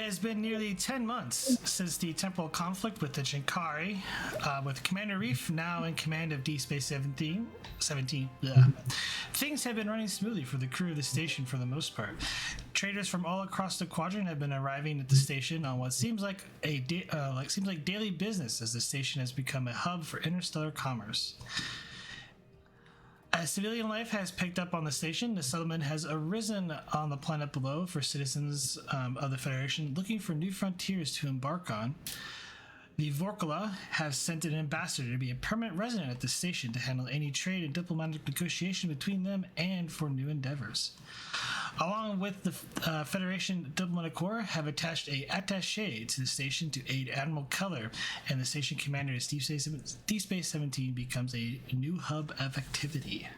has been nearly 10 months since the temporal conflict with the Ji'Karie, with Commander Arif now in command of D Space 17. Things have been running smoothly for the crew of the station for the most part. Traders from all across the quadrant have been arriving at the station on what seems like daily business, as the station has become a hub for interstellar commerce. As civilian life has picked up on the station, the settlement has arisen on the planet below for citizens of the Federation looking for new frontiers to embark on. The Vrokala have sent an ambassador to be a permanent resident at the station to handle any trade and diplomatic negotiation between them and for new endeavors. Along with the Federation Diplomatic Corps have attached a Attaché to the station to aid Admiral Keller, and the station commander as Deep Space 17 becomes a new hub of activity.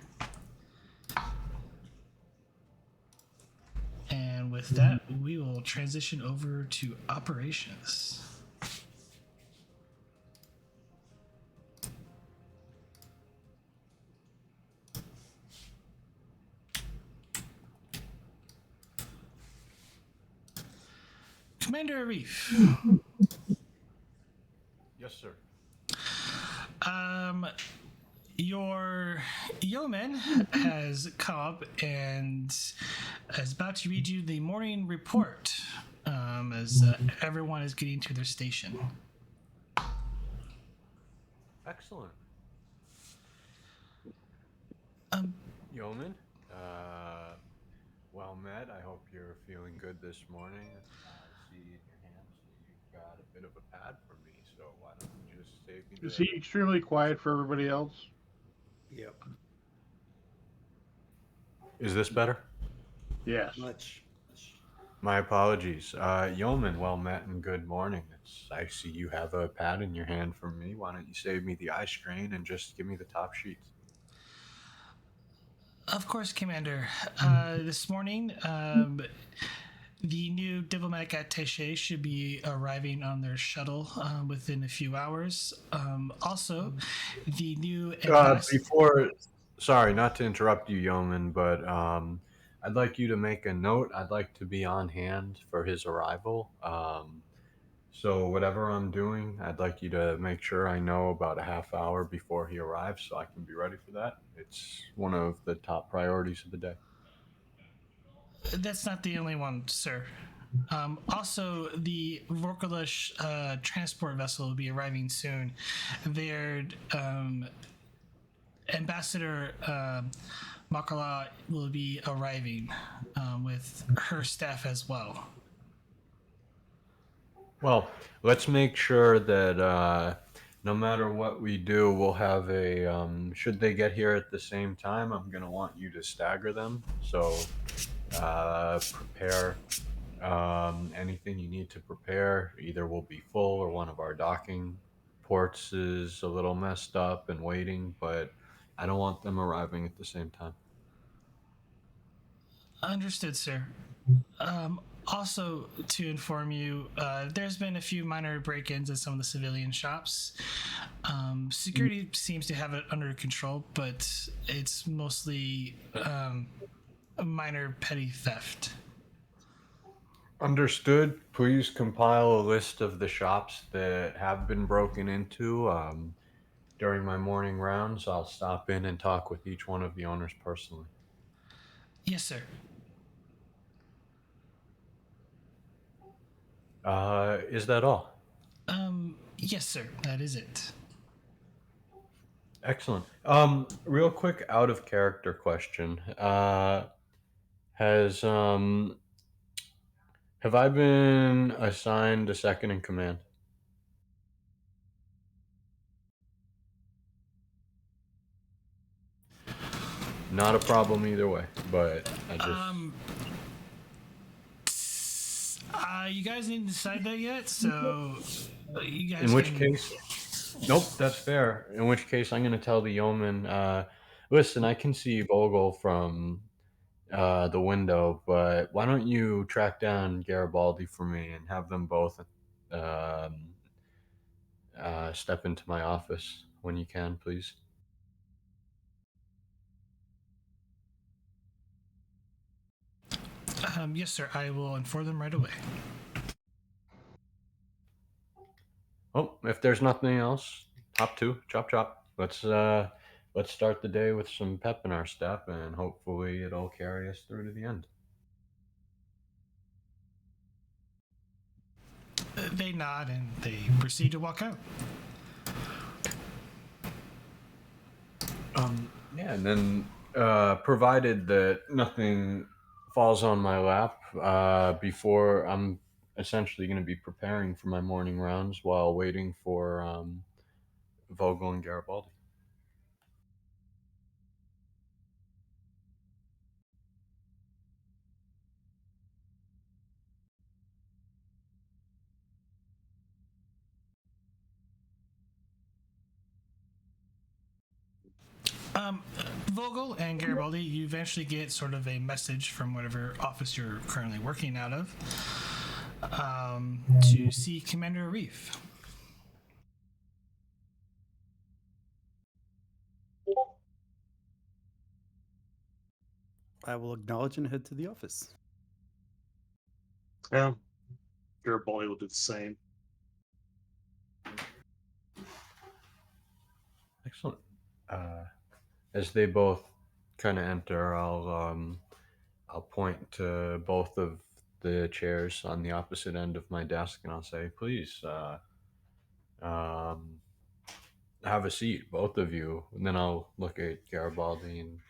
And with that, we will transition over to operations. Commander Arif. Yes, sir. Your yeoman has come up and is about to read you the morning report as everyone is getting to their station. Excellent. Yeoman, well met. I hope you're feeling good this morning. I see in your hands that you've got a bit of a pad for me, so why don't you just save me Is he extremely quiet for everybody else? Yep. Is this better? Yes. Much. My apologies. Yeoman, well met and good morning. I see you have a pad in your hand for me. Why don't you save me the eye strain and just give me the top sheets? Of course, Commander. This morning, the new diplomatic attaché should be arriving on their shuttle within a few hours. Also, the new Sorry, not to interrupt you, Yeoman, but I'd like you to make a note. I'd like to be on hand for his arrival. So whatever I'm doing, I'd like you to make sure I know about a half hour before he arrives so I can be ready for that. It's one of the top priorities of the day. That's not the only one, sir. Also, the Vrokala transport vessel will be arriving soon. Their Ambassador Vrokala will be arriving with her staff as well. Well, let's make sure that no matter what we do, we'll have a. Should they get here at the same time, I'm going to want you to stagger them. So prepare anything you need to prepare. Either we'll be full or one of our docking ports is a little messed up and waiting, but I don't want them arriving at the same time. Understood, sir. Also, to inform you, there's been a few minor break-ins at some of the civilian shops. Security seems to have it under control, but it's mostly a minor petty theft. Understood. Please compile a list of the shops that have been broken into. During my morning rounds, I'll stop in and talk with each one of the owners personally. Yes, sir. Is that all? Yes, sir. That is it. Excellent. Real quick, out of character question. Have I been assigned a second in command? Not a problem either way, but I just. You guys didn't decide that yet, so you guys. In which case, nope, that's fair. In which case, I'm going to tell the yeoman, listen, I can see Vogel from the window, but why don't you track down Garibaldi for me and have them both step into my office when you can, please? Yes, sir. I will inform them right away. Oh, if there's nothing else, hop to chop chop. Let's start the day with some pep in our step, and hopefully it'll carry us through to the end. They nod and they proceed to walk out. Yeah, and then provided that nothing falls on my lap before I'm essentially going to be preparing for my morning rounds while waiting for Vogel and Garibaldi. Vogel and Garibaldi, you eventually get sort of a message from whatever office you're currently working out of to see Commander Arif. I will acknowledge and head to the office. Yeah. Garibaldi will do the same. Excellent. As they both kind of enter, I'll point to both of the chairs on the opposite end of my desk, and I'll say, "Please, um, have a seat, both of you." And then I'll look at Garibaldi and,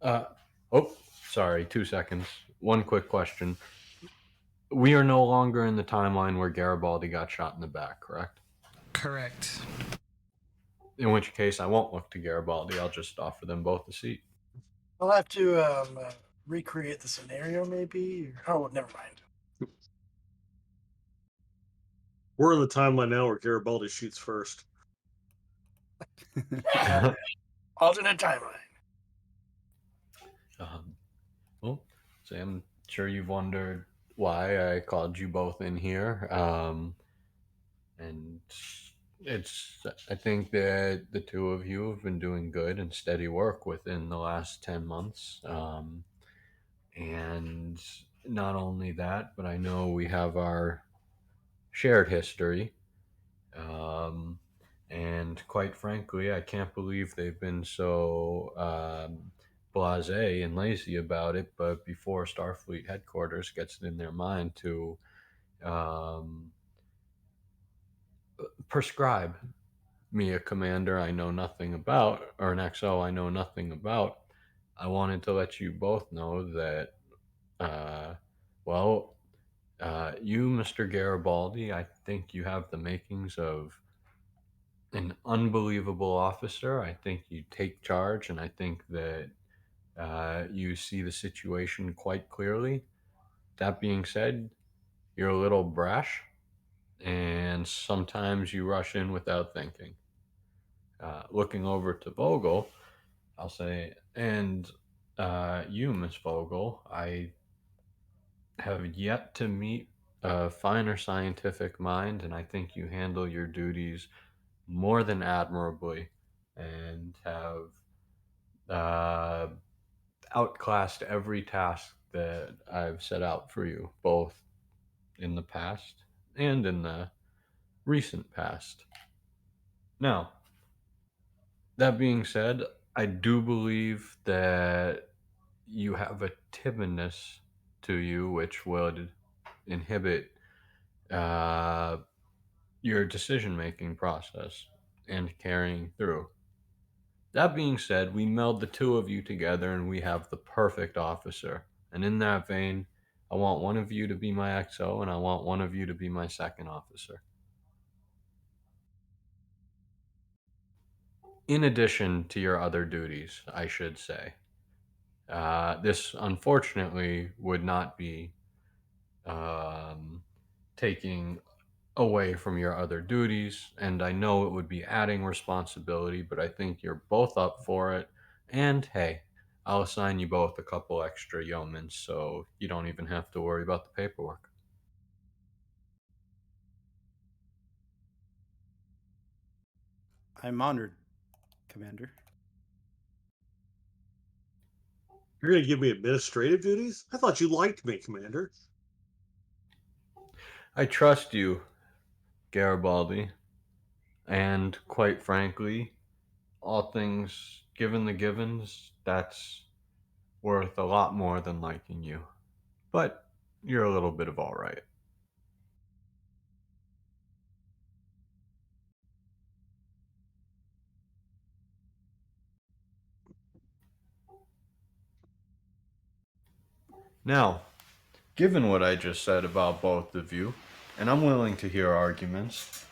uh, oh, sorry, 2 seconds. One quick question: we are no longer in the timeline where Garibaldi got shot in the back, correct? Correct. In which case, I won't look to Garibaldi. I'll just offer them both a seat. I'll have to recreate the scenario, maybe. Oh, never mind. We're in the timeline now where Garibaldi shoots first. Alternate timeline. Well, so I'm sure you've wondered why I called you both in here. And I think that the two of you have been doing good and steady work within the last 10 months. And not only that, but I know we have our shared history. And quite frankly, I can't believe they've been so blasé and lazy about it. But before Starfleet headquarters gets it in their mind to um, prescribe me a commander I know nothing about, or an XO I know nothing about, I wanted to let you both know that, uh, well, you, Mr. Garibaldi, I think you have the makings of an unbelievable officer. I think you take charge, and I think that you see the situation quite clearly. That being said, you're a little brash, and sometimes you rush in without thinking. Looking over to Vogel, I'll say, and you, Miss Vogel, I have yet to meet a finer scientific mind, and I think you handle your duties more than admirably and have uh, outclassed every task that I've set out for you, both in the past and in the recent past. Now, that being said, I do believe that you have a timidness to you which would inhibit uh, your decision making process and carrying through. That being said, we meld the two of you together and we have the perfect officer. And in that vein, I want one of you to be my XO and I want one of you to be my second officer. In addition to your other duties, I should say. This unfortunately would not be um, taking away from your other duties, and I know it would be adding responsibility, but I think you're both up for it. And hey, I'll assign you both a couple extra yeomen so you don't even have to worry about the paperwork. I'm honored, Commander. You're going to give me administrative duties? I thought you liked me, Commander. I trust you, Garibaldi, and quite frankly, all things given the givens, that's worth a lot more than liking you. But you're a little bit of all right. Now, given what I just said about both of you, and I'm willing to hear arguments,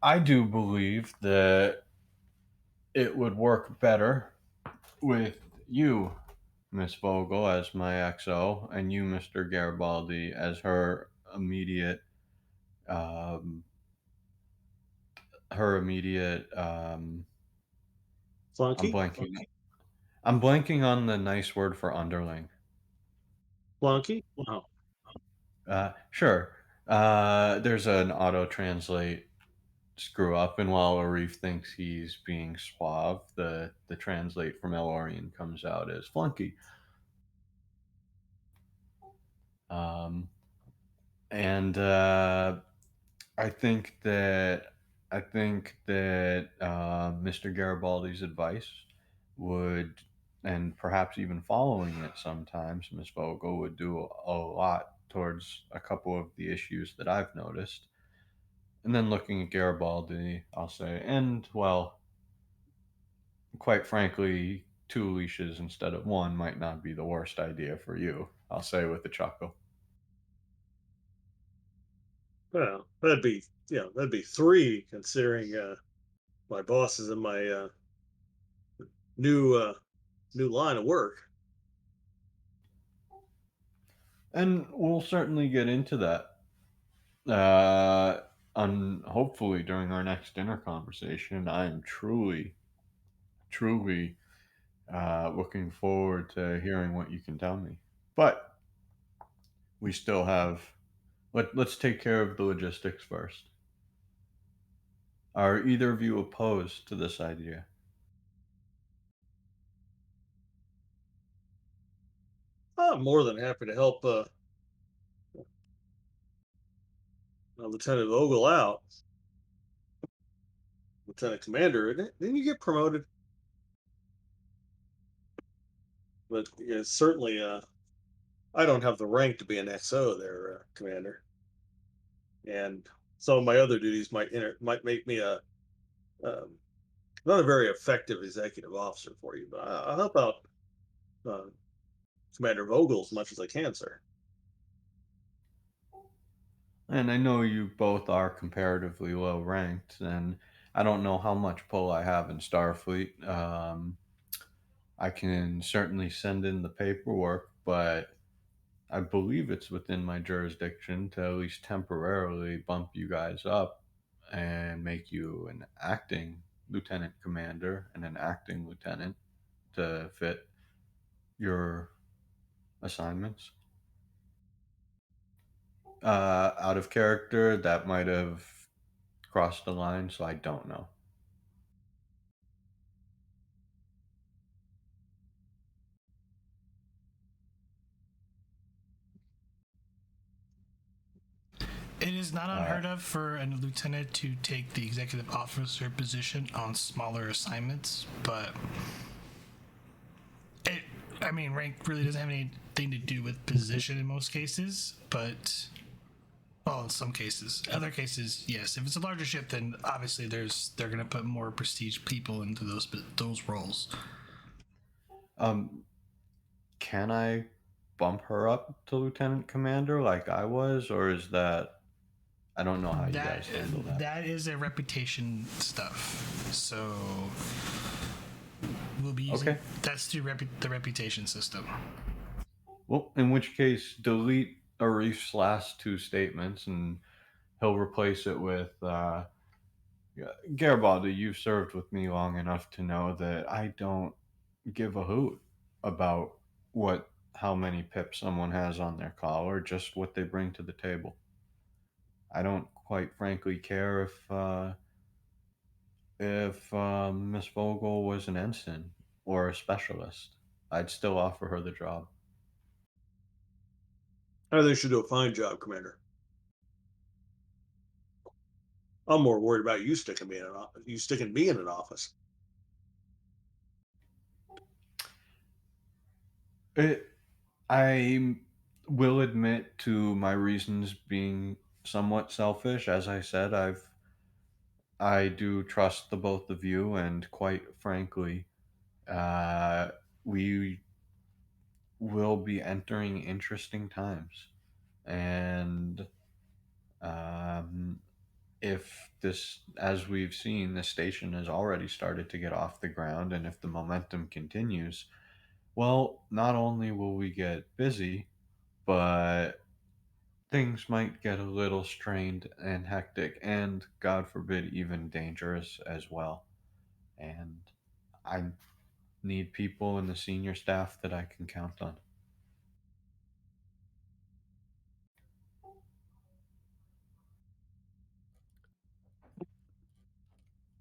I do believe that it would work better with you, Miss Vogel, as my XO, and you, Mr. Garibaldi, as um, her immediate. I'm Flunky? blanking. I'm blanking on the nice word for underling. Flunky? Wow. Sure. There's an auto translate screw up, and while Arif thinks he's being suave, the translate from Elorian comes out as flunky. Um, and I think that Mr. Garibaldi's advice would, and perhaps even following it sometimes, Miss Vogel would do a lot towards a couple of the issues that I've noticed. And then looking at Garibaldi, I'll say, and well, quite frankly, two leashes instead of one might not be the worst idea for you. I'll say with a chuckle. Well, that'd be three considering my boss is in my new new line of work. And we'll certainly get into that. Hopefully during our next dinner conversation. I am truly looking forward to hearing what you can tell me. But we still have. Let's take care of the logistics first. Are either of you opposed to this idea? I'm more than happy to help Lieutenant Vogel out. Lieutenant Commander, isn't it? Didn't you get promoted? But yeah, certainly, I don't have the rank to be an XO there, Commander. And some of my other duties might make me a um, not a very effective executive officer for you. But I'll help out uh, Commander Vogel as much as I can, sir. And I know you both are comparatively low ranked, and I don't know how much pull I have in Starfleet. I can certainly send in the paperwork, but I believe it's within my jurisdiction to at least temporarily bump you guys up and make you an acting lieutenant commander and an acting lieutenant to fit your assignments. Out of character, that might have crossed the line, so I don't know. It is not unheard of for a lieutenant to take the executive officer position on smaller assignments, but rank really doesn't have anything to do with position in most cases, but well, in some cases. Other cases, yes. If it's a larger ship, then obviously they're going to put more prestige people into those roles. Um, can I bump her up to lieutenant commander like I was, or is that I don't know how you guys handle that. That is a reputation stuff. So we'll be using that's through the reputation system. Well, in which case, delete Arif's last two statements, and he'll replace it with Garibaldi. You've served with me long enough to know that I don't give a hoot about how many pips someone has on their collar, just what they bring to the table. I don't quite frankly care if Miss Vogel was an ensign or a specialist. I'd still offer her the job. I think they should do a fine job, Commander. I'm more worried about you sticking me in an office. It, I will admit to my reasons being somewhat selfish. As I said, I do trust the both of you, and quite frankly, uh, we will be entering interesting times. And um, if this, as we've seen, the station has already started to get off the ground, and if the momentum continues, well, not only will we get busy, but things might get a little strained and hectic, and God forbid, even dangerous as well. And I need people in the senior staff that I can count on.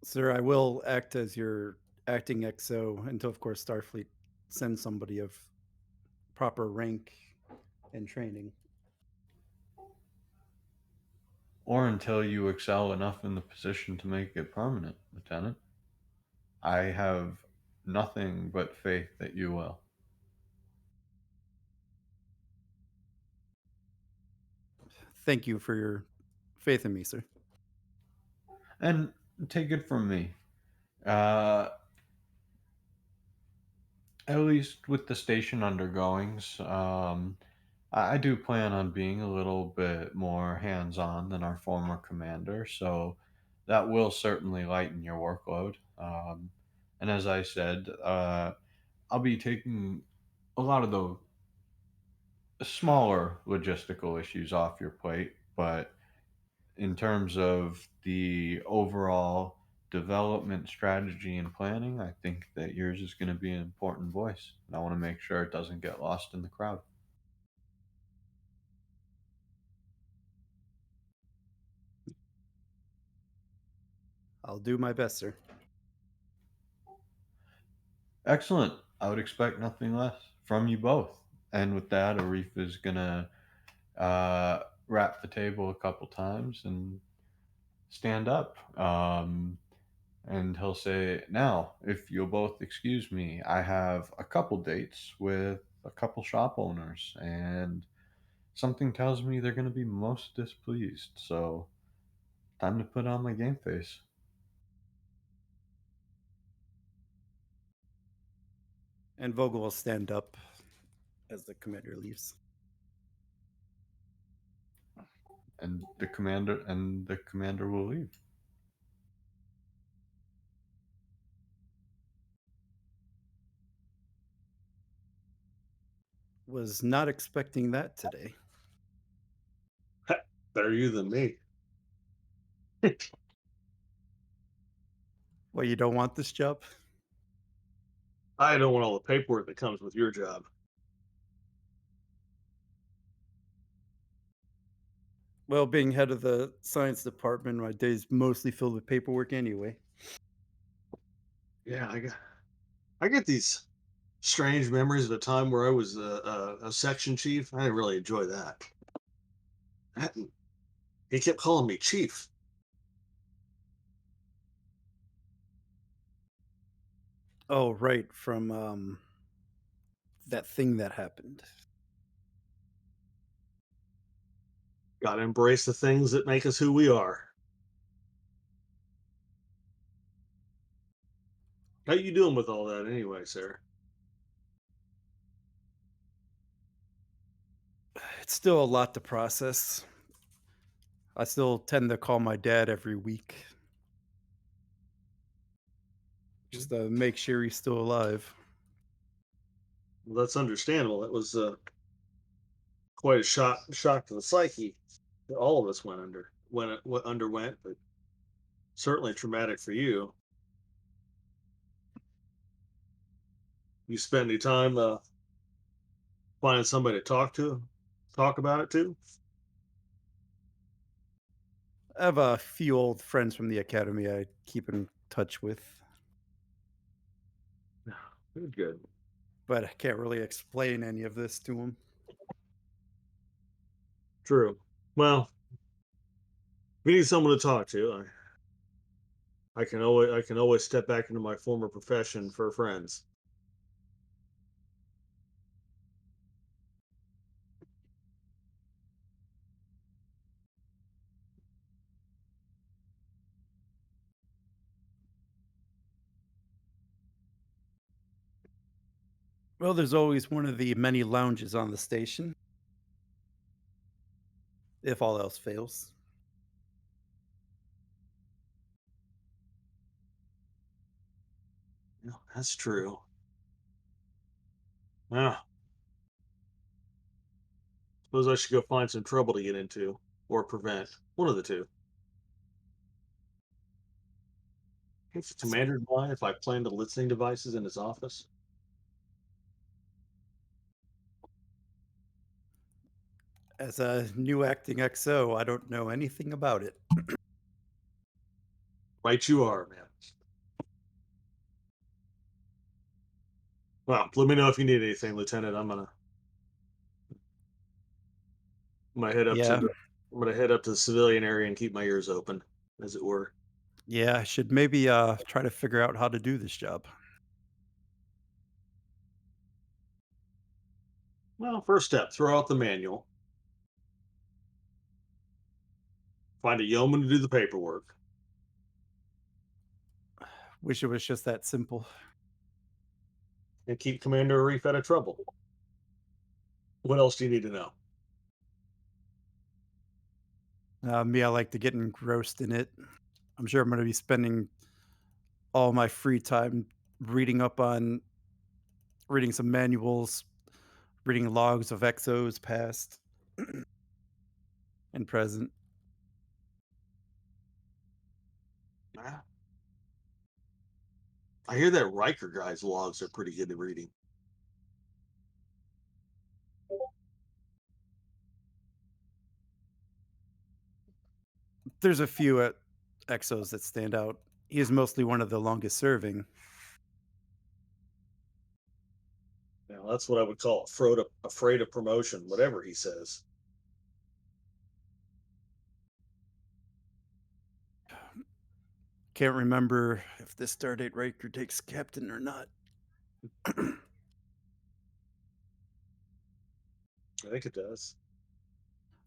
Sir, I will act as your acting XO until, of course, Starfleet sends somebody of proper rank and training. Or until you excel enough in the position to make it permanent, Lieutenant. I have nothing but faith that you will. Thank you for your faith in me, sir. And take it from me, uh, at least with the station undergoings, I do plan on being a little bit more hands on than our former commander, so that will certainly lighten your workload. And as I said, I'll be taking a lot of the smaller logistical issues off your plate, but in terms of the overall development strategy and planning, I think that yours is going to be an important voice. And I want to make sure it doesn't get lost in the crowd. I'll do my best, sir. Excellent. I would expect nothing less from you both. And with that, Arif is going to wrap the table a couple times and stand up. And he'll say, "Now, if you'll both excuse me, I have a couple dates with a couple shop owners, and something tells me they're going to be most displeased. So, time to put on my game face." And Vogel will stand up as the commander leaves. And the commander will leave. Was not expecting that today. Better you than me. Well, you don't want this job? I don't want all the paperwork that comes with your job. Well, being head of the science department, my day's mostly filled with paperwork anyway. Yeah, I get these strange memories of a time where I was a section chief. I didn't really enjoy that. That- He kept calling me chief. Oh, right, from that thing that happened. Got to embrace the things that make us who we are. How you doing with all that anyway, sir? It's still a lot to process. I still tend to call my dad every week just to make sure he's still alive. Well, that's understandable. It was quite a shock to the psyche that all of us underwent, but certainly traumatic for you. You spend any time finding somebody to talk about it to? I have a few old friends from the academy I keep in touch with, Good. but I can't really explain any of this to them. True. Well, we need someone to talk to. I can always step back into my former profession for friends. Well, there's always one of the many lounges on the station, if all else fails. Yeah, that's true. Ah, suppose I should go find some trouble to get into or prevent. One of the two. If the commander mind if I plan the listening devices in his office? As a new acting XO, I don't know anything about it. Right, you are, man. Well, let me know if you need anything, Lieutenant. I'm gonna head up to Yeah, the I'm gonna head up to the civilian area and keep my ears open, as it were. yeah, I should maybe try to figure out how to do this job. Well, first step, throw out the manual. Find a yeoman to do the paperwork. Wish it was just that simple. And keep Commander Arif out of trouble. What else do you need to know? Me, I like to get engrossed in it. I'm sure I'm going to be spending all my free time reading up on reading some manuals, reading logs of XOs past and present. Ah, I hear that Riker guy's logs are pretty good at reading. There's a few XOs that stand out. He is mostly one of the longest serving. Now, that's what I would call afraid of promotion, whatever he says. Can't remember if this Stardate Riker takes captain or not. I think it does.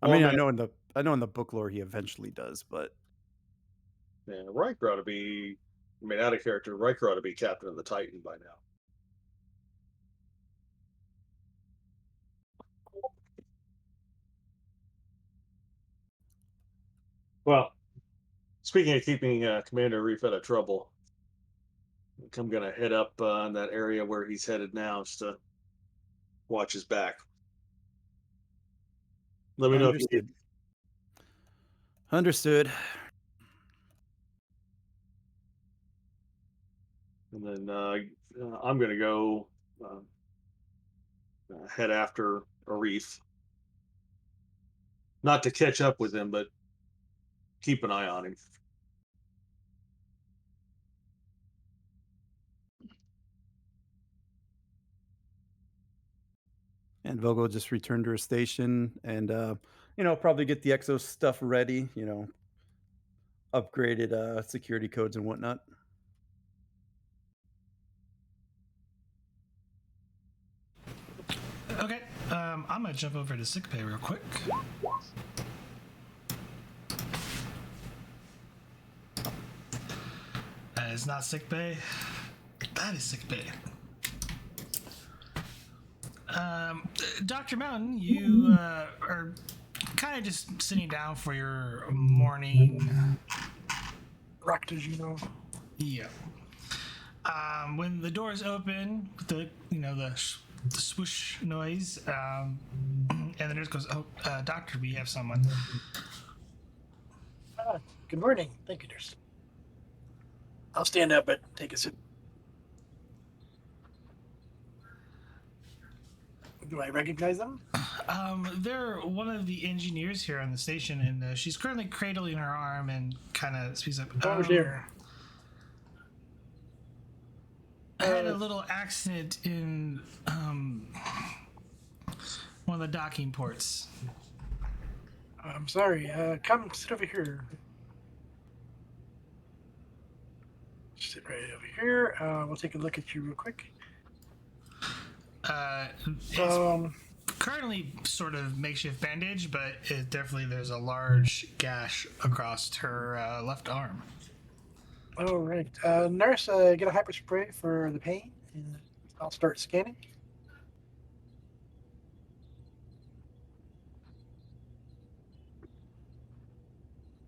I Well, mean, man, I know in the book lore he eventually does, but yeah, Riker ought to be. I mean, out of character, Riker ought to be captain of the Titan by now. Well, speaking of keeping Commander Reef out of trouble, I think I'm gonna head up in that area where he's headed now, just to watch his back. Let me know if you need. understood. Understood. And then I'm gonna go head after Arif, not to catch up with him, but keep an eye on him. And Vogel just returned to her station and, probably get the Exo stuff ready, upgraded security codes and whatnot. Okay, I'm gonna jump over to sickbay real quick. That is not sickbay. That is sickbay. Dr. Mountain, you are kind of just sitting down for your morning. Rock, did you know? Yeah. When the doors open, with the the swoosh noise, and the nurse goes, "Oh, doctor, we have someone." Good morning. Thank you, nurse. I'll stand up and take a sip. Do I recognize them? They're one of the engineers here on the station, and she's currently cradling her arm and kind of speaks up. Oh, dear. I had a little accident in one of the docking ports. I'm sorry. Come sit over here. sit right over here. We'll take a look at you real quick. It's currently sort of makeshift bandage, but there's a large gash across her left arm. All right. Nurse, get a hyper spray for the pain, and I'll start scanning.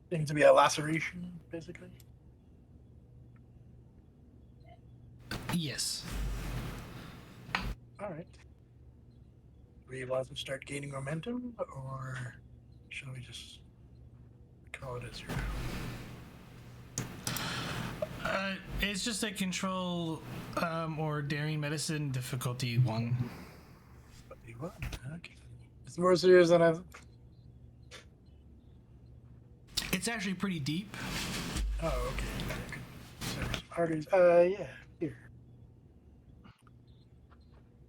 Seems to be a laceration, basically. Yes. All right. Do we want to start gaining momentum, or shall we just call it a 0? It's just a control or daring medicine difficulty 1. Okay. It's more serious than I've. It's actually pretty deep. Oh, okay. Arteries. Yeah. Here.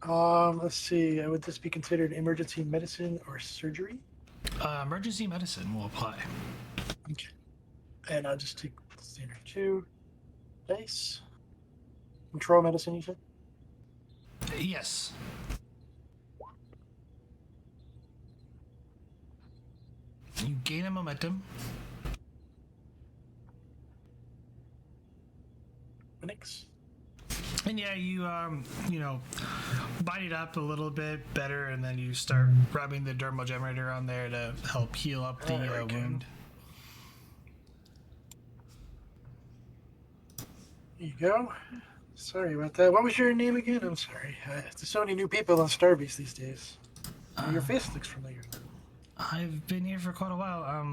Let's see. Would this be considered emergency medicine or surgery? Emergency medicine will apply. Okay. And I'll just take standard 2. Dice. Control medicine, you said? Yes. You gain a momentum. Phoenix. And yeah, you bite it up a little bit better, and then you start rubbing the dermal generator on there to help heal up the wound. There you go. Sorry about that. What was your name again? I'm sorry. There's so many new people on Starbase these days. Your face looks familiar. I've been here for quite a while.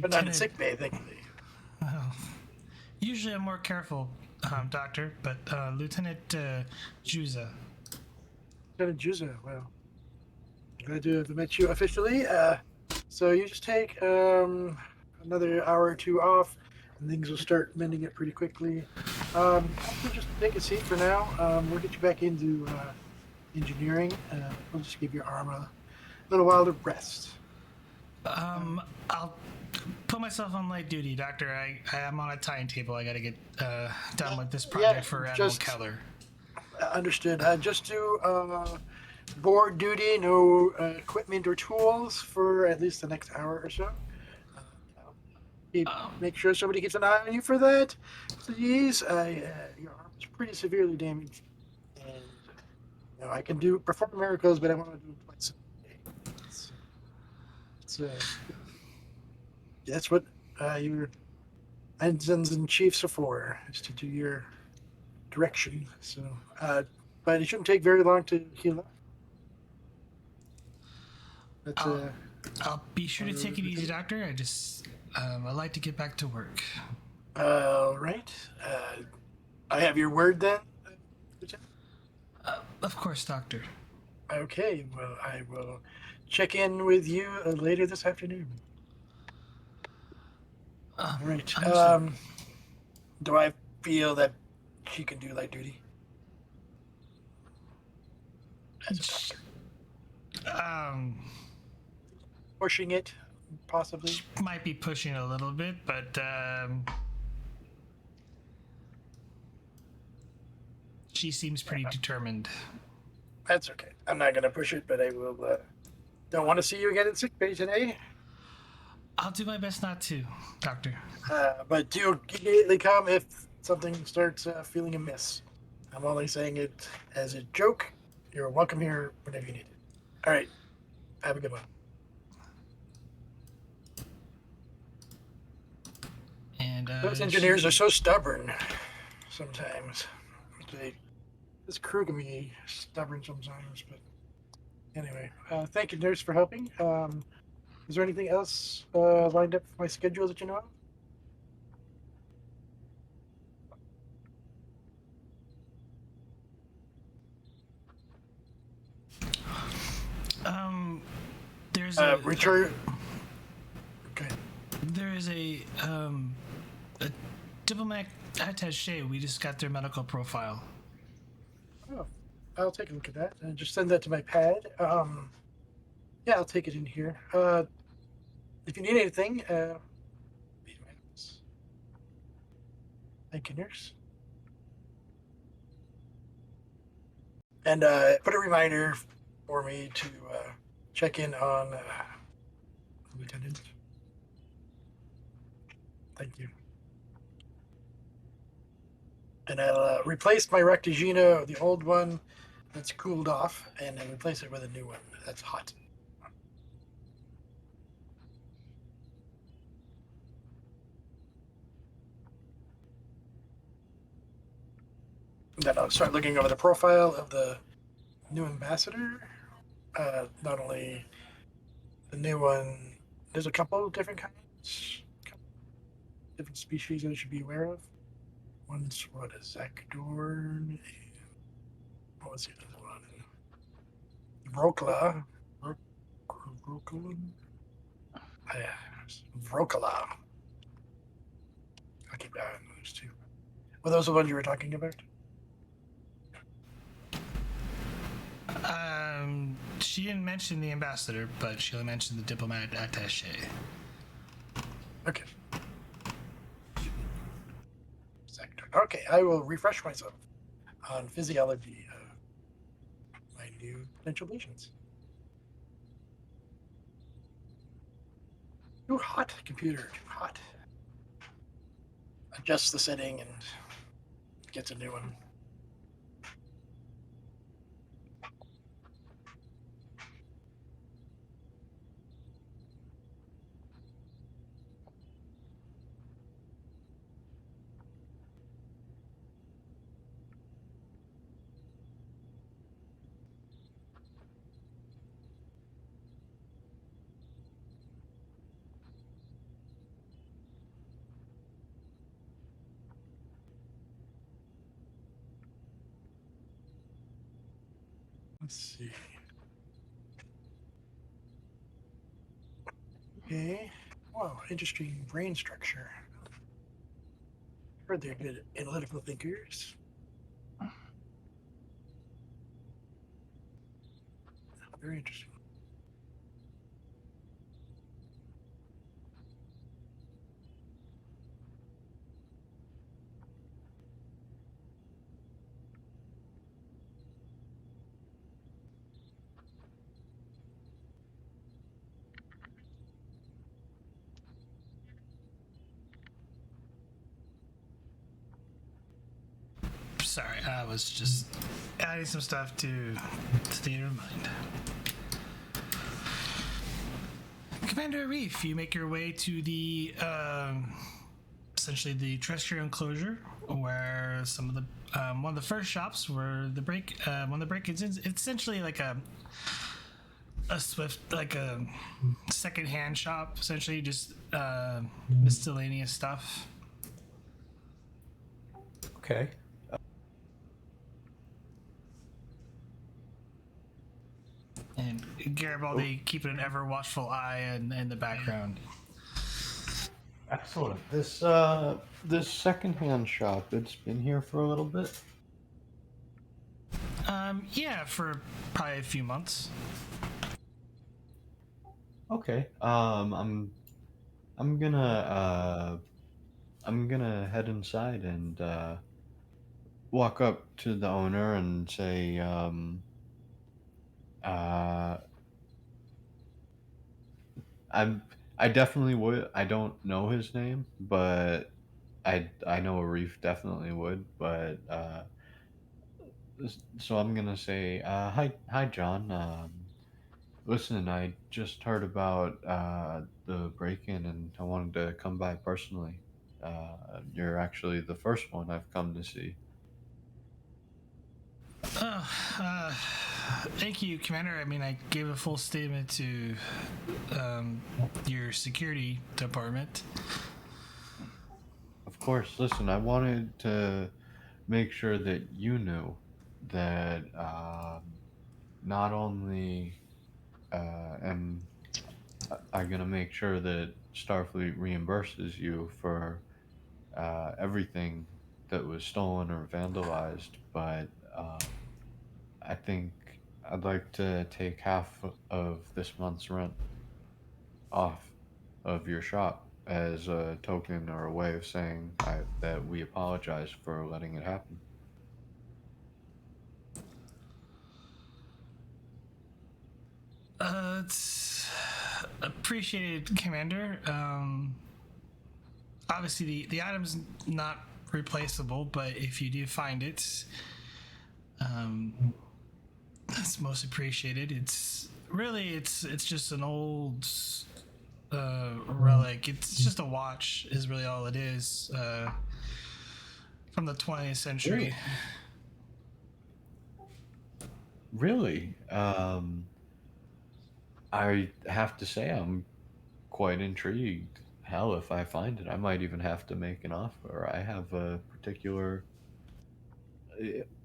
But not in sick bay, thankfully. Well, usually I'm more careful, Doctor, but Lieutenant Juza. Lieutenant Juza, well, glad to have met you officially. So you just take another hour or 2 off, and things will start mending it pretty quickly. Just take a seat for now. We'll get you back into engineering. We'll just give your arm a little while to rest. I'll put myself on light duty, Doctor. I am on a timetable. I got to get done with this project for Admiral Keller. Understood. Just do board duty, no equipment or tools for at least the next hour or so. Make sure somebody gets an eye on you for that, please. Your arm is pretty severely damaged, and I can perform miracles, but I want to do it twice a day. That's what your ensigns and chiefs are for, is to do your direction. So, but it shouldn't take very long to heal up. I'll be sure to take it easy, Doctor. I like to get back to work. All right. I have your word then, Lieutenant? Of course, Doctor. Okay. Well, I will check in with you later this afternoon. All right. Do I feel that she can do light duty? As a doctor. Pushing it, possibly. Might be pushing a little bit, but she seems pretty determined. That's okay. I'm not going to push it, but I will. Don't want to see you again in sick bay today. I'll do my best not to, Doctor. But do immediately come if something starts feeling amiss. I'm only saying it as a joke. You're welcome here whenever you need it. All right. Have a good one. And those engineers are so stubborn sometimes. This crew can be stubborn sometimes, but anyway. Thank you, nurse, for helping. Is there anything else lined up for my schedule that you know of? There's return. Okay. There is a diplomatic attaché. We just got their medical profile. Oh, I'll take a look at that and just send that to my pad. Yeah, I'll take it in here. If you need anything, Thank you, nurse. And put a reminder for me to check in on Lieutenant. Thank you. And I'll replace my Rectigina, the old one that's cooled off, and then replace it with a new one that's hot. Then I'll start looking over the profile of the new ambassador. Not only the new one, there's a couple of different kinds, different species that I should be aware of. One's what is Zakdorn? What was the other one? Vrokala. Vrokala? Vrokala. I'll keep an eye on those two. Were those the ones you were talking about? She didn't mention the ambassador, but she only mentioned the diplomat attaché. Okay. Okay, I will refresh myself on physiology of my new potential lesions. Too hot, computer, too hot. Adjust the setting and gets a new one. Let's see. Okay. Wow, interesting brain structure. Heard they're good analytical thinkers. Very interesting. Sorry, I was just adding some stuff to theater of mind. Commander Arif, you make your way to the essentially the terrestrial enclosure, where some of the one of the first shops where the one of the break-ins. It's essentially like a swift, like a second-hand shop, essentially just miscellaneous stuff. Okay. And Garibaldi keeping an ever watchful eye in the background. Excellent. This secondhand shop, it's been here for a little bit. Yeah, for probably a few months. Okay. I'm gonna head inside and walk up to the owner and say, uh, I definitely would. I don't know his name, but I know Arif definitely would. But so I'm gonna say, hi John. Listen, I just heard about the break-in, and I wanted to come by personally. You're actually the first one I've come to see. Oh, thank you, Commander. I mean, I gave a full statement to your security department. Of course. Listen, I wanted to make sure that you knew that not only am I gonna make sure that Starfleet reimburses you for everything that was stolen or vandalized, but I think I'd like to take half of this month's rent off of your shop as a token or a way of saying that we apologize for letting it happen. It's appreciated, Commander. Obviously, the item's not replaceable, but if you do find it, that's most appreciated. It's just an old relic. It's just a watch, is really all it is, from the 20th century. Really? I have to say I'm quite intrigued. Hell, if I find it, I might even have to make an offer. I have a particular.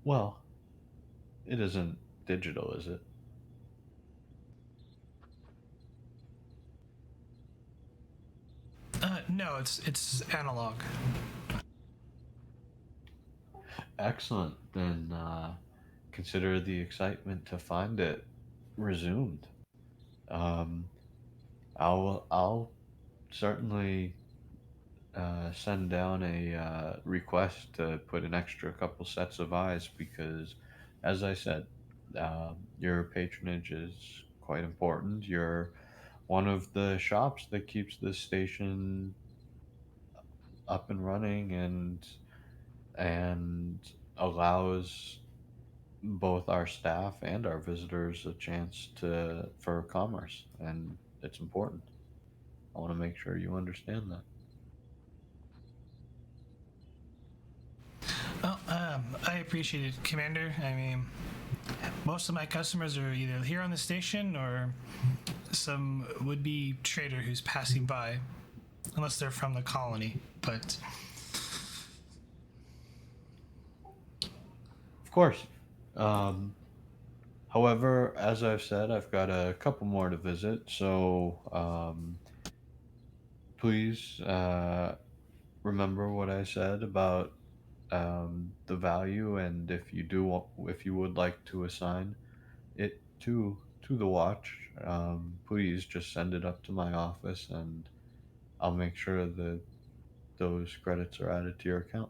Well, it isn't digital, is it? No, it's analog. Excellent. Then consider the excitement to find it resumed. Um, I'll certainly send down a request to put an extra couple sets of eyes because, as I said, your patronage is quite important. You're one of the shops that keeps this station up and running and allows both our staff and our visitors a chance to for commerce, and it's important. I want to make sure you understand that. Well, I appreciate it, Commander. I mean, most of my customers are either here on the station or some would-be trader who's passing by, unless they're from the colony. But Of course. Um, However, as I've said, I've got a couple more to visit, so please remember what I said about the value, and if you would like to assign it to the watch, please just send it up to my office, and I'll make sure that those credits are added to your account.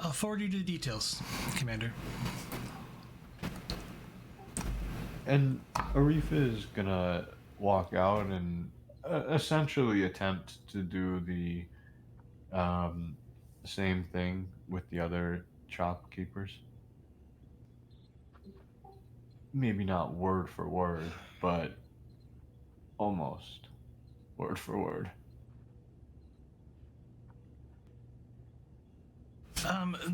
I'll forward you the details, Commander. And Arif is gonna walk out and essentially attempt to do the same thing with the other shopkeepers. Maybe not word for word, but almost word for word.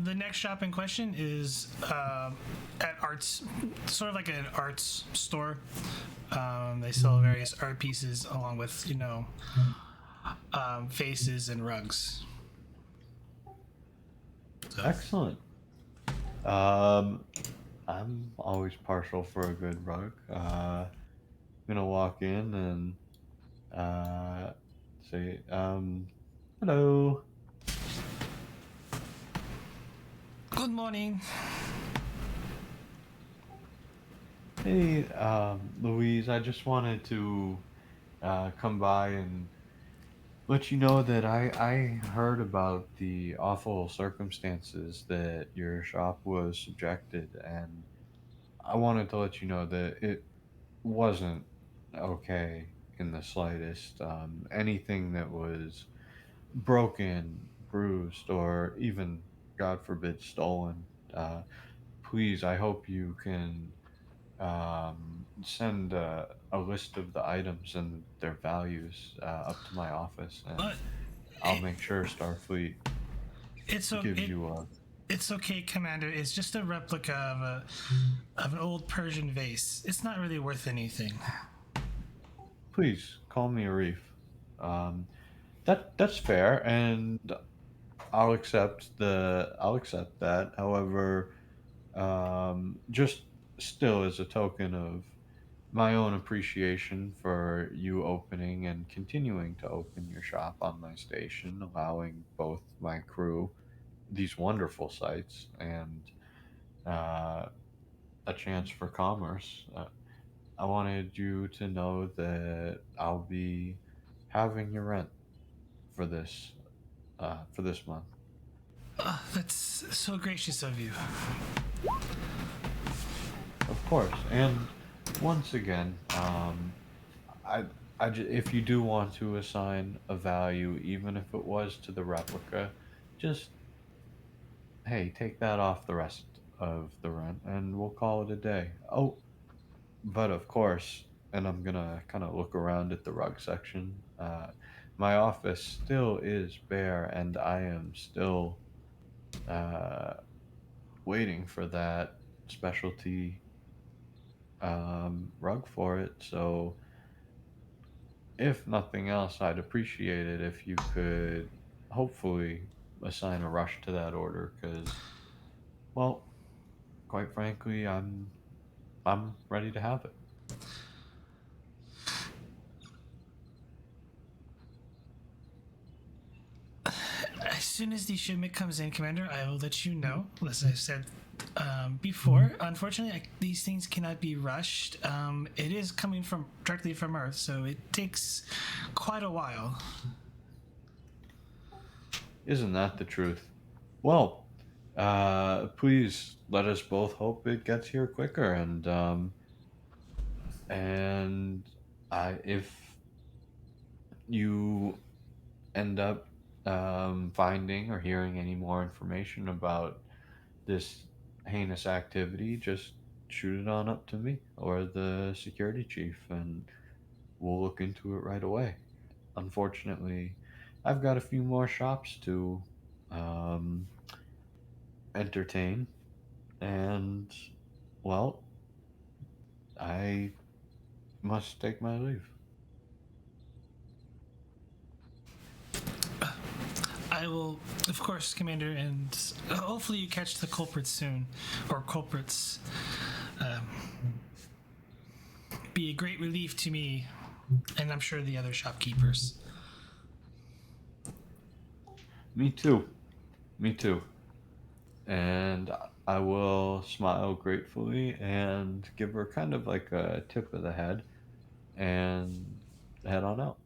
The next shop in question is at Arts, sort of like an arts store. They sell various art pieces along with, faces and rugs. So, Excellent. Um, I'm always partial for a good rug. Gonna walk in and say, hello. good morning. Hey, Louise, I just wanted to come by and let you know that I heard about the awful circumstances that your shop was subjected, and I wanted to let you know that it wasn't okay in the slightest. Anything that was broken, bruised, or even, God forbid, stolen, uh, please, I hope you can send a list of the items and their values up to my office, and But I'll it, make sure Starfleet it's gives it, you a. it's okay, Commander. It's just a replica of an old Persian vase. It's not really worth anything. Please call me Arif. Um, that's fair, and I'll accept that. However, just still as a token of my own appreciation for you opening and continuing to open your shop on my station, allowing both my crew these wonderful sights and uh, a chance for commerce. I wanted you to know that I'll be having your rent for this month. That's so gracious of you. Of course. And once again, I, if you do want to assign a value, even if it was to the replica, just hey, take that off the rest of the rent, and we'll call it a day. Oh, but of course, and I'm gonna kind of look around at the rug section. My office still is bare, and I am still uh, waiting for that specialty rug for it. So, if nothing else, I'd appreciate it if you could hopefully assign a rush to that order, because, well, quite frankly, I'm ready to have it. As soon as the shipment comes in, Commander, I will let you know. As I said before, unfortunately, these things cannot be rushed. It is coming from directly from Earth, so it takes quite a while. Isn't that the truth? Well, please let us both hope it gets here quicker, and if you end up finding or hearing any more information about this heinous activity, just shoot it on up to me or the security chief, and we'll look into it right away. Unfortunately, I've got a few more shops to um, entertain, and, well, I must take my leave. I will, of course, Commander, and hopefully you catch the culprits soon, or culprits. Um, be a great relief to me, and I'm sure the other shopkeepers. Me too. Me too. And I will smile gratefully and give her kind of like a tip of the head and head on out.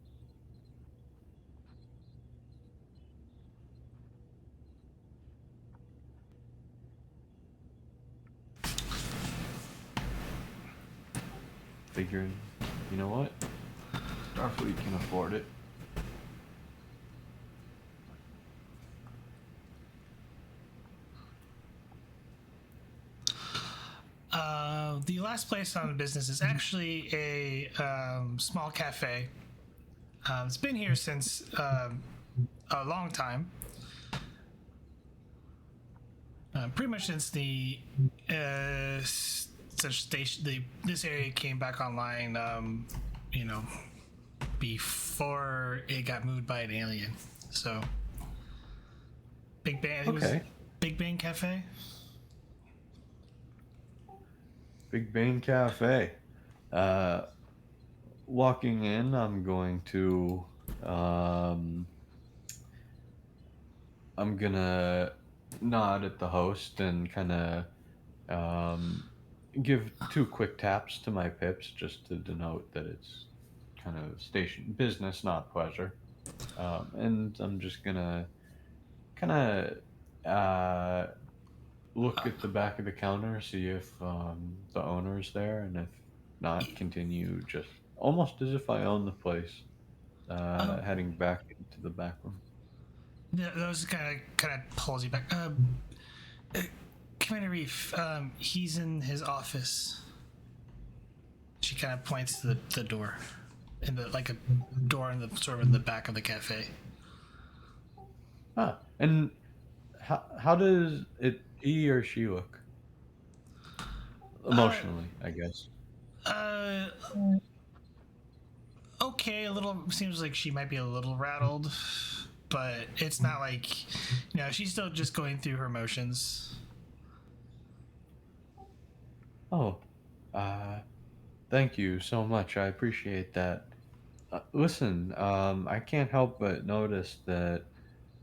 Figuring, you know what? Starfleet can afford it. The last place on the business is actually a small cafe. It's been here since a long time. Pretty much since the such station, this area came back online. You know, before it got moved by an alien. So, Big Bang. It was Okay. Big Bang Cafe. Big Bang Cafe. Uh, Walking in, um, I'm gonna nod at the host and kind of um, give two quick taps to my pips just to denote that it's kind of station business, not pleasure. And I'm just gonna kind of look at the back of the counter, see if the owner's there, and if not, continue just almost as if I own the place, Oh, heading back into the back room. those kind of pulls you back. Uh, Commander Reef, he's in his office. She kind of points to the door, in the like a door in the sort of in the back of the cafe. Ah, and how does he or she look Uh, emotionally? I guess. uh, okay. A little seems like she might be a little rattled, but it's not like, she's still just going through her motions. Oh, uh, thank you so much. I appreciate that. Listen, I can't help but notice that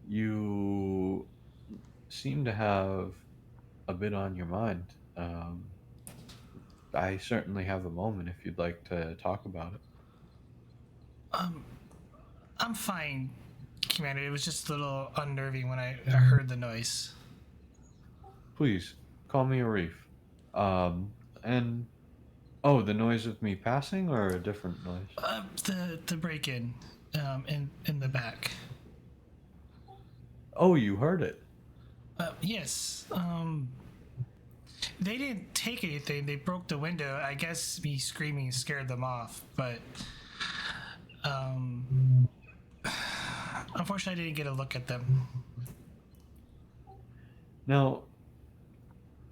you seem to have a bit on your mind. I certainly have a moment if you'd like to talk about it. I'm fine, Commander. It was just a little unnerving when I heard the noise. Please, call me Arif. And oh, the noise of me passing or a different noise? The break-in, in the back. Oh, you heard it. Yes. They didn't take anything. They broke the window. I guess me screaming scared them off, but unfortunately, I didn't get a look at them. Now,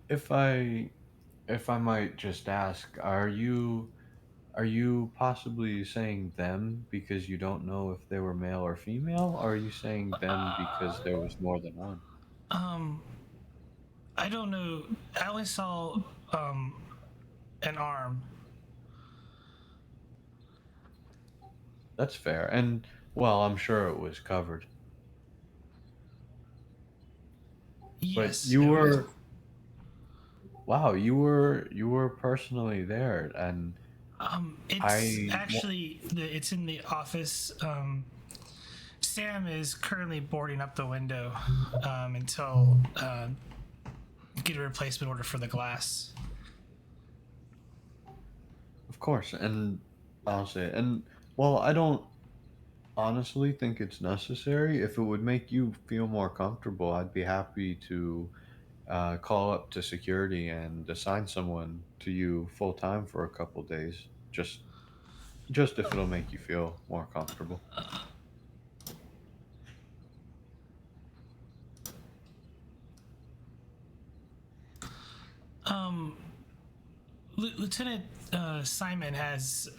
if I might just ask, are you possibly saying them because you don't know if they were male or female, or are you saying them because there was more than one? Um, I don't know. I only saw an arm. That's fair. And well, I'm sure it was covered. But Yes, you it was. were wow, you were personally there and It's I actually it's in the office. Sam is currently boarding up the window until get a replacement order for the glass. of course, and I'll say it. And well, I don't honestly think it's necessary. If it would make you feel more comfortable, I'd be happy to call up to security and assign someone to you full time for a couple days. Just if it'll make you feel more comfortable. Um, Lieutenant Simon has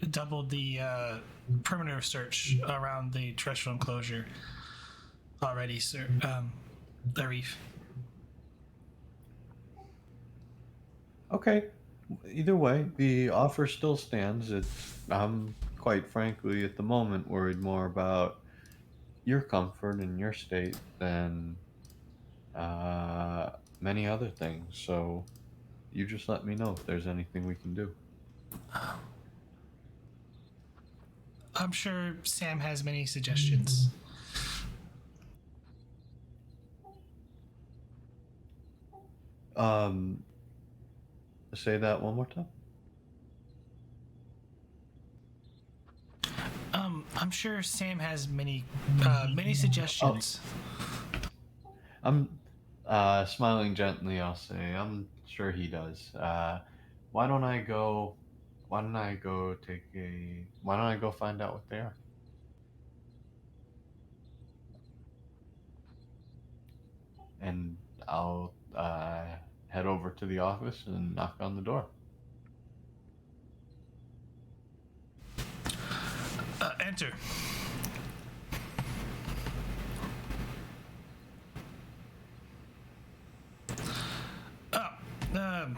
doubled the perimeter search around the terrestrial enclosure already, sir. Arif. Okay. Either way, the offer still stands. I'm quite frankly at the moment worried more about your comfort and your state than uh, many other things. So you just let me know if there's anything we can do. I'm sure Sam has many suggestions. Um, say that one more time. I'm sure Sam has many many Oh, suggestions. I'm smiling gently. I'll say I'm sure he does. Why don't I go? Why don't I go take a? Why don't I go find out what they are? And I'll head over to the office and knock on the door. Enter. Oh,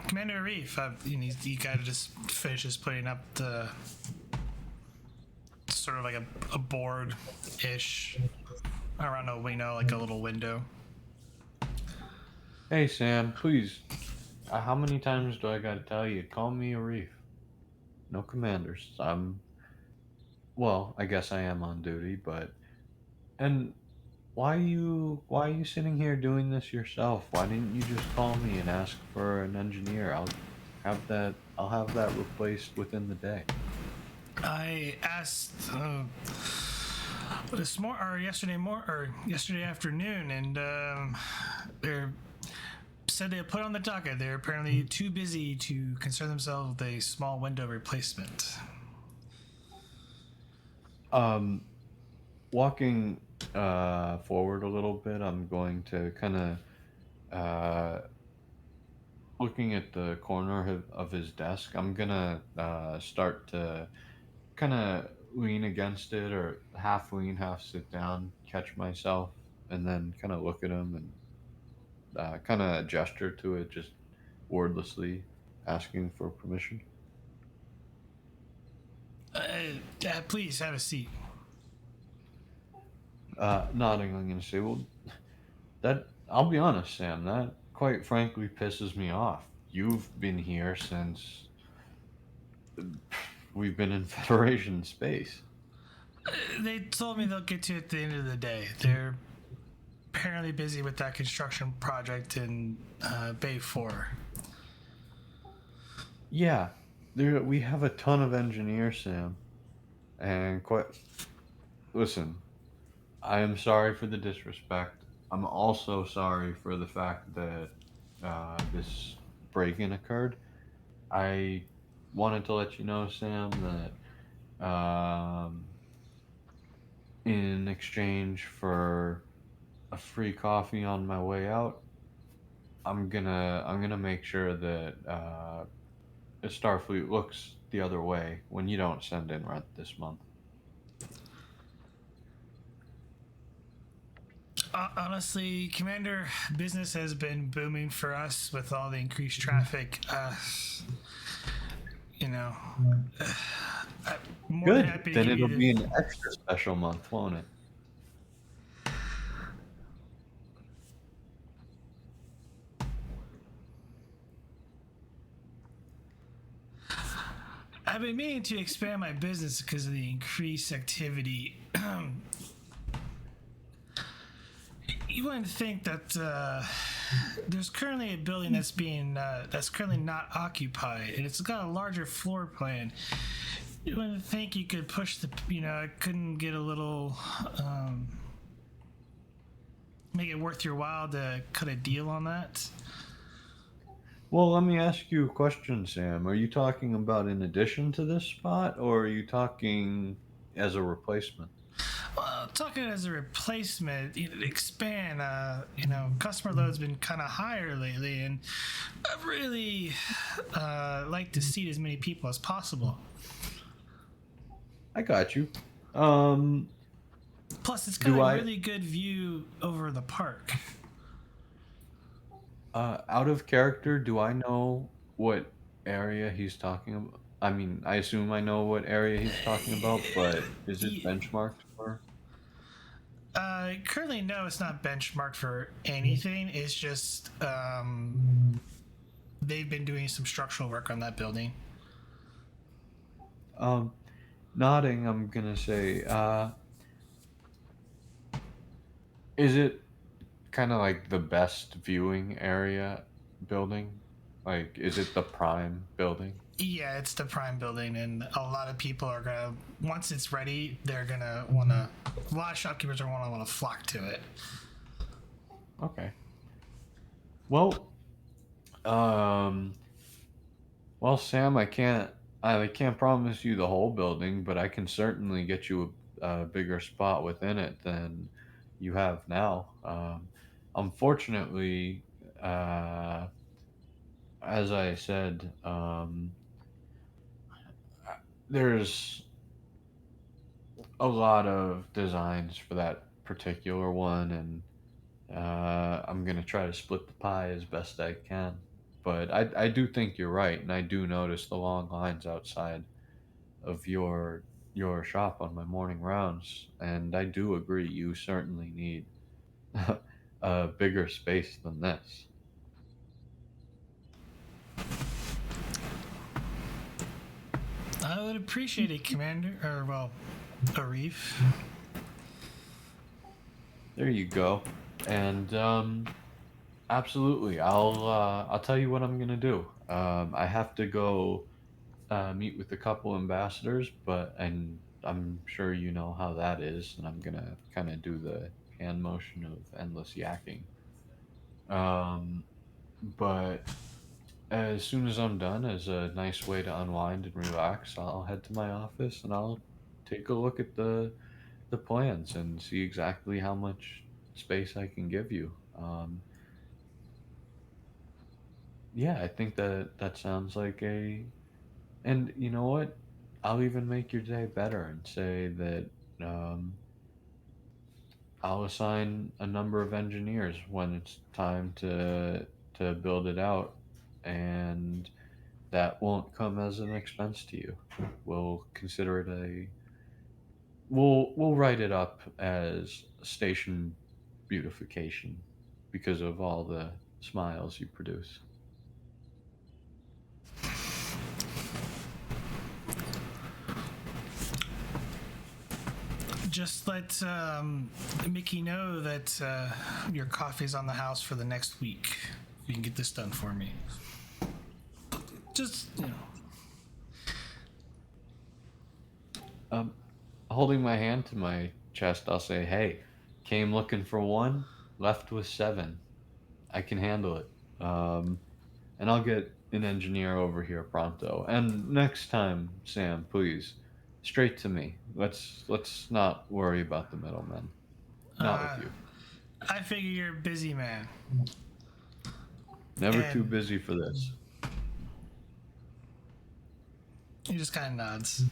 Commander Arif. He kind of just finishes putting up the sort of like a board-ish around a window, like a little window. Hey Sam, please. How many times do I gotta tell you? Call me Arif. No commanders. Well, I guess I am on duty, but and why are you sitting here doing this yourself? Why didn't you just call me and ask for an engineer? I'll have that replaced within the day. I asked yesterday afternoon, and they said they put on the docket. They're apparently too busy to concern themselves with a small window replacement. Um Walking forward a little bit, I'm going to kind of looking at the corner of his desk. I'm gonna start to kind of lean against it, or half lean, half sit down, catch myself, and then kind of look at him and kind of gesture to it, just wordlessly, asking for permission. Please have a seat. Nodding, I'm gonna say, well, that I'll be honest, Sam. That quite frankly pisses me off. you've been here since we've been in Federation space. They told me they'll get to it at the end of the day. They're apparently busy with that construction project in Bay 4. Yeah, we have a ton of engineers, Sam, and quite. Listen, I am sorry for the disrespect. I'm also sorry for the fact that this break-in occurred. I wanted to let you know, Sam, that in exchange for a free coffee on my way out, I'm gonna make sure that Starfleet looks the other way when you don't send in rent this month. Honestly, Commander, business has been booming for us with all the increased traffic. You know, I'm more than Good. happy to Then give you it'll the. be an extra special month, won't it? I've been meaning to expand my business because of the increased activity. You wouldn't think that there's currently a building that's currently not occupied, and it's got a larger floor plan. You wouldn't think you could push the, I couldn't get a little, make it worth your while to cut a deal on that. Well, let me ask you a question, Sam. Are you talking about in addition to this spot, or are you talking as a replacement? Well, talking as a replacement, to expand, customer load's been kind of higher lately, and I'd really like to seat as many people as possible. I got you. Um, Plus, it's got do a I, really good view over the park. out of character, do I know what area he's talking about? I mean, I assume I know what area he's talking about, but is it benchmarked for? Currently, no, it's not benchmarked for anything. It's just they've been doing some structural work on that building. Um, Nodding, I'm gonna say, is it kind of like the best viewing area building? Like, is it the prime building? Yeah, it's the prime building, and a lot of people are gonna, once it's ready, they're gonna wanna. A lot of shopkeepers are gonna want to flock to it. Okay. Well, um, well, Sam, I can't promise you the whole building, but I can certainly get you a bigger spot within it than you have now. Unfortunately, uh, as I said, there's a lot of designs for that particular one, and I'm gonna try to split the pie as best I can. But I do think you're right, and I do notice the long lines outside of your shop on my morning rounds, and I do agree. You certainly need a bigger space than this. I would appreciate it, Commander, or well, Arif. There you go, and absolutely. I'll tell you what I'm gonna do. I have to go meet with a couple ambassadors, but and I'm sure you know how that is, and I'm gonna kind of do the hand motion of endless yakking. Um, but as soon as I'm done, as a nice way to unwind and relax, I'll head to my office and I'll take a look at the plans and see exactly how much space I can give you. Yeah, I think that sounds like a. And you know what? I'll even make your day better and say that um, I'll assign a number of engineers when it's time to build it out, and that won't come as an expense to you. We'll consider it a. We'll write it up as station beautification because of all the smiles you produce. Just let Mickey know that your coffee's on the house for the next week. You can get this done for me. Just, Holding my hand to my chest, I'll say, "Hey, came looking for 1, left with 7. I can handle it. And I'll get an engineer over here pronto. And next time, Sam, please, straight to me. Let's not worry about the middlemen. Not with you. I figure you're a busy man. Never too busy for this." He just kind of nods.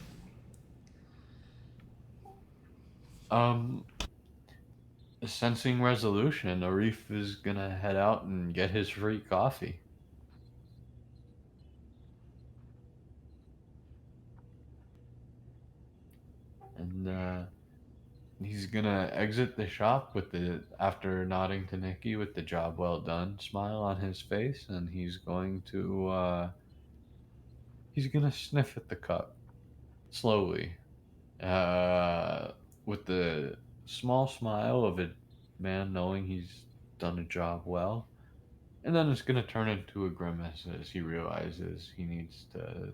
Sensing resolution, Arif is gonna head out and get his free coffee. And he's gonna exit the shop after nodding to Nikki with the job well done smile on his face, and he's gonna sniff at the cup slowly, with the small smile of a man knowing he's done a job well, and then it's gonna turn into a grimace as he realizes he needs to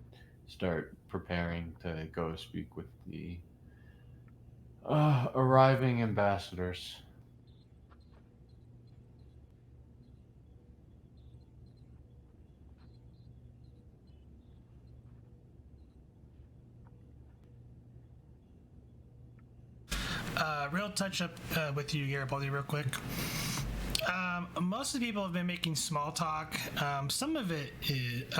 start preparing to go speak with the arriving ambassadors. Real touch up with you, Garibaldi, real quick. Most of the people have been making small talk. Some of it is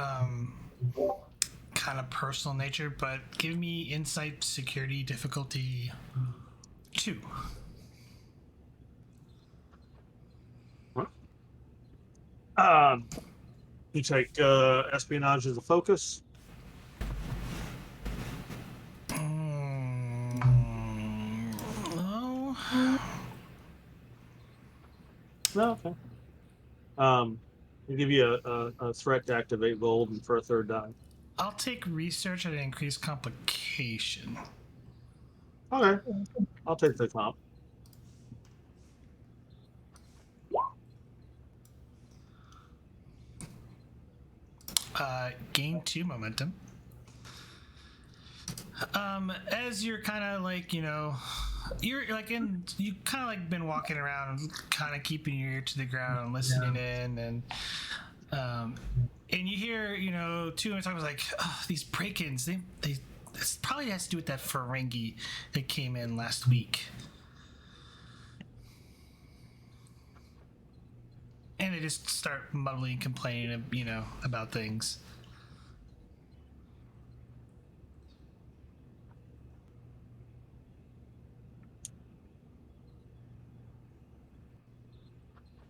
kind of personal nature, but give me insight security difficulty 2. You take espionage as a focus. No. No, okay. I'll give you a threat to activate Golden for a 3rd die. I'll take research at an increased complication. Okay. I'll take the comp. Gain 2 momentum. As you're kind of like, you're like you kind of like been walking around, kind of keeping your ear to the ground and listening in, and you hear, 2 women talking like, oh, these break-ins, they this probably has to do with that Ferengi that came in last week. And they just start muddling, complaining, about things.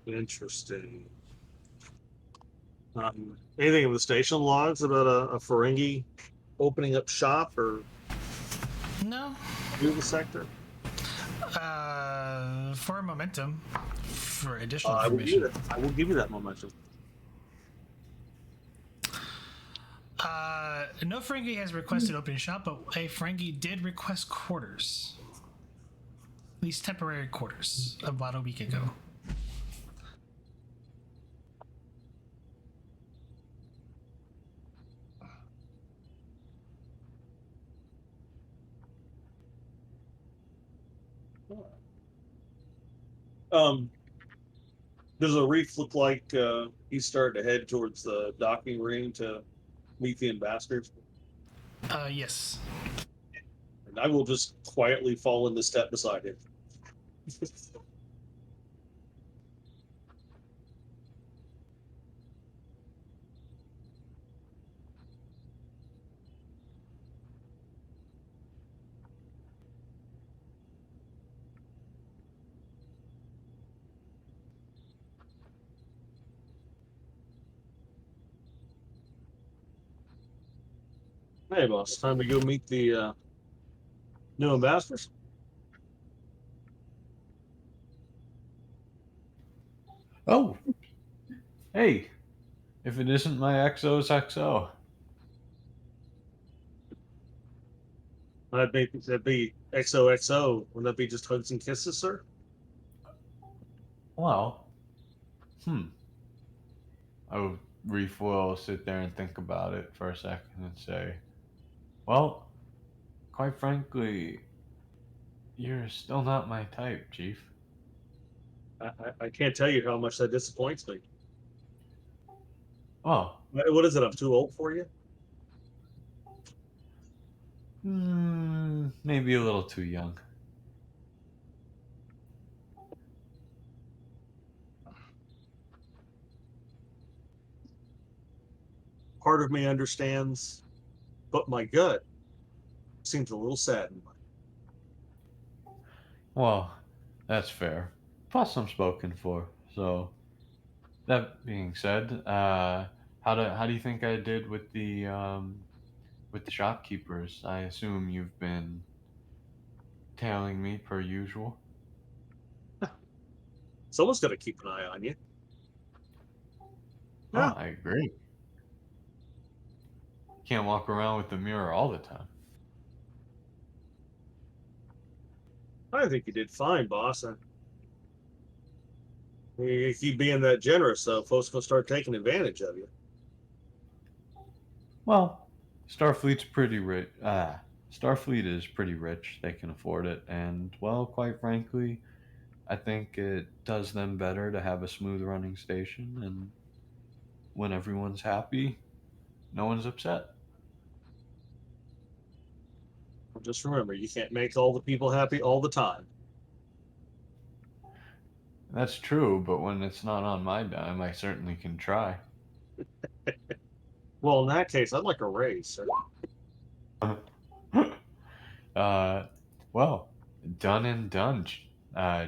Interesting. Anything in the station logs about a Ferengi opening up shop or No. through the sector? For momentum, for additional I information. will give you that momentum. No Ferengi has requested opening shop, but a Ferengi did request quarters. At least temporary quarters about a week ago. Does Arif look like he's starting to head towards the docking ring to meet the ambassadors? Yes. And I will just quietly fall in the step beside him. Hey, boss, time to go meet the new ambassadors. Oh, hey, if it isn't my XO's XO. That'd be XOXO. Wouldn't that be just hugs and kisses, sir? Well, Reef will sit there and think about it for a second and say, well, quite frankly, you're still not my type, Chief. I can't tell you how much that disappoints me. Oh, What is it? I'm too old for you? maybe a little too young. Part of me understands, but my gut seems a little saddened. Well, that's fair. Plus, I'm spoken for. So, that being said, how do you think I did with the shopkeepers? I assume you've been tailing me per usual. Someone's got to keep an eye on you. Oh, I agree. Can't walk around with the mirror all the time. I think you did fine, boss. You keep being that generous, though. Folks will start taking advantage of you. Well, Starfleet's pretty rich. Starfleet is pretty rich. They can afford it, and well, quite frankly, I think it does them better to have a smooth running station, and when everyone's happy, no one's upset. Just remember, you can't make all the people happy all the time. That's true, but when it's not on my dime, I certainly can try. Well, in that case, I'd like a raise, sir. uh, well, done and done,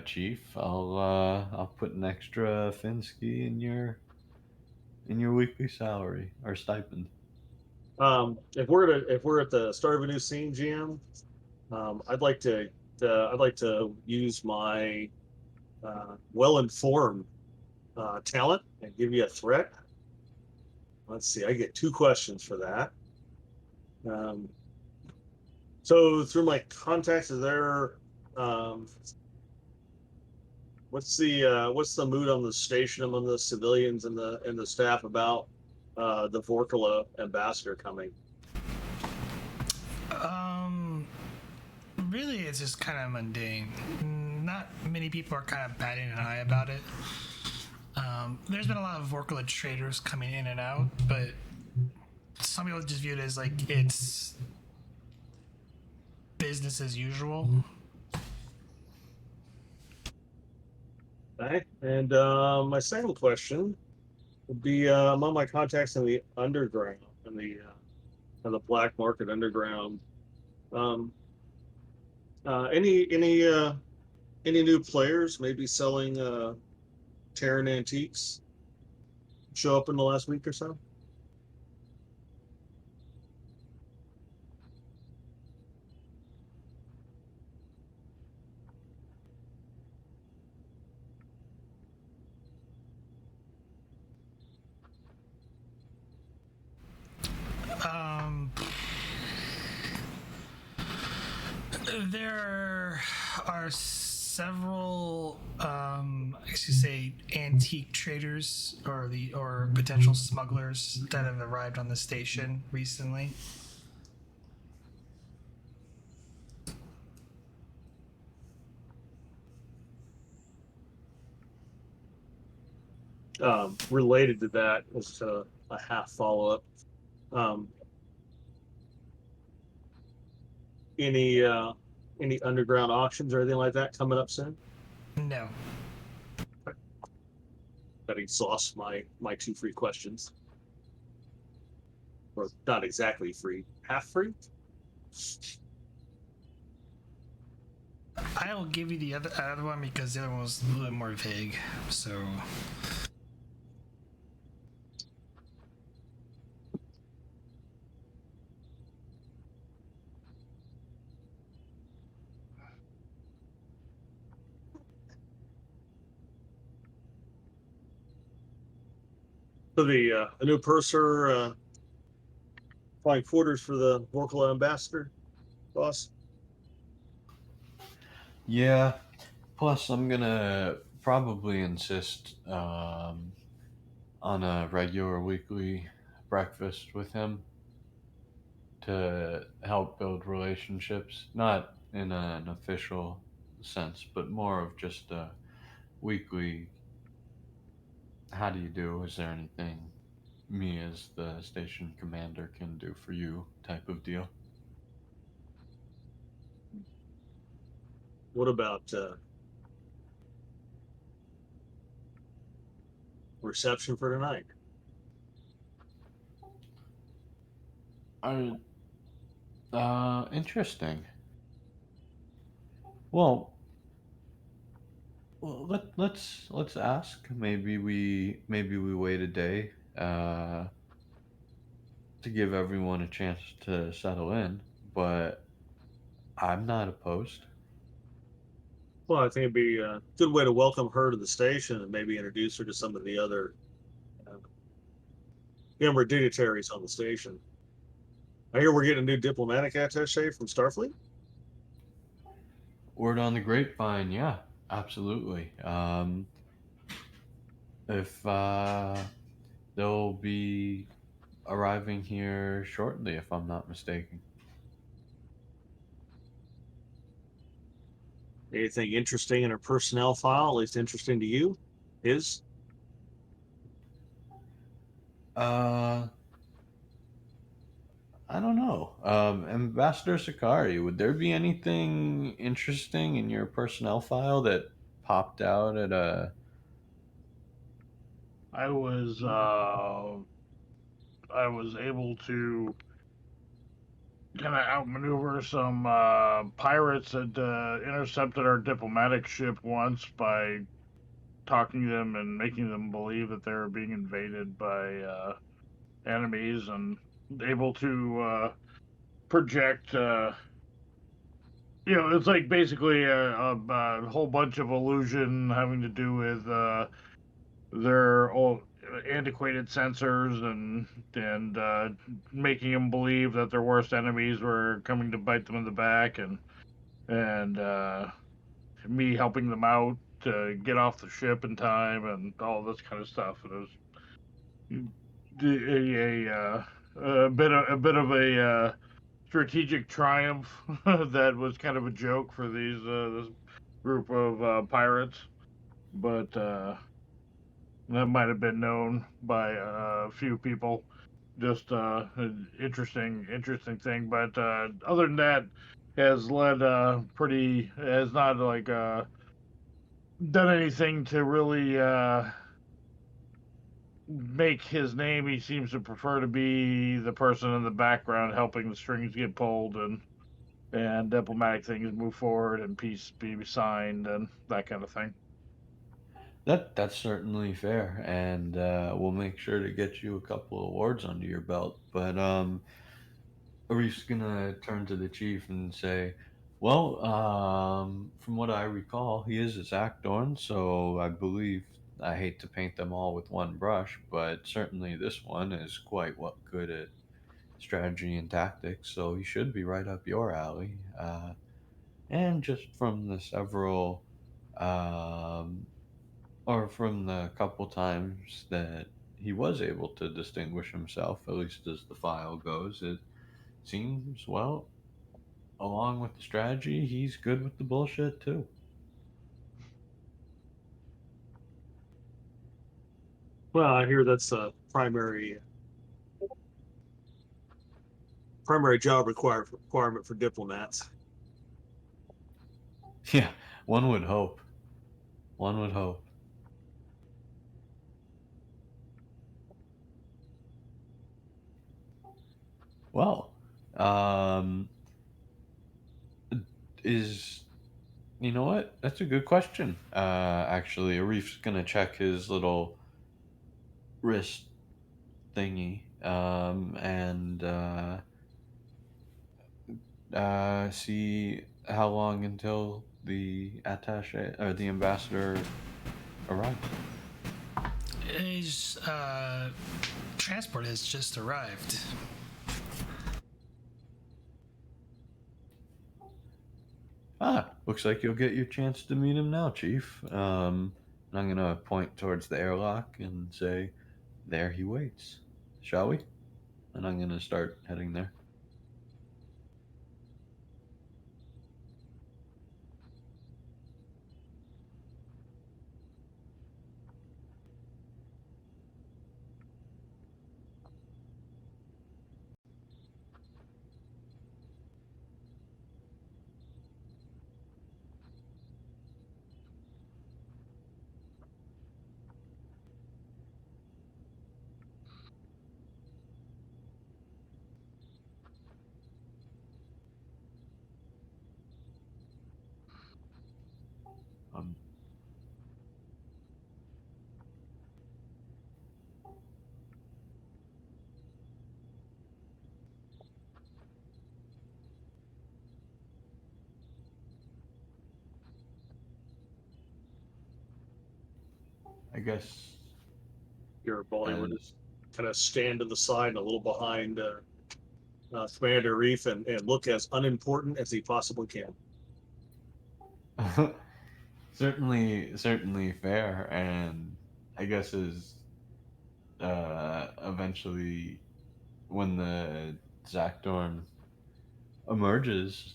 Chief. I'll put an extra Finsky in your weekly salary or stipend. If we're at the start of a new scene, GM, I'd like to use my well-informed talent and give you a threat. Let's see. I get 2 questions for that. So through my contacts, is there what's the mood on the station among the civilians and the staff about the Vrokala ambassador coming? Really, it's just kind of mundane. Not many people are kind of batting an eye about it. There's been a lot of Vrokala traders coming in and out, but some people just view it as like it's business as usual. Okay. And my second question would be among my contacts in the underground, in the black market underground. Um, any new players maybe selling Terran antiques show up in the last week or so? There are several, antique traders or potential smugglers that have arrived on the station recently. Related to that is a half follow up. Any underground auctions or anything like that coming up soon? No. That exhausts my 2 free questions. Or not exactly free, half free. I'll give you the other one because the other one was a little bit more vague. So. So the new purser flying quarters for the Vrokala ambassador, boss. Yeah. Plus, I'm gonna probably insist on a regular weekly breakfast with him to help build relationships, not in an official sense, but more of just a weekly how do you do? Is there anything me as the station commander can do for you type of deal? What about reception for tonight? Uh, Interesting. Well, let's ask. Maybe we wait a day to give everyone a chance to settle in, but I'm not opposed. Well, I think it'd be a good way to welcome her to the station and maybe introduce her to some of the other uh, younger dignitaries on the station. I hear we're getting a new diplomatic attaché from Starfleet. Word on the grapevine, yeah, absolutely. If they'll be arriving here shortly, if I'm not mistaken. Anything interesting in her personnel file, at least interesting to you, is? Uh, I don't know. Ambassador Ji'Karie, would there be anything interesting in your personnel file that popped out at a? I was able to kind of outmaneuver some pirates that intercepted our diplomatic ship once by talking to them and making them believe that they were being invaded by enemies, and able to project. It's like basically a whole bunch of illusion having to do with their old antiquated sensors and making them believe that their worst enemies were coming to bite them in the back, and me helping them out to get off the ship in time and all this kind of stuff. It was a bit of a strategic triumph that was kind of a joke for this group of pirates, but that might have been known by a few people. Just an interesting thing. But other than that, has led has not like done anything to really make his name. He seems to prefer to be the person in the background helping the strings get pulled and diplomatic things move forward and peace be signed and that kind of thing. That's certainly fair, and we'll make sure to get you a couple awards under your belt. But Arif's gonna turn to the chief and say, "Well, from what I recall, he is a Zakdorn, so I believe I hate to paint them all with one brush, but certainly this one is quite good at strategy and tactics, so he should be right up your alley. And just from the several, um, or from the couple times that he was able to distinguish himself, at least as the file goes, it seems, well, along with the strategy, he's good with the bullshit too." Well, I hear that's a primary job requirement for diplomats. Yeah, one would hope. One would hope. Well, um, is you know what? That's a good question. Actually, Arif's gonna check his little wrist thingy, and see how long until the attaché or the ambassador arrives. His transport has just arrived. Ah, looks like you'll get your chance to meet him now, Chief. And I'm gonna point towards the airlock and say, "There he waits." Shall we? And I'm gonna start heading there. Um, I guess. Garibaldi would And just kind of stand to the side, a little behind Commander Arif, and look as unimportant as he possibly can. certainly fair, and I guess is eventually when the Zakdorn emerges,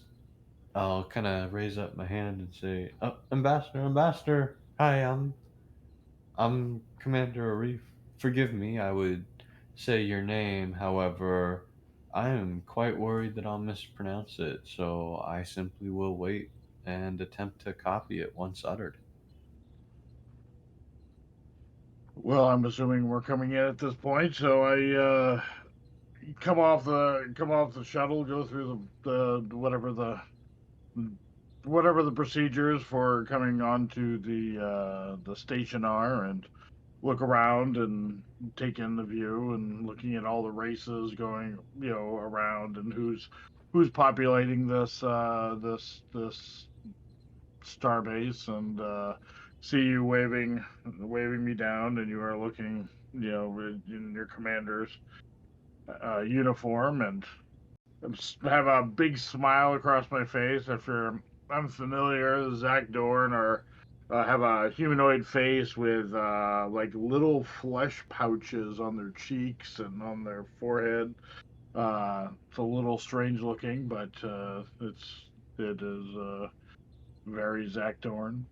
I'll kind of raise up my hand and say, "Oh, Ambassador, hi, I'm Commander Arif. Forgive me, I would say your name, however, I am quite worried that I'll mispronounce it, so I simply will wait and attempt to copy it once uttered." Well, I'm assuming we're coming in at this point, so I come off the shuttle, go through the whatever the procedures for coming onto the station are, and look around and take in the view and looking at all the races going, around, and who's populating this starbase, and see you waving me down, and you are looking, in your commander's uniform, and have a big smile across my face after I'm familiar. Zach Dorn are have a humanoid face with like little flesh pouches on their cheeks and on their forehead. It's a little strange looking, but it is very Zach Dorn.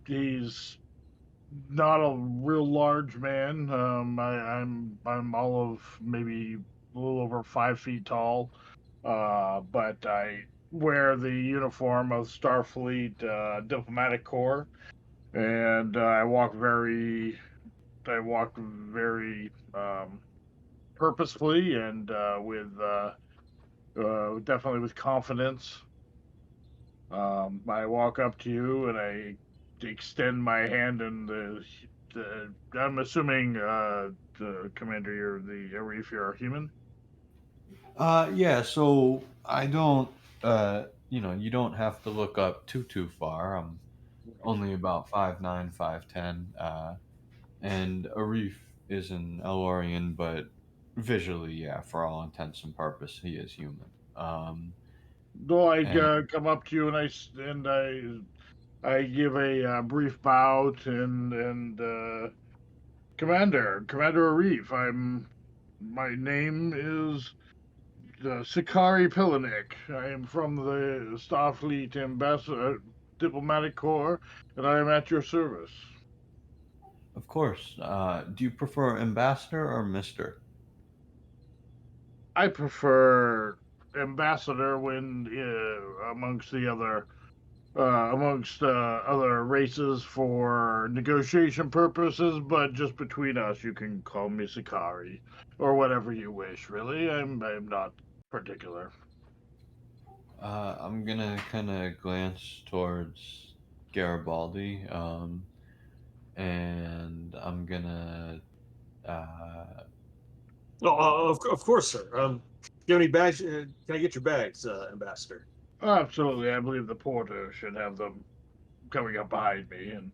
He's not a real large man. I'm all of maybe a little over 5 feet tall, but I wear the uniform of Starfleet Diplomatic Corps, and I walk very purposefully and with definitely with confidence. I walk up to you and I extend my hand, and I'm assuming, the commander, you're the Arif, you're a human. Yeah, so I don't, you don't have to look up too far. I'm only about 5'9", 5'10", and Arif is an Elorian, but visually, yeah, for all intents and purposes, he is human. So I And come up to you and I give a brief bow and Commander Arif. My name is Ji'Karie Pillanik. I am from the Starfleet Ambassador Diplomatic Corps, and I am at your service. of course, do you prefer ambassador or Mister? I prefer ambassador when amongst other races for negotiation purposes, but just between us, you can call me Ji'Karie or whatever you wish. Really, I'm not particular. I'm gonna kind of glance towards Garibaldi, and I'm gonna. Uh, Oh, of course, sir. Do you have any bags? Can I get your bags, Ambassador? Absolutely, I believe the porter should have them coming up behind me, and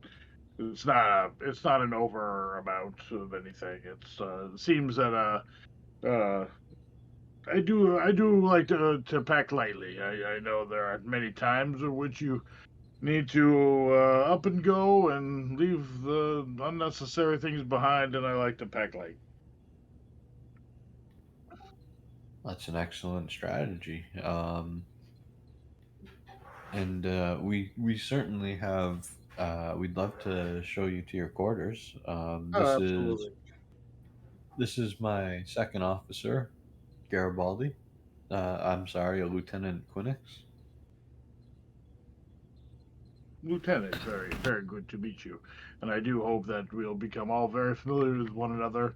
it's not an over amount of anything. It seems that I do like to pack lightly. I know there are many times in which you need to up and go and leave the unnecessary things behind, and I like to pack light. That's an excellent strategy. And we certainly have. We'd love to show you to your quarters. Oh, absolutely. This is my second officer, Garibaldi. I'm sorry, a Lieutenant Quinix. Lieutenant, very good to meet you. And I do hope that we'll become all very familiar with one another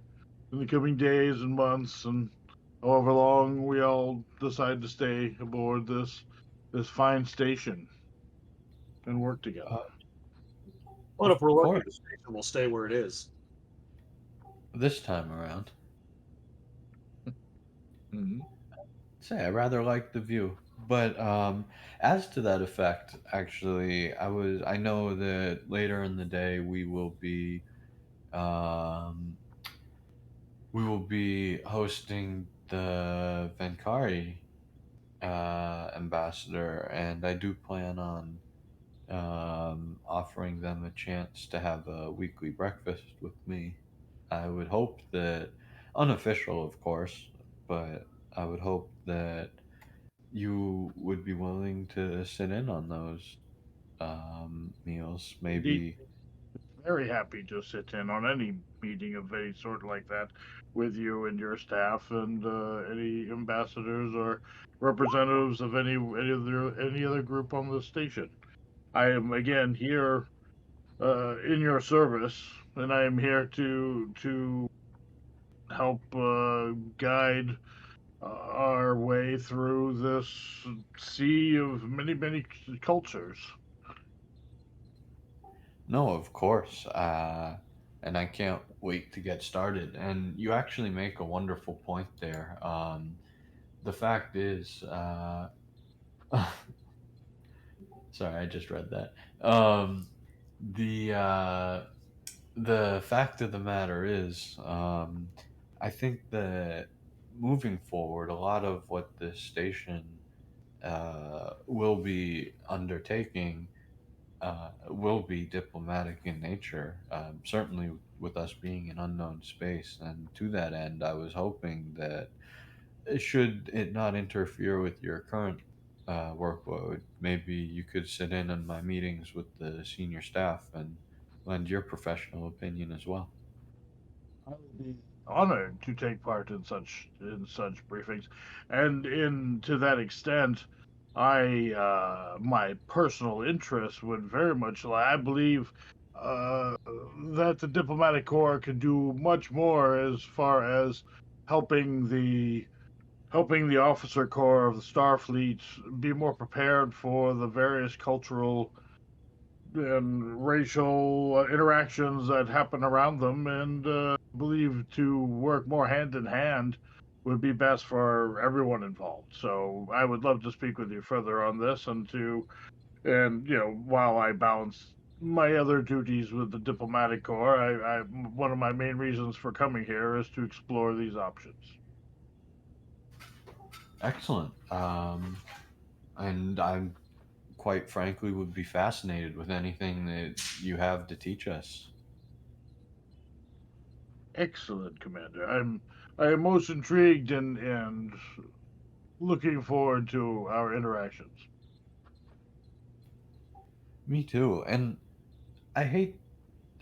in the coming days and months, and however long we all decide to stay aboard this fine station and work together. But if we're Of lucky, course, the station will stay where it is. this time around. Mhm. Say, I rather like the view. But as to that effect, actually, I know that later in the day um, we will be hosting the Venkari ambassador, and I do plan on offering them a chance to have a weekly breakfast with me. I would hope that, unofficial, of course, but I would hope that you would be willing to sit in on those meals. Indeed, Maybe. very happy to sit in on any meeting of any sort like that with you and your staff and any ambassadors or representatives of any other group on the station. I am again here in your service, and I am here to help guide our way through this sea of many cultures. No, of course. And I can't wait to get started. And you actually make a wonderful point there. The fact is, sorry, I just read that. The the fact of the matter is, I think that moving forward, a lot of what this station will be undertaking will be diplomatic in nature. Certainly, with us being in unknown space, and to that end, I was hoping that should it not interfere with your current workload, maybe you could sit in on my meetings with the senior staff and lend your professional opinion as well. I would be honored to take part in such briefings, and in to that extent, I my personal interest would very much. I believe uh, that the diplomatic corps can do much more as far as helping the helping the officer corps of the Starfleet be more prepared for the various cultural and racial interactions that happen around them, and believe to work more hand in hand would be best for everyone involved. So I would love to speak with you further on this, and while I balance my other duties with the diplomatic corps, I one of my main reasons for coming here is to explore these options. Excellent. And I'm quite frankly would be fascinated with anything that you have to teach us. Excellent, Commander. I am most intrigued and looking forward to our interactions. Me too. And I hate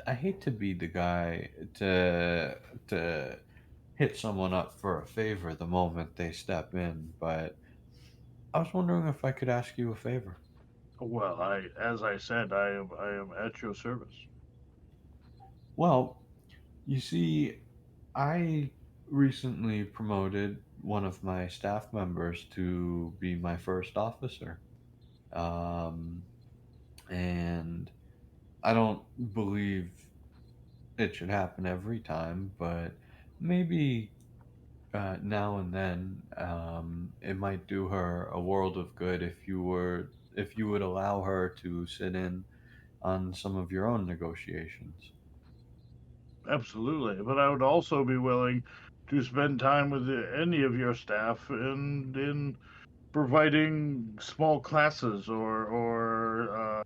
I hate to be the guy to hit someone up for a favor the moment they step in, but I was wondering if I could ask you a favor. Well, as I said, I am at your service. Well, you see, I recently promoted one of my staff members to be my first officer. Um, and I don't believe it should happen every time, but maybe now and then it might do her a world of good if you would allow her to sit in on some of your own negotiations. Absolutely, but I would also be willing to spend time with any of your staff in providing small classes or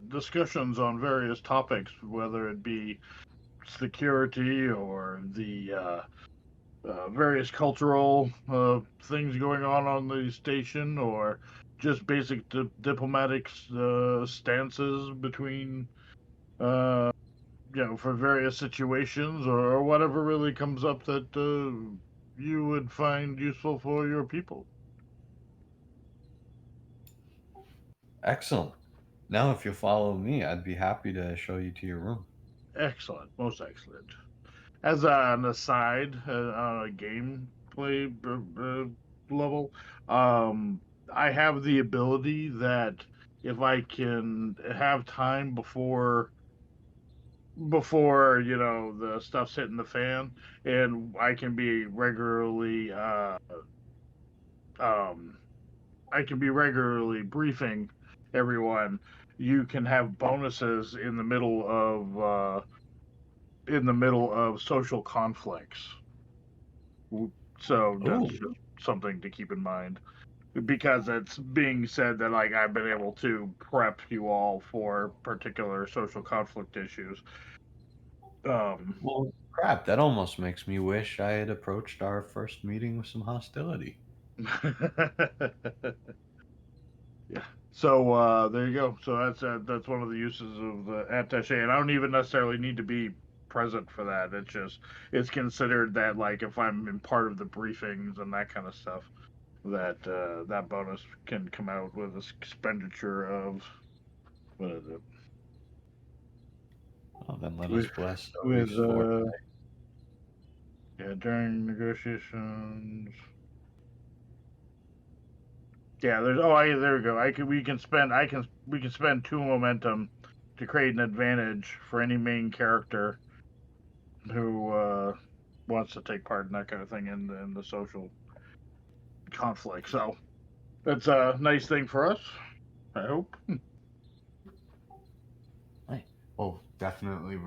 discussions on various topics, whether it be security or the various cultural things going on the station, or just basic diplomatic stances between, for various situations, or whatever really comes up that you would find useful for your people. Excellent. Now, if you'll follow me, I'd be happy to show you to your room. Excellent, most excellent. As an aside, on a gameplay level, I have the ability that if I can have time before the stuff's hitting the fan, and I can be regularly briefing everyone. You can have bonuses in the middle of social conflicts. So that's just something to keep in mind, because it's being said that like I've been able to prep you all for particular social conflict issues. Well, crap, that almost makes me wish I had approached our first meeting with some hostility. Yeah. So there you go. So that's one of the uses of the attaché, and I don't even necessarily need to be present for that. It's considered that like if I'm in part of the briefings and that kind of stuff, that that bonus can come out with an expenditure of, what is it? Oh, then let us bless With Arif's forte. yeah, during negotiations. Yeah, there we go. We can spend 2 momentum to create an advantage for any main character who wants to take part in that kind of thing in the social conflict. So that's a nice thing for us, I hope. Well, definitely.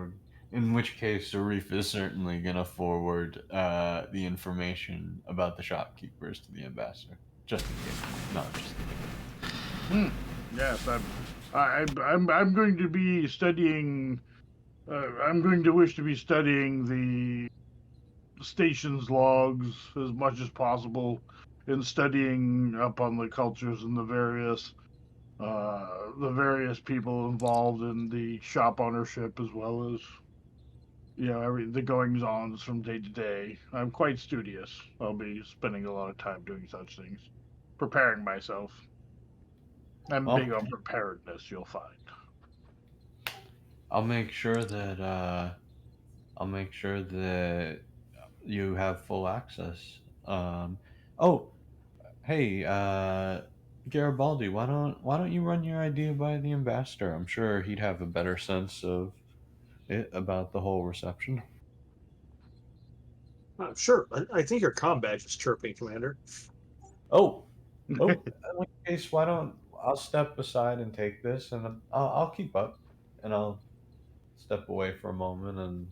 In which case, Arif is certainly going to forward the information about the shopkeepers to the ambassador. Just in case. No, just kidding. Yes, I'm going to be studying. I'm going to wish to be studying the station's logs as much as possible, and studying up on the cultures and the various people involved in the shop ownership, as well as the goings ons from day to day. I'm quite studious. I'll be spending a lot of time doing such things, preparing myself. I'm Well, big on preparedness, you'll find. I'll make sure that you have full access. Oh, hey, Garibaldi, why don't you run your idea by the ambassador? I'm sure he'd have a better sense of it about the whole reception. Sure. I think your comm badge is chirping, Commander. Oh, in which case, why don't I'll step aside and take this, and I'll keep up, and I'll step away for a moment and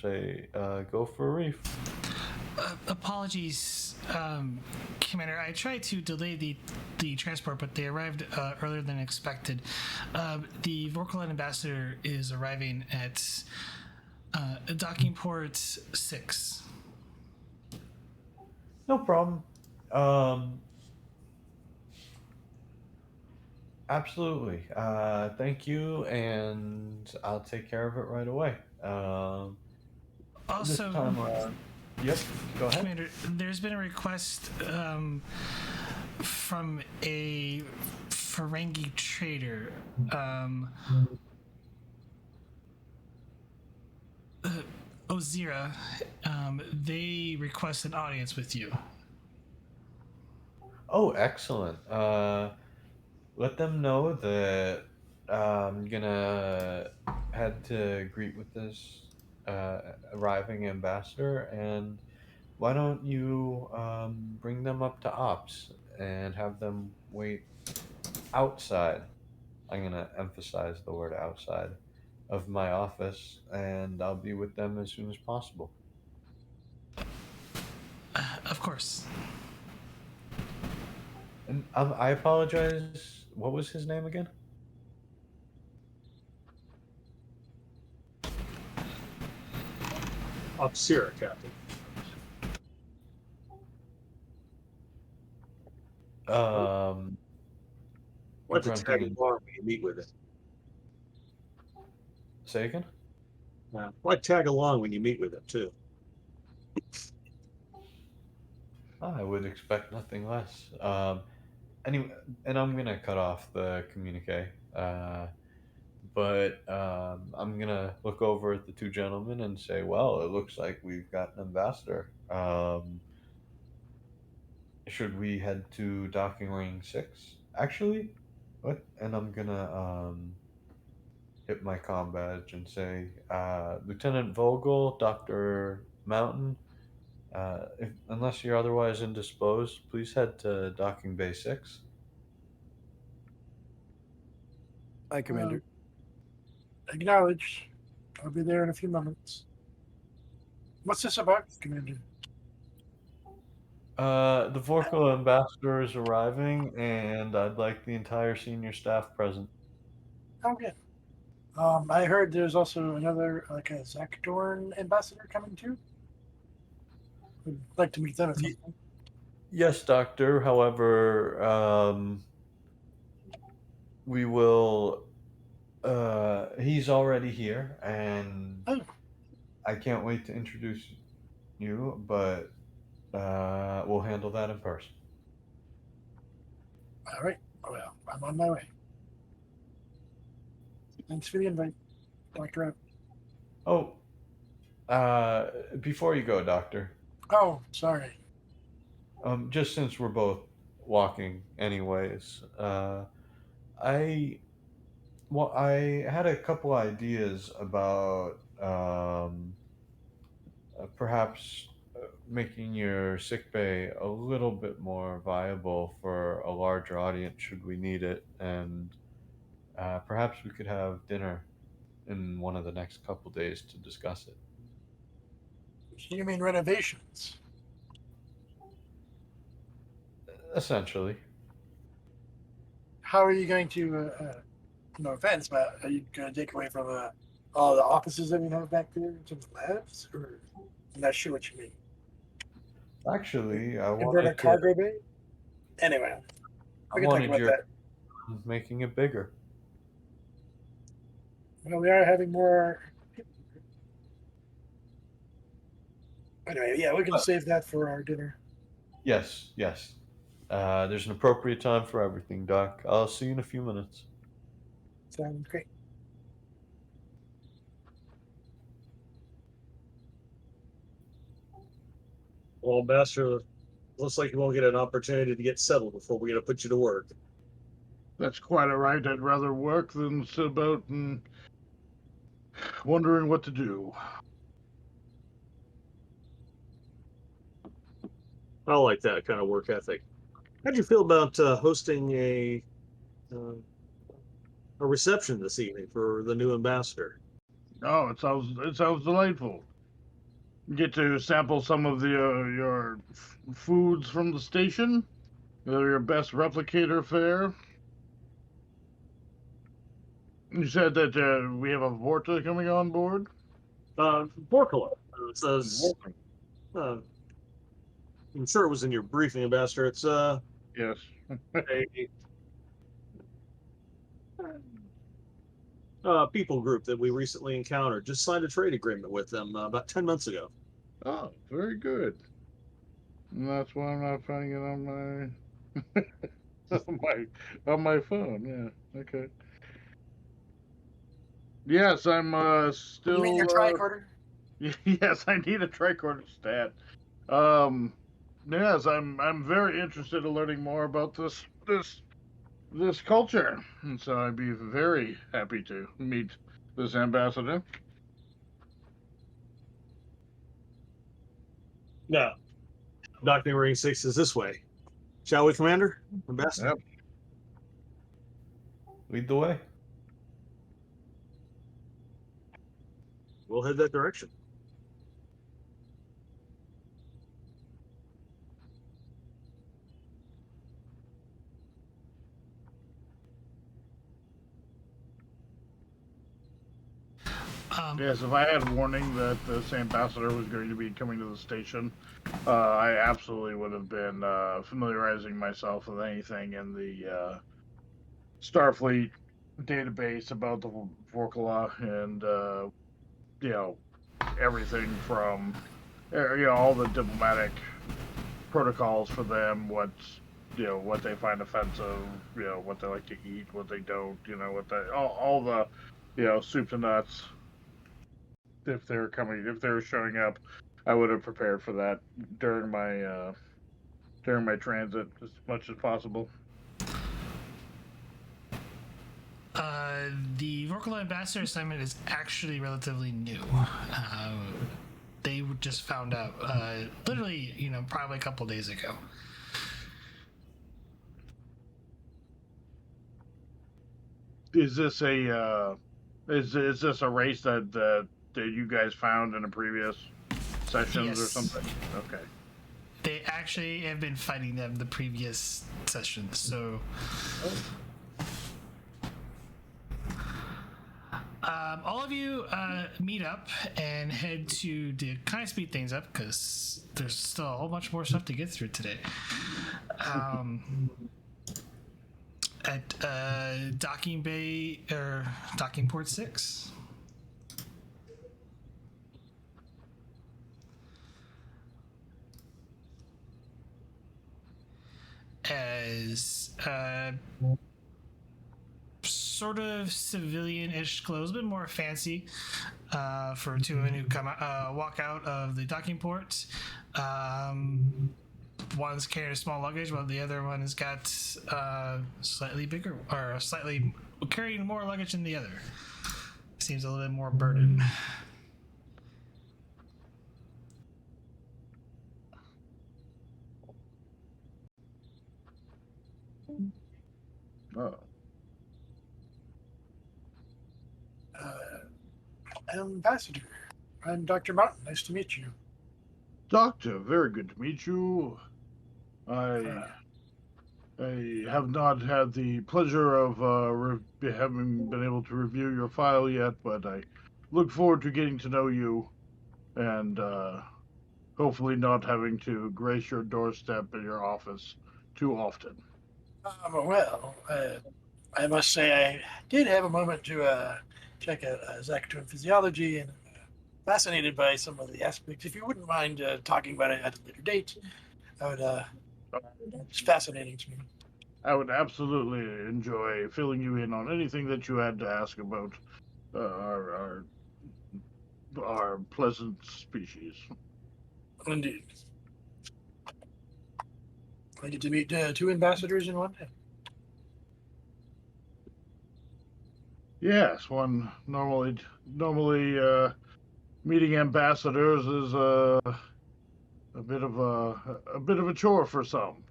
say, "Go for a reef." Apologies, Commander. I tried to delay the transport, but they arrived earlier than expected. The Vrokala ambassador is arriving at docking port 6. No problem. Absolutely. Thank you, and I'll take care of it right away. This Also, time around. Yep. Go ahead. Commander, there's been a request from a Ferengi trader. Ozira. They request an audience with you. Oh, excellent. Let them know that I'm gonna head to greet with this arriving ambassador, and why don't you bring them up to ops and have them wait outside? I'm gonna emphasize the word outside of my office, and I'll be with them as soon as possible. course. And I apologize. What was his name again? Officer, Captain. Why don't you tag Grunting. along when you meet with him? Say again? Why tag along when you meet with him, too? I would expect nothing less. Anyway, and I'm gonna cut off the communique. But I'm gonna look over at the two gentlemen and say, "Well, it looks like we've got an ambassador. Should we head to docking ring 6? Actually, what?" And I'm gonna hit my comm badge and say, "Lieutenant Vogel, Doctor Mountain. Unless you're otherwise indisposed, please head to docking bay 6." Hi, Commander. Acknowledged. I'll be there in a few moments. What's this about, Commander? The Vrokala ambassador is arriving, and I'd like the entire senior staff present. Oh, good. I heard there's also another, like a Zakdorn ambassador coming too. Would like to meet them at some point. Yes, Doctor. However, we will. He's already here, and Oh. I can't wait to introduce you. But we'll handle that in person. All right. Well, I'm on my way. Thanks for the invite, Dr. Out. Oh, before you go, Doctor. Oh, sorry. Just since we're both walking, anyways, I I had a couple ideas about perhaps making your sick bay a little bit more viable for a larger audience should we need it, and perhaps we could have dinner in one of the next couple days to discuss it. You mean renovations? Essentially. How are you going to, no offense, but are you going to take away from all the offices that we have back there in terms of labs? Or I'm not sure what you mean. Actually, I Convert a wanted cargo bay? Anyway, I we can talk wanted about your that. making it bigger. Well, we are having more. Anyway, yeah, we can save that for our dinner. Yes, yes. There's an appropriate time for everything, Doc. I'll see you in a few minutes. Sounds great. Well, Ambassador, looks like you won't get an opportunity to get settled before we got to put you to work. That's quite all right. I'd rather work than sit about and wondering what to do. I like that kind of work ethic. How'd you feel about hosting a reception this evening for the new ambassador? Oh, it sounds delightful. Get to sample some of the your foods from the station. Your best replicator fare. You said that we have a Vorta coming on board. Vrokala. It says, I'm sure it was in your briefing, Ambassador. It's Yes. a people group that we recently encountered. Just signed a trade agreement with them about 10 months ago. Oh, very good. And that's why I'm not finding it on my on my phone. Yeah. Okay. Yes, I'm You mean your still. tricorder? Yes, I need a tricorder stat. Yes, I'm very interested in learning more about this culture, and so I'd be very happy to meet this ambassador. No, docking ring 6 is this way. Shall we, Commander? Ambassador? Yep. Lead the way. We'll head that direction. Yes, if I had warning that this ambassador was going to be coming to the station, I absolutely would have been familiarizing myself with anything in the Starfleet database about the Vrokala and you know, everything from all the diplomatic protocols for them, what they find offensive, what they like to eat, what they don't, what they all the soup to nuts. If they're showing up, I would have prepared for that during my transit as much as possible. The Vrokala ambassador assignment is actually relatively new. They just found out, literally, probably a couple days ago. Is this a is this a race that you guys found in a previous sessions or Yes. something? Okay. They actually have been fighting them the previous sessions, so. All of you meet up and head to kind of speed things up because there's still a whole bunch more stuff to get through today. At docking bay or docking port 6. As sort of civilian-ish clothes, a bit more fancy for two women who walk out of the docking port. One's carrying a small luggage, while the other one has got slightly bigger, or slightly carrying more luggage than the other. Seems a little bit more burdened. Oh. Ambassador, I'm Dr. Martin. Nice to meet you. Doctor, very good to meet you. I have not had the pleasure of having been able to review your file yet, but I look forward to getting to know you and hopefully not having to grace your doorstep in your office too often. Well, I must say I did have a moment to check out Zacatone physiology and fascinated by some of the aspects. If you wouldn't mind talking about it at a later date, I would. It's fascinating to me. I would absolutely enjoy filling you in on anything that you had to ask about our pleasant species. Indeed. I get to meet two ambassadors in one day. Yes, one normally meeting ambassadors is a bit of a chore for some.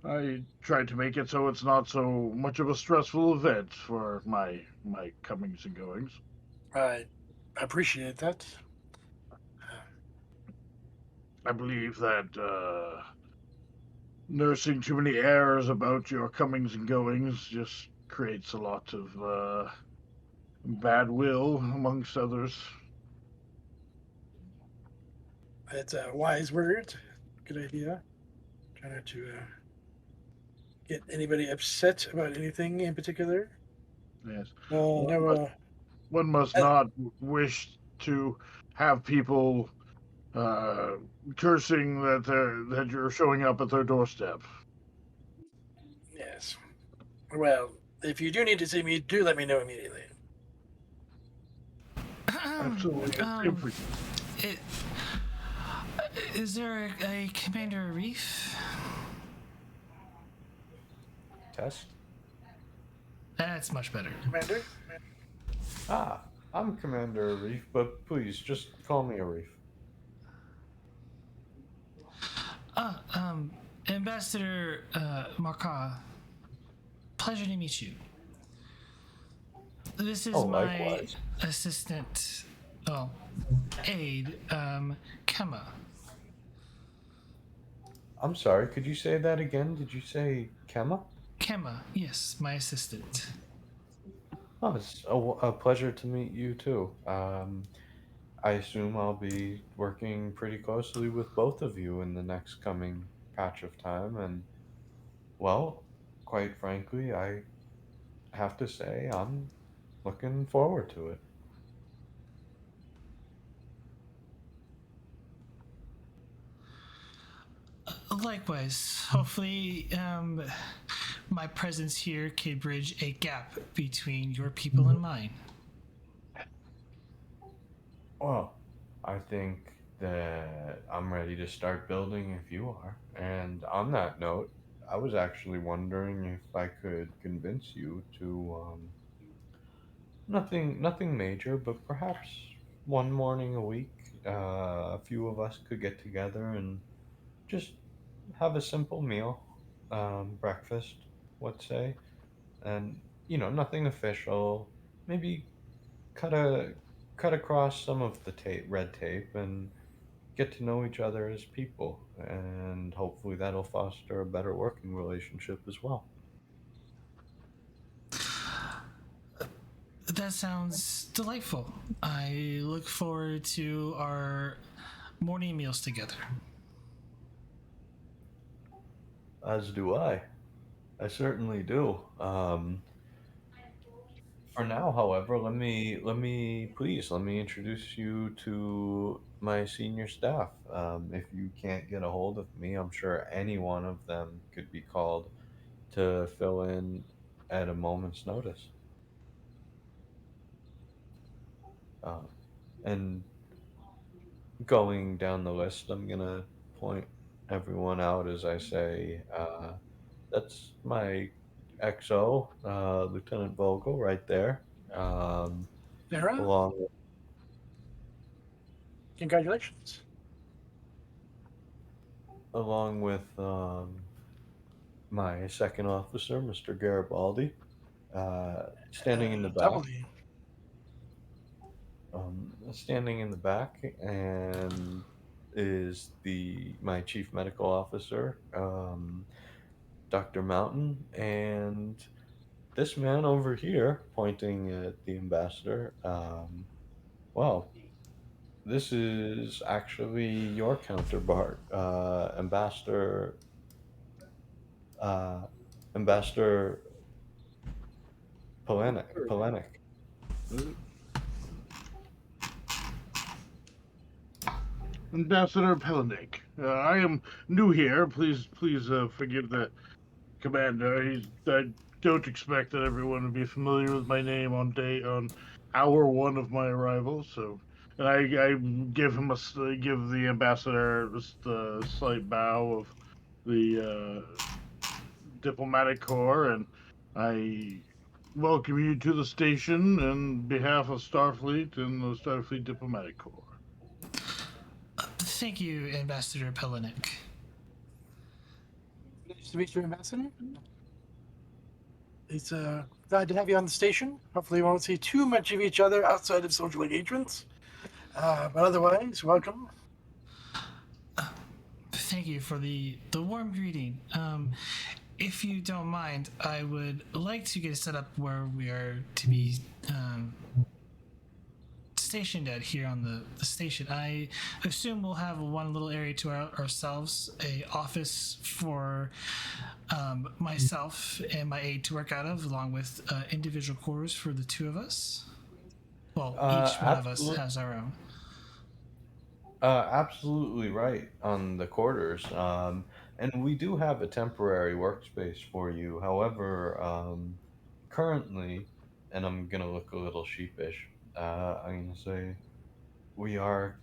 I tried to make it so it's not so much of a stressful event for my comings and goings. I appreciate that. I believe that nursing too many airs about your comings and goings just creates a lot of bad will amongst others. That's a wise word. Good idea. Try not to get anybody upset about anything in particular. Yes. No, One must not wish to have people cursing that you're showing up at their doorstep. yes. Well, if you do need to see me, do let me know immediately. Absolutely. Is there a Commander Arif? Test? That's much better. Commander? I'm Commander Arif, but please just call me Arif. Ambassador Marka, pleasure to meet you. This is my likewise. assistant, aide, Kema. I'm sorry, could you say that again? Did you say Kema? Kema, yes, my assistant. Oh, it's a pleasure to meet you too. I assume I'll be working pretty closely with both of you in the next coming patch of time, and well, quite frankly, I have to say I'm looking forward to it. Likewise, hopefully, my presence here can bridge a gap between your people and mine. Well, I think that I'm ready to start building if you are. And on that note, I was actually wondering if I could convince you to nothing major, but perhaps one morning a week, a few of us could get together and just have a simple meal, breakfast, let's say, and nothing official. Maybe cut a cut across some of the red tape and get to know each other as people, and hopefully that'll foster a better working relationship as well. That sounds delightful. I look forward to our morning meals together. As do I. I certainly do. For now, however, let me introduce you to my senior staff. If you can't get a hold of me, I'm sure any one of them could be called to fill in at a moment's notice. Uh, and going down the list, I'm gonna point everyone out as I say, that's my XO, Lieutenant Vogel, right there. Um, Sarah, along congratulations. along with my second officer, Mr. Garibaldi, standing in the back. Doubly. Standing in the back and is the my chief medical officer, Dr. Mountain, and this man over here, pointing at the ambassador. Well, this is actually your counterpart, uh, Ambassador Pelenik. Ambassador Pelanik. I am new here. Please forgive the commander. I don't expect that everyone would be familiar with my name on hour one of my arrival. So, and I give give the ambassador just a slight bow of the diplomatic corps, and I welcome you to the station on behalf of Starfleet and the Starfleet Diplomatic Corps. Thank you, Ambassador Pelenik. Nice to meet you, Ambassador. It's glad to have you on the station. Hopefully, we won't see too much of each other outside of social engagements. But otherwise, welcome. Thank you for the warm greeting. If you don't mind, I would like to get set up where we are to be stationed at here on the station. I assume we'll have one little area to ourselves, a office for myself and my aide to work out of, along with individual quarters for the two of us. Well, each one of us has our own. Absolutely right on the quarters. And we do have a temporary workspace for you. However, currently, and I'm gonna look a little sheepish, I'm gonna say we are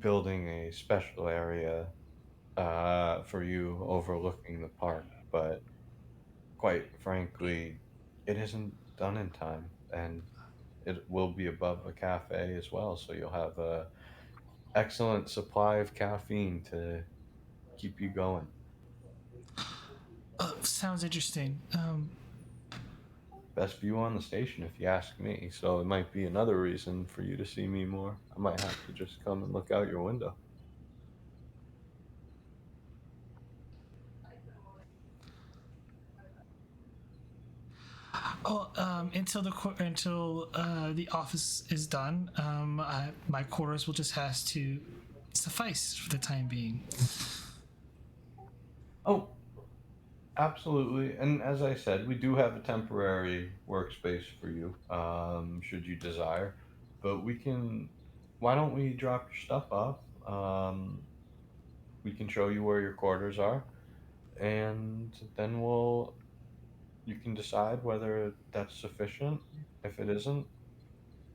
building a special area for you overlooking the park, but quite frankly, it isn't done in time, and it will be above a cafe as well, so you'll have a excellent supply of caffeine to keep you going. Sounds interesting. Best view on the station, if you ask me. So it might be another reason for you to see me more. I might have to just come and look out your window. Oh, until the office is done, my quarters will just has to suffice for the time being. Oh, absolutely. And as I said, we do have a temporary workspace for you, should you desire. But we can. Why don't we drop your stuff off? We can show you where your quarters are, and then you can decide whether that's sufficient. If it isn't,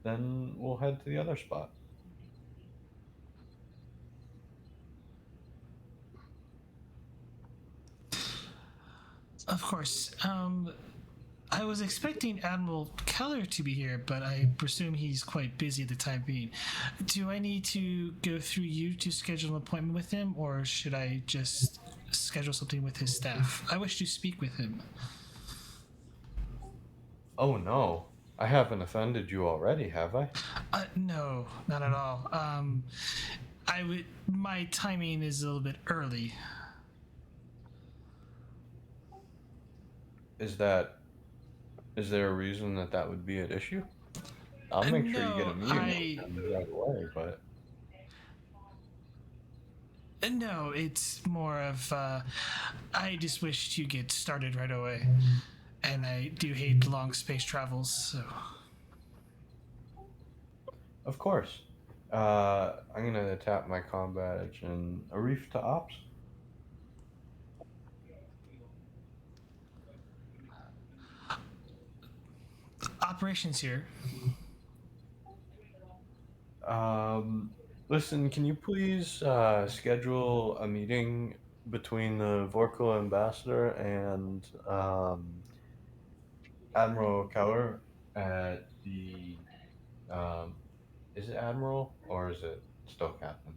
then we'll head to the other spot. Of course. I was expecting Admiral Keller to be here, but I presume he's quite busy at the time being. Do I need to go through you to schedule an appointment with him, or should I just schedule something with his staff? I wish to speak with him. Oh no, I haven't offended you already, have I? No, not at all. My timing is a little bit early. Is there a reason that would be an issue? I'll make sure you get a meeting right away, but no, it's more of I just wish to get started right away, and I do hate long space travels. So, of course. I'm gonna tap my comm badge and Arif to ops. operations here. Listen, can you please schedule a meeting between the Vrokala ambassador and Admiral Keller at the is it Admiral or is it still Captain?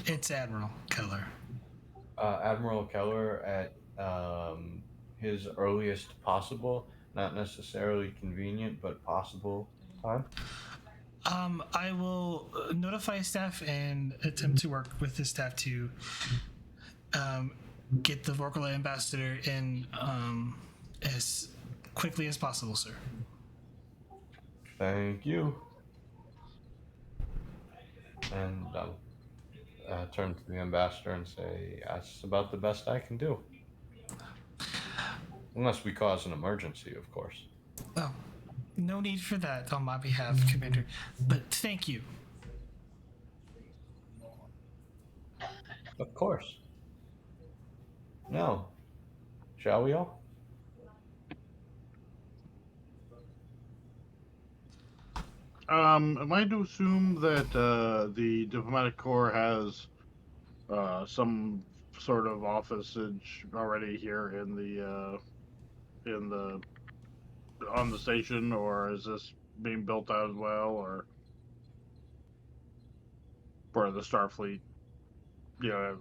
It's Admiral Keller. Admiral Keller at his earliest possible, not necessarily convenient, but possible time. I will notify staff and attempt to work with the staff to get the Vrokala ambassador in as quickly as possible, sir. Thank you. And I'll turn to the ambassador and say, that's about the best I can do. Unless we cause an emergency, of course. Oh, no need for that on my behalf, Commander. But thank you. Of course. Now, shall we all? Am I to assume that the diplomatic corps has some sort of officage already here in the on the station, or is this being built out as well, or for the Starfleet? You know,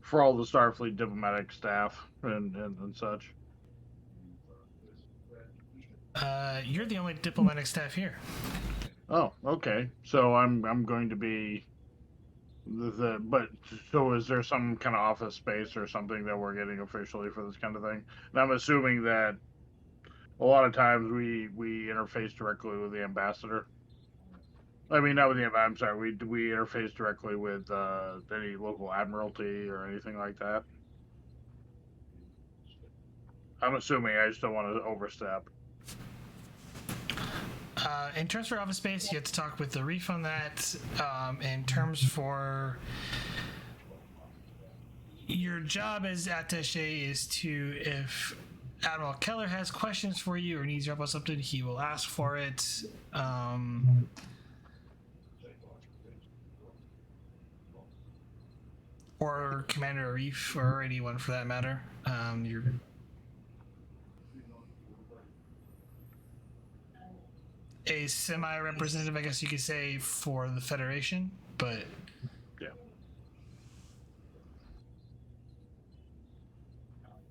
for all the Starfleet diplomatic staff and such. You're the only diplomatic staff here. Oh, okay. So I'm going to be but so is there some kind of office space or something that we're getting officially for this kind of thing? And I'm assuming that a lot of times we interface directly with the ambassador. I mean, not with the I'm sorry. We interface directly with any local admiralty or anything like that. I'm assuming. I just don't want to overstep. In terms for office space, you have to talk with Arif on that. In terms for your job as Attaché is to, if Admiral Keller has questions for you or needs help on something, he will ask for it. Or Commander Arif, or anyone for that matter. You're a semi-representative, I guess you could say, for the Federation, but yeah.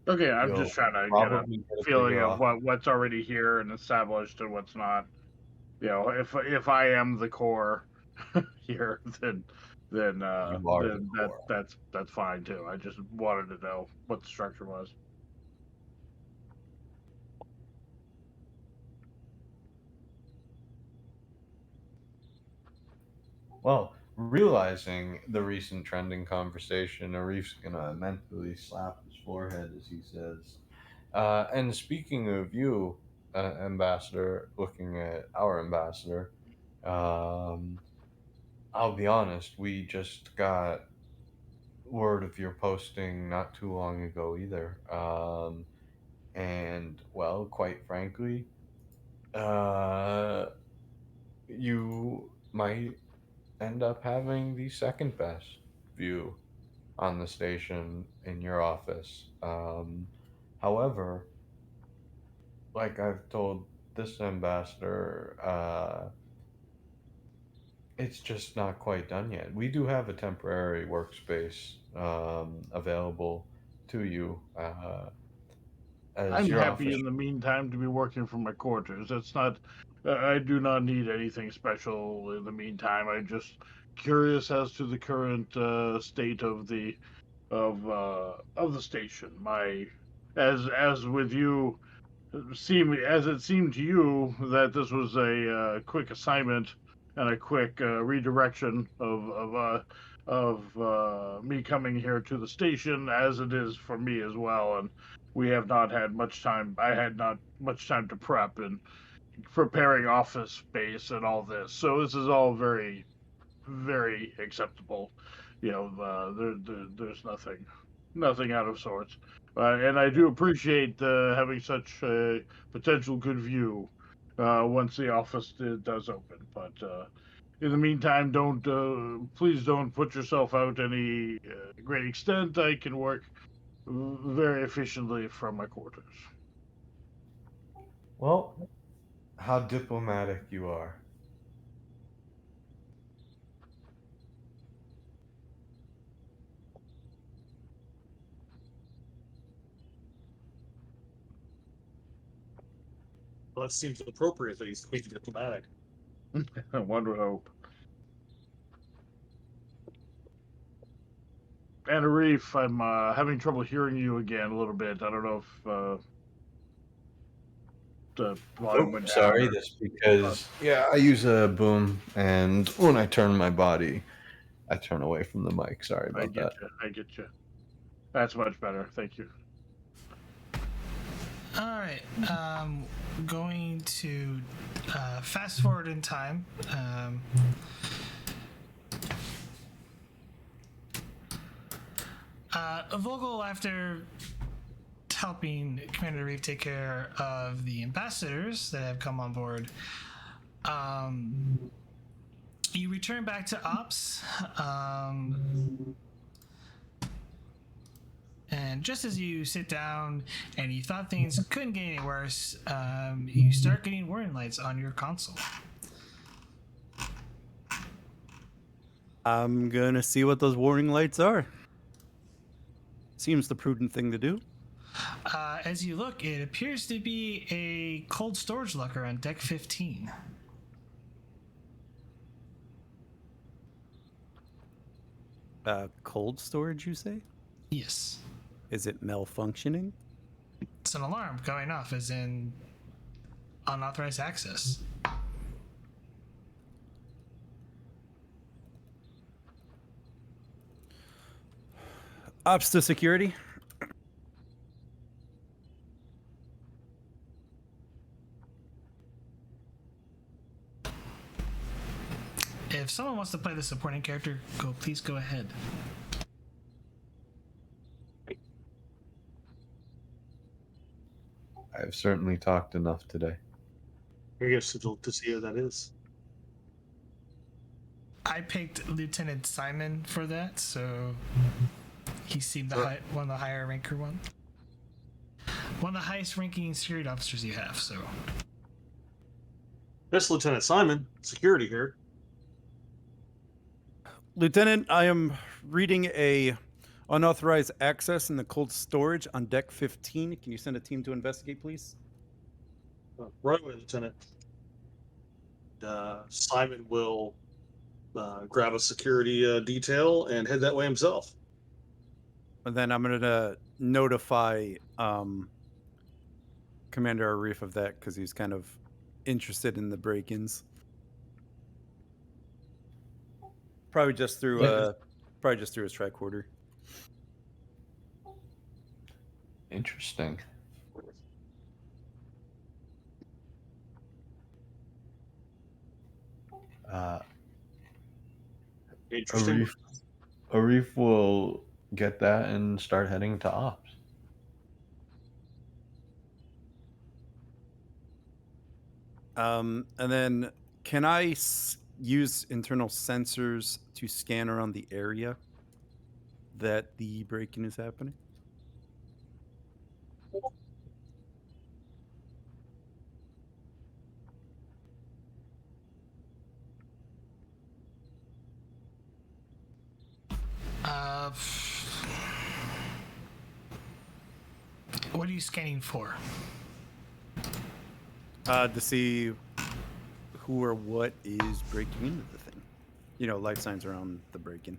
Okay, I'm just trying to get a feeling of what's already here and established and what's not. You know, if I am the core here, then that's fine too. I just wanted to know what the structure was. Well, realizing the recent trending conversation, Arif's gonna mentally slap his forehead as he says, and speaking of you, Ambassador, looking at our ambassador, um, I'll be honest, we just got word of your posting not too long ago either. And, well, quite frankly, uh, you might end up having the second best view on the station in your office. However, like I've told this ambassador, it's just not quite done yet. We do have a temporary workspace available to you as I'm your happy office. in the meantime to be working from my quarters. It's not. I do not need anything special in the meantime. I'm just curious as to the current state of the station. As with you, it seemed to you that this was a quick assignment and a quick redirection of me coming here to the station, as it is for me as well. And we have not had much time. I had not much time to prep and preparing office space and all this. So this is all very, very acceptable. There's nothing out of sorts. And I do appreciate having such a potential good view once the office does open. But in the meantime, don't please don't put yourself out any great extent. I can work very efficiently from my quarters. Well, how diplomatic you are. Well, that seems appropriate that he's being diplomatic. One would hope. And Arif, I'm having trouble hearing you again a little bit. I don't know if the volume went down. Sorry, that's because I use a boom, and when I turn my body, I turn away from the mic. Sorry about that. I get you. That's much better. Thank you. All right. Going to fast forward in time. Vogel, after helping Commander Arif take care of the ambassadors that have come on board, you return back to ops. And just as you sit down and you thought things couldn't get any worse, you start getting warning lights on your console. I'm gonna see what those warning lights are. Seems the prudent thing to do. As you look, it appears to be a cold storage locker on deck 15. Cold storage, you say? Yes. Is it malfunctioning? It's an alarm going off, as in unauthorized access. Ops to security. If someone wants to play the supporting character, please go ahead. I've certainly talked enough today. I guess to see who that is. I picked Lieutenant Simon for that, so he seemed one of the higher ranker ones. One of the highest ranking security officers you have, so. This Lieutenant Simon, security here. Lieutenant, I am reading a unauthorized access in the cold storage on deck 15. Can you send a team to investigate, please? Right away, Lieutenant. Simon will grab a security detail and head that way himself. And then I'm going to notify Commander Arif of that because he's kind of interested in the break-ins. Probably just through Yeah. his tricorder. Interesting. Interesting. Arif will get that and start heading to ops. And then can I use internal sensors to scan around the area that the break-in is happening? What are you scanning for? To see who or what is breaking into the thing. Life signs around the break-in.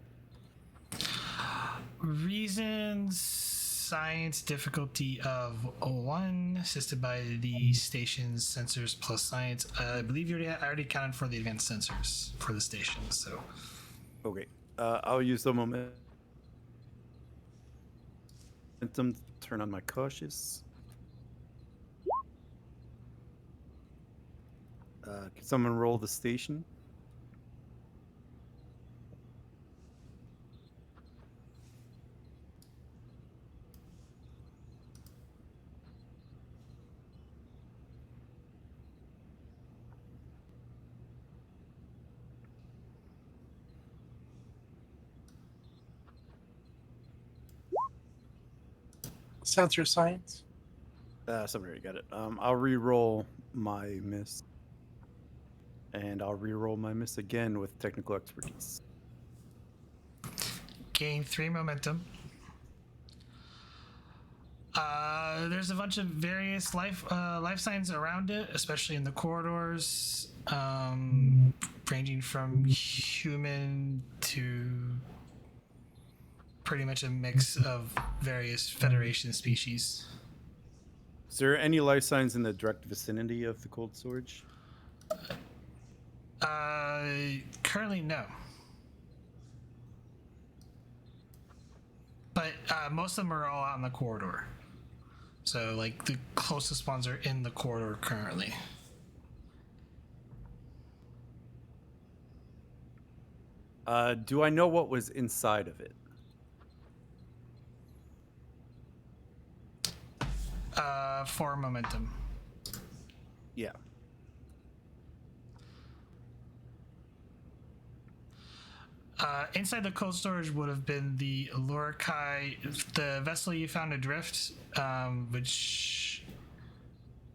Reasons, science difficulty of 1, assisted by the station's sensors plus science. I believe I already accounted for the advanced sensors for the station, so. Okay. I'll use the momentum to turn on my cautious. Can someone roll the station? Sensor science. Somebody already got it. I'll re-roll my miss. And I'll re-roll my miss again with technical expertise. Gain 3 momentum. There's a bunch of various life signs around it, especially in the corridors, ranging from human to pretty much a mix of various Federation species. Is there any life signs in the direct vicinity of the cold storage? Currently, no. But most of them are all out in the corridor. So, like, the closest ones are in the corridor currently. Do I know what was inside of it? 4 momentum. Yeah. Inside the cold storage would have been the Lorikai, the vessel you found adrift, which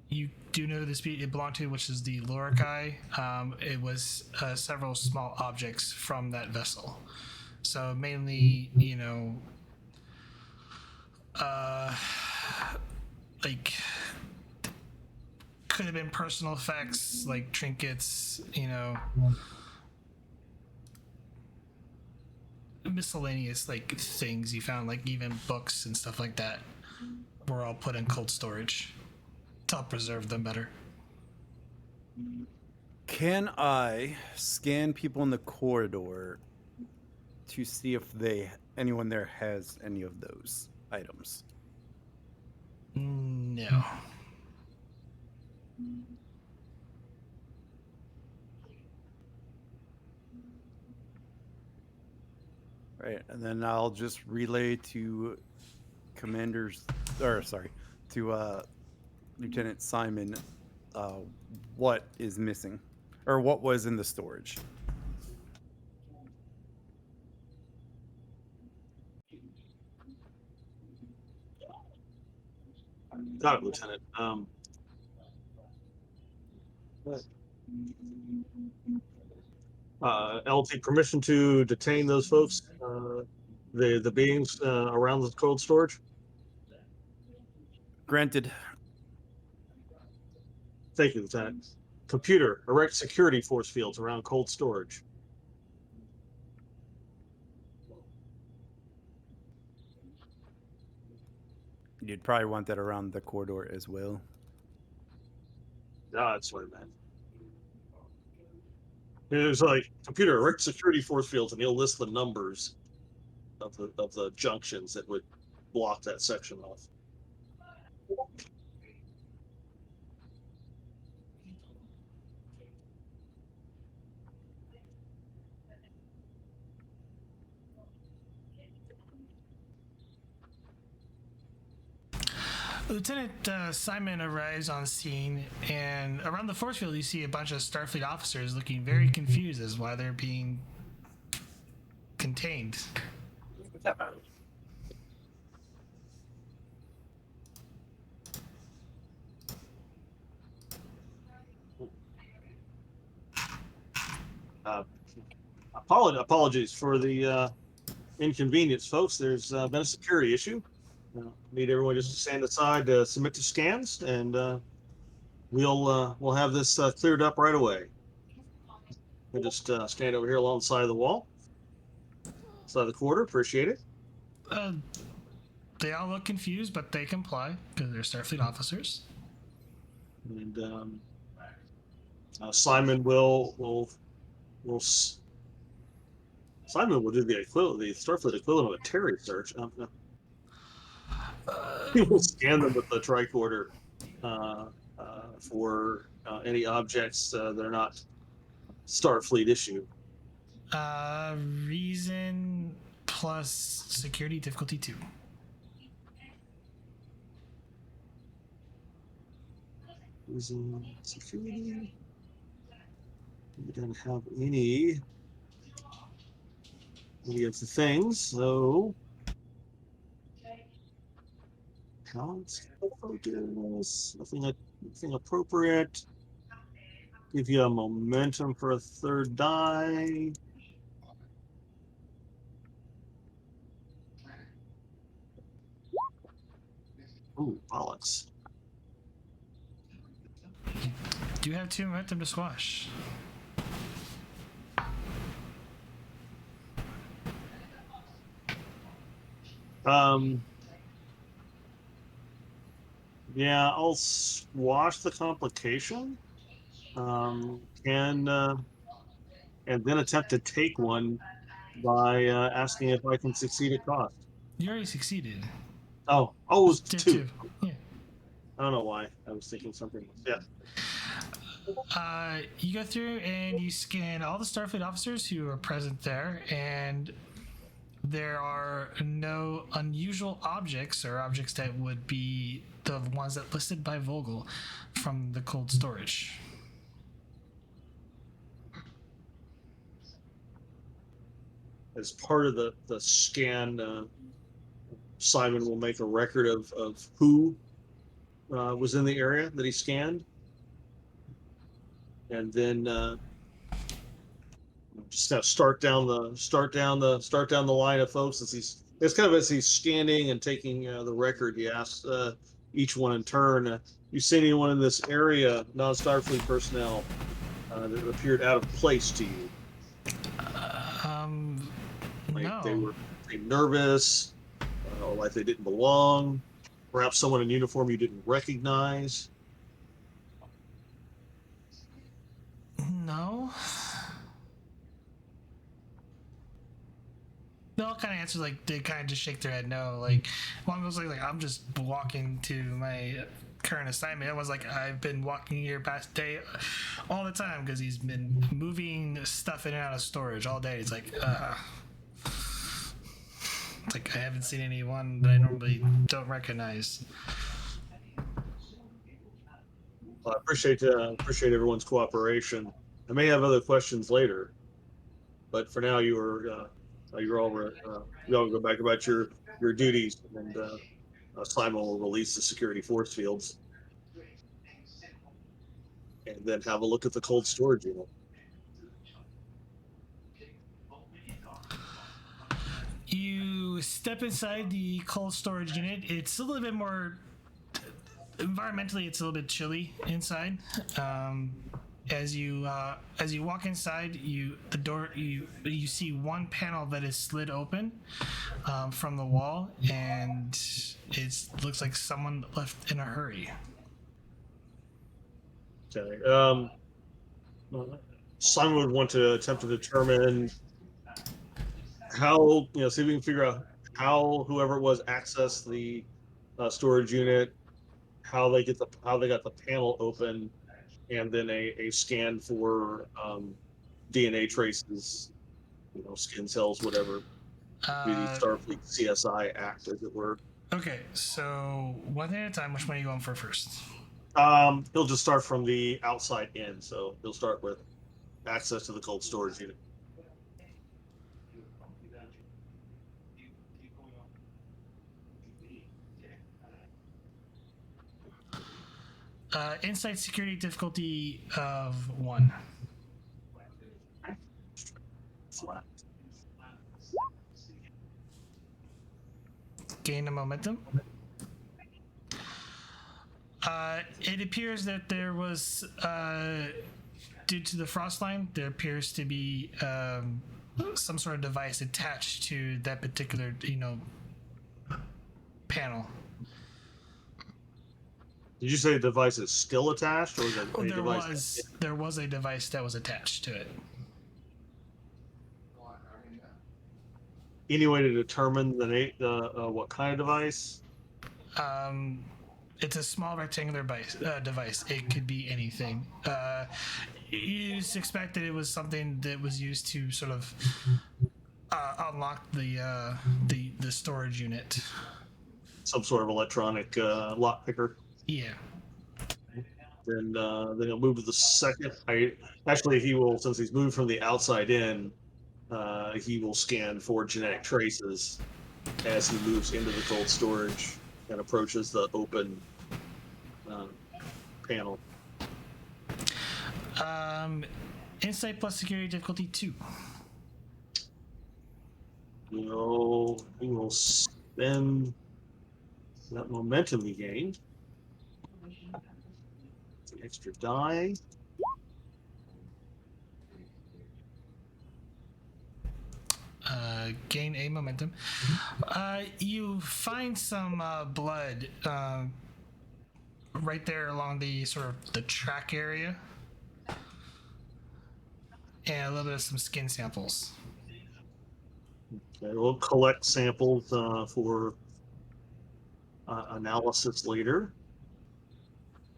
you do know the speed it belonged to, which is the Lorikai. It was several small objects from that vessel. So mainly, like, could have been personal effects, like trinkets, miscellaneous like things you found, like even books and stuff like that, were all put in cold storage to help preserve them better. Can I scan people in the corridor to see if anyone there has any of those items? No. Right, and then I'll just relay to Lieutenant Simon what is missing, or what was in the storage. Got it, Lieutenant. LT, permission to detain those folks, the beings around the cold storage? Granted. Thank you, Lieutenant. Computer, erect security force fields around cold storage. You'd probably want that around the corridor as well. No, that's what I meant. There's like computer erect security force fields, and he'll list the numbers of the junctions that would block that section off. Lieutenant Simon arrives on scene, and around the force field, you see a bunch of Starfleet officers looking very confused as why they're being contained. What's that about? Apologies for the inconvenience, folks. There's been a security issue. Need everyone just to stand aside to submit to scans, and we'll have this cleared up right away. We'll just stand over here along the side of the wall, side of the quarter. Appreciate it. They all look confused, but they comply because they're Starfleet officers. And Simon will Simon will do the Starfleet equivalent of a Terry search. He will scan them with the tricorder for any objects that are not Starfleet issue. Reason plus security difficulty 2. Using security. We don't have any of the things, so talents, focus, nothing appropriate. Give you a momentum for a third die. Ooh, bollocks. Do you have 2 momentum to squash? Yeah, I'll squash the complication. And then attempt to take one by asking if I can succeed at cost. You already succeeded. Oh, it was Did 2. Yeah. I don't know why. I was thinking something else. Yeah. You go through and you scan all the Starfleet officers who are present there, and there are no unusual objects or objects that would be the ones that listed by Vogel from the cold storage. As part of the scan, Simon will make a record of who was in the area that he scanned, and then just start down the line of folks as he's scanning and taking the record. He asks each one in turn, "You see anyone in this area, non-Starfleet personnel, that appeared out of place to you?" Like No. they were nervous, or like they didn't belong. Perhaps someone in uniform you didn't recognize. No. They all kind of answer like they kind of just shake their head no. Like one was like I'm just walking to my current assignment. It was like I've been walking here past day all the time because he's been moving stuff in and out of storage all day. It's like I haven't seen anyone that I normally don't recognize. Well, I appreciate everyone's cooperation. I may have other questions later, but for now you're all go back about your duties, and Simon will release the security force fields, and then have a look at the cold storage unit. You step inside the cold storage unit. It's a little bit more environmentally. It's a little bit chilly inside. As you walk inside, you see one panel that is slid open from the wall, and it looks like someone left in a hurry. Okay. Simon would want to attempt to determine how, see if we can figure out how whoever it was accessed the storage unit, how they got the panel open, and then a scan for DNA traces, skin cells, whatever. Be the Starfleet CSI act, as it were. Okay, so one thing at a time. Which one are you going for first? He'll just start from the outside in, so he'll start with access to the cold storage unit. Insight security difficulty of 1. Flat. Gain a momentum. It appears that there was, due to the frost line, there appears to be some sort of device attached to that particular, panel. Did you say the device is still attached, or is it a There device? was a device that was attached to it. Any way to determine the what kind of device? It's a small rectangular device. It could be anything. You suspect that it was something that was used to sort of unlock the storage unit. Some sort of electronic lock picker. Yeah. Then he'll move to the second. He will, since he's moved from the outside in. He will scan for genetic traces as he moves into the cold storage and approaches the open panel. Insight plus security difficulty 2. He will spend that momentum he gained. The extra die. Gain a momentum. You find some blood right there along the sort of the track area, and a little bit of some skin samples. Okay, we'll collect samples for analysis later.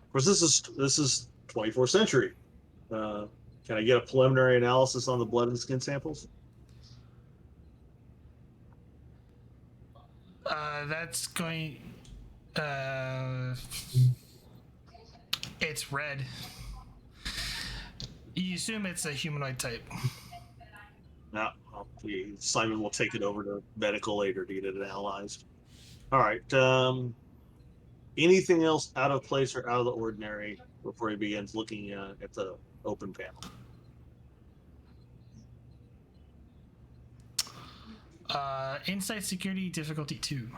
Of course, this is 24th century. Can I get a preliminary analysis on the blood and skin samples? That's going. It's red. You assume it's a humanoid type. No, Simon will take it over to medical later to get it analyzed. All right. Anything else out of place or out of the ordinary before he begins looking at the open panel? Insight security difficulty 2.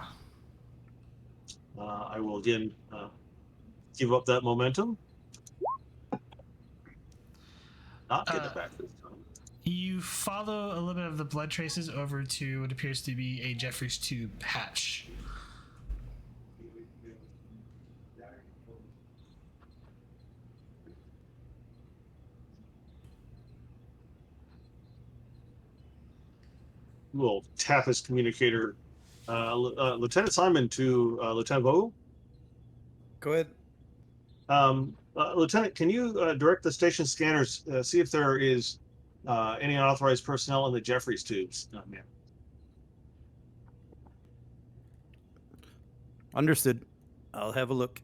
I will again give up that momentum. Not get it back this time. You follow a little bit of the blood traces over to what appears to be a Jeffries tube hatch. We'll tap his communicator, Lieutenant Simon to Lieutenant Vogel. Go ahead. Lieutenant, can you direct the station scanners, see if there is any unauthorized personnel in the Jeffries tubes? Man. Understood. I'll have a look.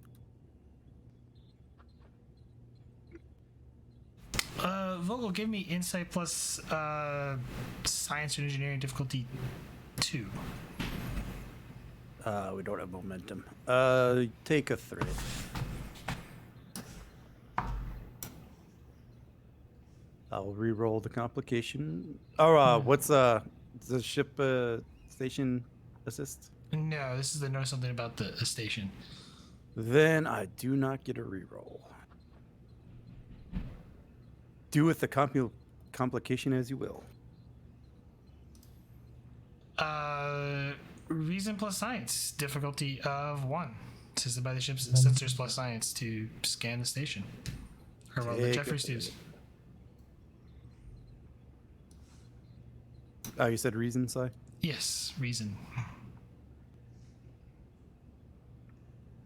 Vogel, give me insight plus science or engineering difficulty 2. We don't have momentum. Take a 3. I'll re-roll the complication. Oh, what's the ship station assist? No, this is the know something about the station. Then I do not get a re-roll. Do with the complication as you will. Reason plus science difficulty of 1. Assisted by the ship's sensors plus science to scan the station. Or well, the Jeffries tubes. You said reason, Si? Yes, reason.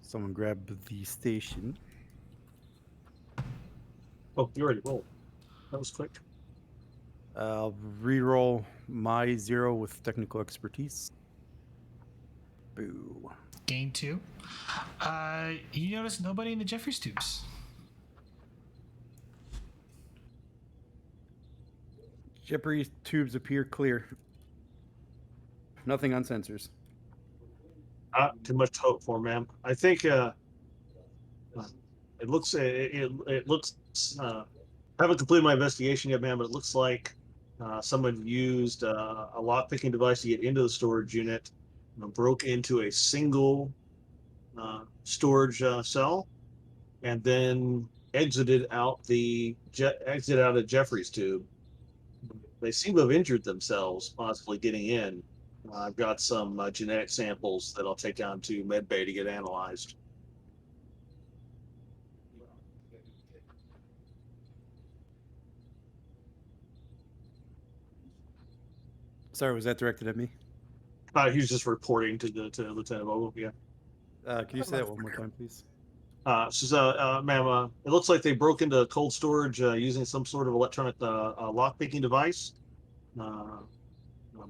Someone grab the station. Oh, you already rolled. That was quick. I'll re-roll my 0 with technical expertise. Boo. Gain 2. You notice nobody in the Jeffries tubes. Jeopardy tubes appear clear. Nothing on sensors. Not too much to hope for, ma'am. I think it looks it looks. I haven't completed my investigation yet, ma'am, but it looks like someone used a lock picking device to get into the storage unit, broke into a single storage cell, and then exited out a Jeffries tube. They seem to have injured themselves, possibly getting in. I've got some genetic samples that I'll take down to medbay to get analyzed. Sorry, was that directed at me? He was just reporting to Lieutenant Vogel. Yeah. Can you say that one more time, please? Ma'am, it looks like they broke into cold storage using some sort of electronic lock picking device.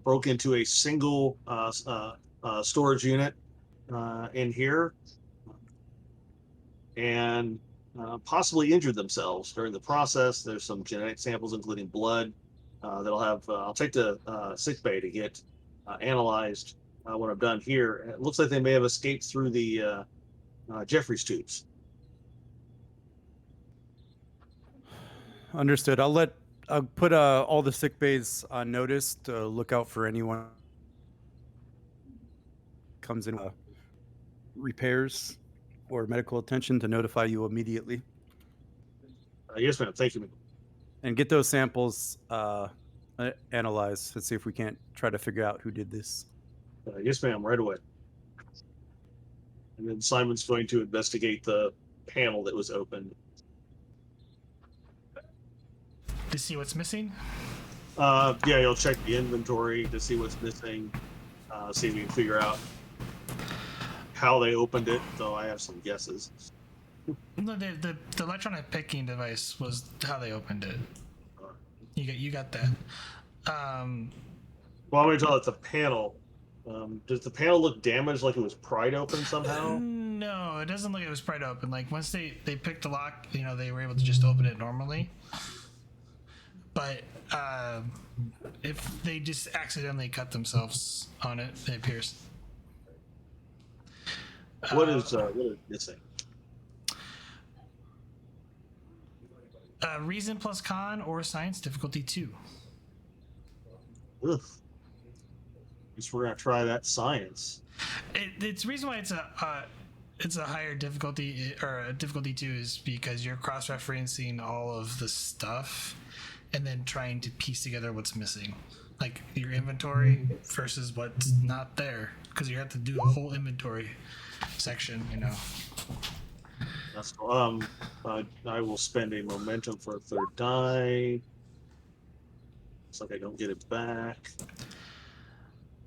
Broke into a single storage unit in here, and possibly injured themselves during the process. There's some genetic samples, including blood, that I'll take to sick bay to get analyzed when I'm done here. It looks like they may have escaped through the Jeffries tubes. Understood. I'll put all the sick bays on notice to look out for anyone comes in repairs or medical attention to notify you immediately. Yes, ma'am. Thank you, ma'am. And get those samples analyzed. Let's see if we can't try to figure out who did this. Yes, ma'am. Right away. And then Simon's going to investigate the panel that was opened. To see what's missing? Yeah, you'll check the inventory to see what's missing. See if we can figure out how they opened it, though I have some guesses. No, the electronic picking device was how they opened it. You got that. Well, I'm going to tell it's a panel. Does the panel look damaged, like it was pried open somehow? No, it doesn't look like it was pried open. Like once they picked the lock, they were able to just open it normally. But if they just accidentally cut themselves on it, it appears. What is missing? Reason plus con or science difficulty 2. Ugh. Guess we're gonna try that science. It's the reason why it's a higher difficulty, or a difficulty 2, is because you're cross-referencing all of the stuff and then trying to piece together what's missing, like your inventory versus what's not there, because you have to do the whole inventory section. That's I will spend a momentum for a third die. Looks like I don't get it back.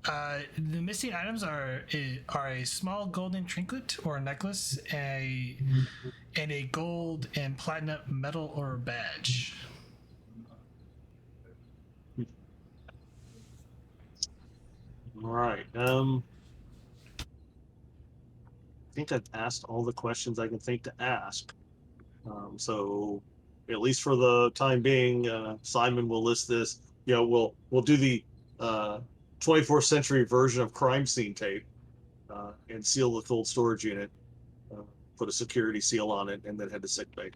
The missing items are a small golden trinket or a necklace, and a gold and platinum medal or badge. All right. I think I've asked all the questions I can think to ask. So at least for the time being, Simon will list this. We'll do the 24th century version of crime scene tape and seal the cold storage unit, put a security seal on it, and then head to sickbay.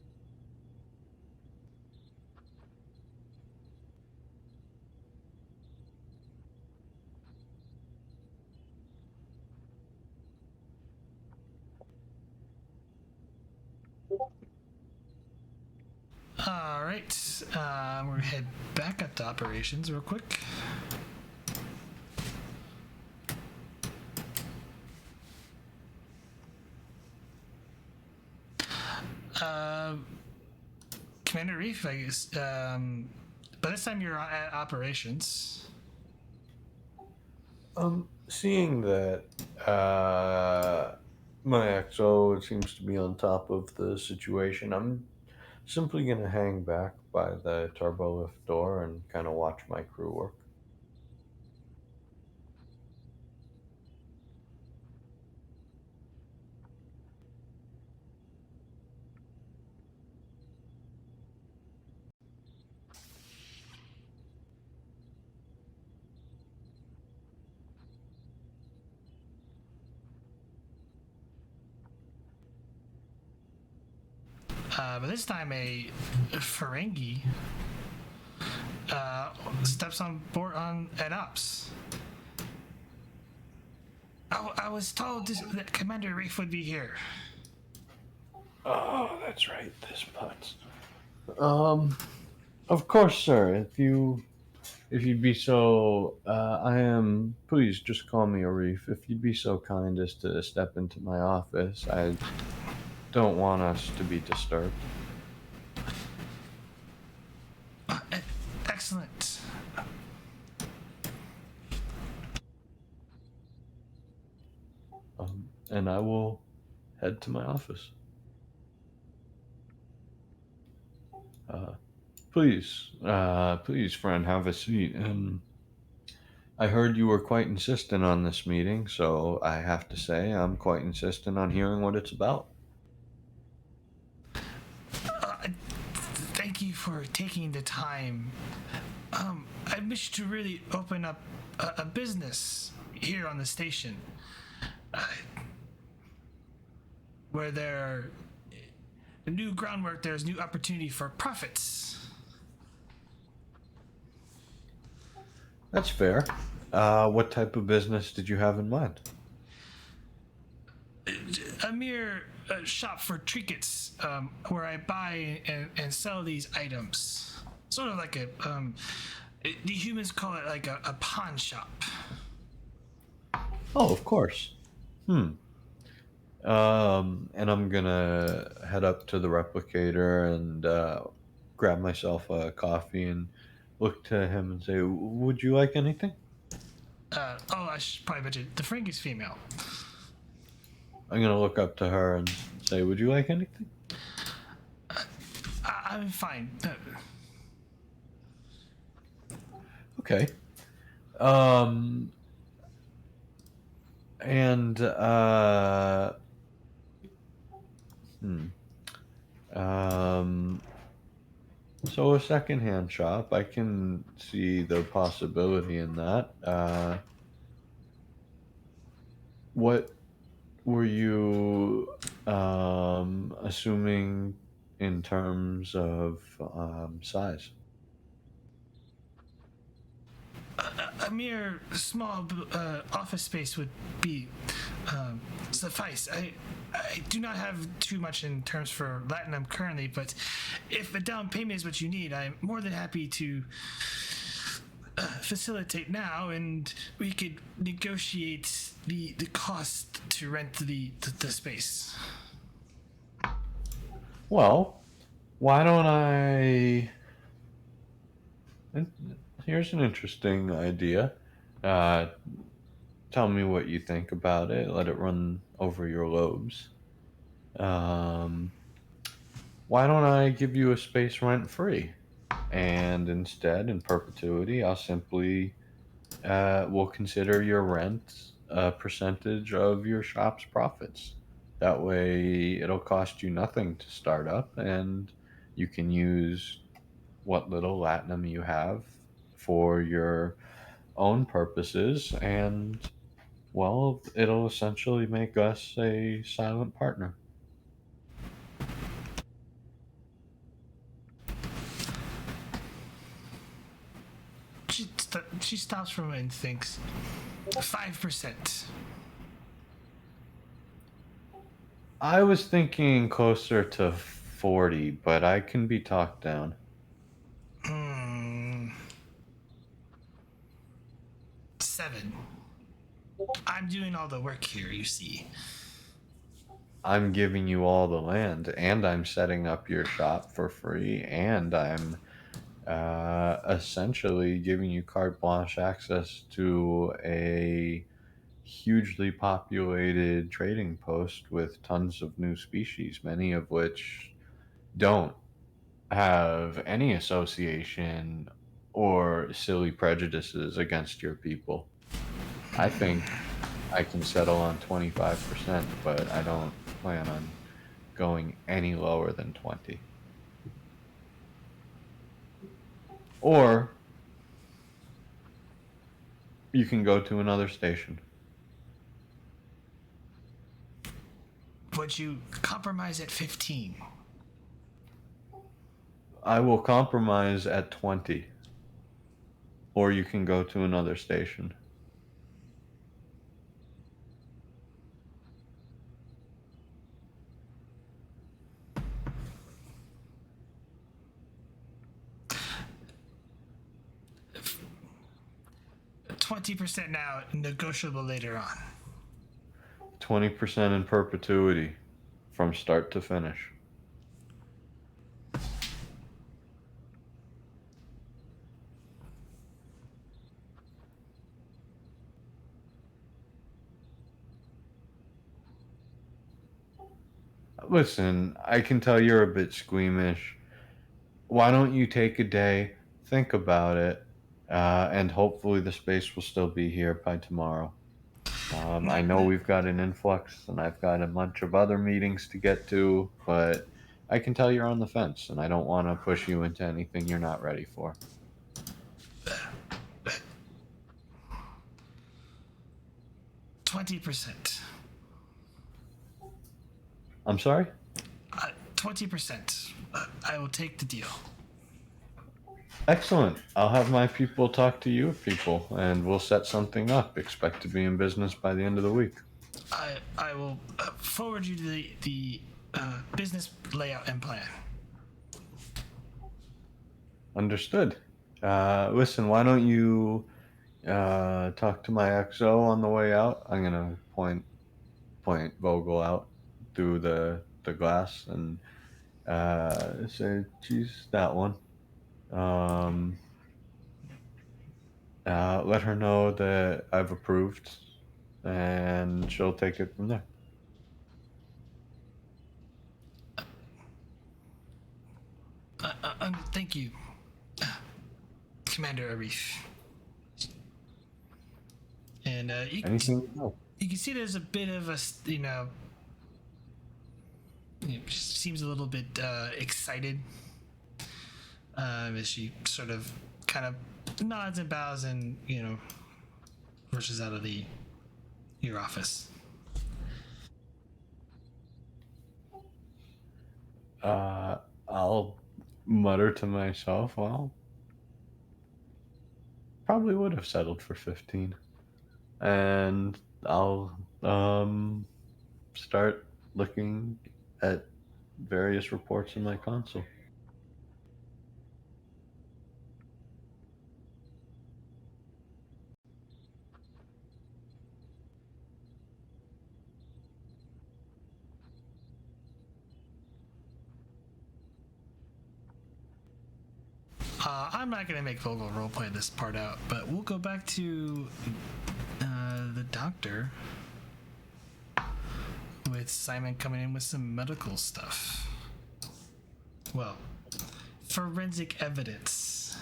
All right, we're gonna head back up to operations real quick. Commander Arif, I guess. By this time you're at operations. Seeing that my XO seems to be on top of the situation, I'm simply gonna hang back by the turbo lift door and kind of watch my crew work. But this time a Ferengi steps on board on at ops. I was told that Commander Arif would be here. Oh, that's right, this putz. Of course, sir. If you'd be so, I am. Please just call me Arif. If you'd be so kind as to step into my office, I don't want us to be disturbed. Excellent. And I will head to my office. Please, friend, have a seat. And I heard you were quite insistent on this meeting, so I have to say I'm quite insistent on hearing what it's about. Thank you for taking the time. I wish to really open up a business here on the station, where there are new groundwork. There's new opportunity for profits. That's fair. What type of business did you have in mind? A mere shop for trinkets, where I buy and sell these items. Sort of like the humans call it like a pawn shop. Oh, of course. And I'm gonna head up to the replicator and grab myself a coffee and look to him and say, "Would you like anything?" I should probably mention the Ferengi's female. I'm gonna look up to her and say, "Would you like anything?" I'm fine. Okay. And so a secondhand shop, I can see the possibility in that. What were you assuming in terms of size? A mere small office space would be suffice. I do not have too much in terms for Latinum currently, but if a down payment is what you need, I'm more than happy to facilitate now, and we could negotiate the cost to rent the space. Well, why don't I? Here's an interesting idea. Tell me what you think about it. Let it run over your lobes. Why don't I give you a space rent free? And instead, in perpetuity, I'll simply will consider your rent a percentage of your shop's profits. That way, it'll cost you nothing to start up, and you can use what little latinum you have for your own purposes, and well, it'll essentially make us a silent partner. She stops for a moment and thinks. 5%. I was thinking closer to 40, but I can be talked down. 7. I'm doing all the work here, you see. I'm giving you all the land, and I'm setting up your shop for free, and I'm essentially giving you carte blanche access to a hugely populated trading post with tons of new species, many of which don't have any association or silly prejudices against your people. I think I can settle on 25%, but I don't plan on going any lower than 20. Or you can go to another station. Would you compromise at 15? I will compromise at 20. Or you can go to another station. %20 now, negotiable later on. 20% in perpetuity from start to finish. Listen, I can tell you're a bit squeamish. Why don't you take a day, think about it, and hopefully the space will still be here by tomorrow. I know we've got an influx and I've got a bunch of other meetings to get to, but I can tell you're on the fence and I don't want to push you into anything you're not ready for. 20%. I'm sorry? 20%. I will take the deal. Excellent. I'll have my people talk to your people and we'll set something up. Expect to be in business by the end of the week. I will forward you the business layout and plan. Understood. Listen, why don't you talk to my XO on the way out? I'm gonna point Vogel out through the glass and say, "Geez, that one." Let her know that I've approved, and she'll take it from there. Thank you, Commander Arif. And Anything else? you can see there's a bit of a, seems a little bit excited as she sort of kind of nods and bows and, rushes out of your office. I'll mutter to myself, well, probably would have settled for 15. And I'll start looking at various reports in my console. I'm not going to make Vogel roleplay this part out, but we'll go back to the doctor with Simon coming in with some medical stuff. Well, forensic evidence.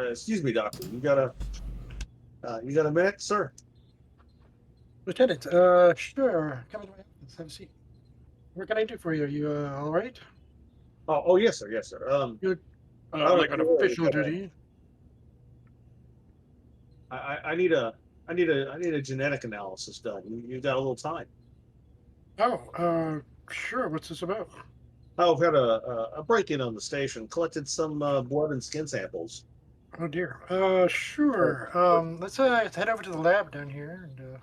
Excuse me, doctor. You got a minute, sir? Lieutenant, sure. Come into my office. Have a seat. What can I do for you? Are you all right? Oh, yes, sir. Yes, sir. You're Oh, like on yeah, official yeah. duty. I need a genetic analysis done. You got a little time? Oh, sure. What's this about? Oh, I've had a break-in on the station. Collected some blood and skin samples. Oh dear. Sure. Let's head over to the lab down here. And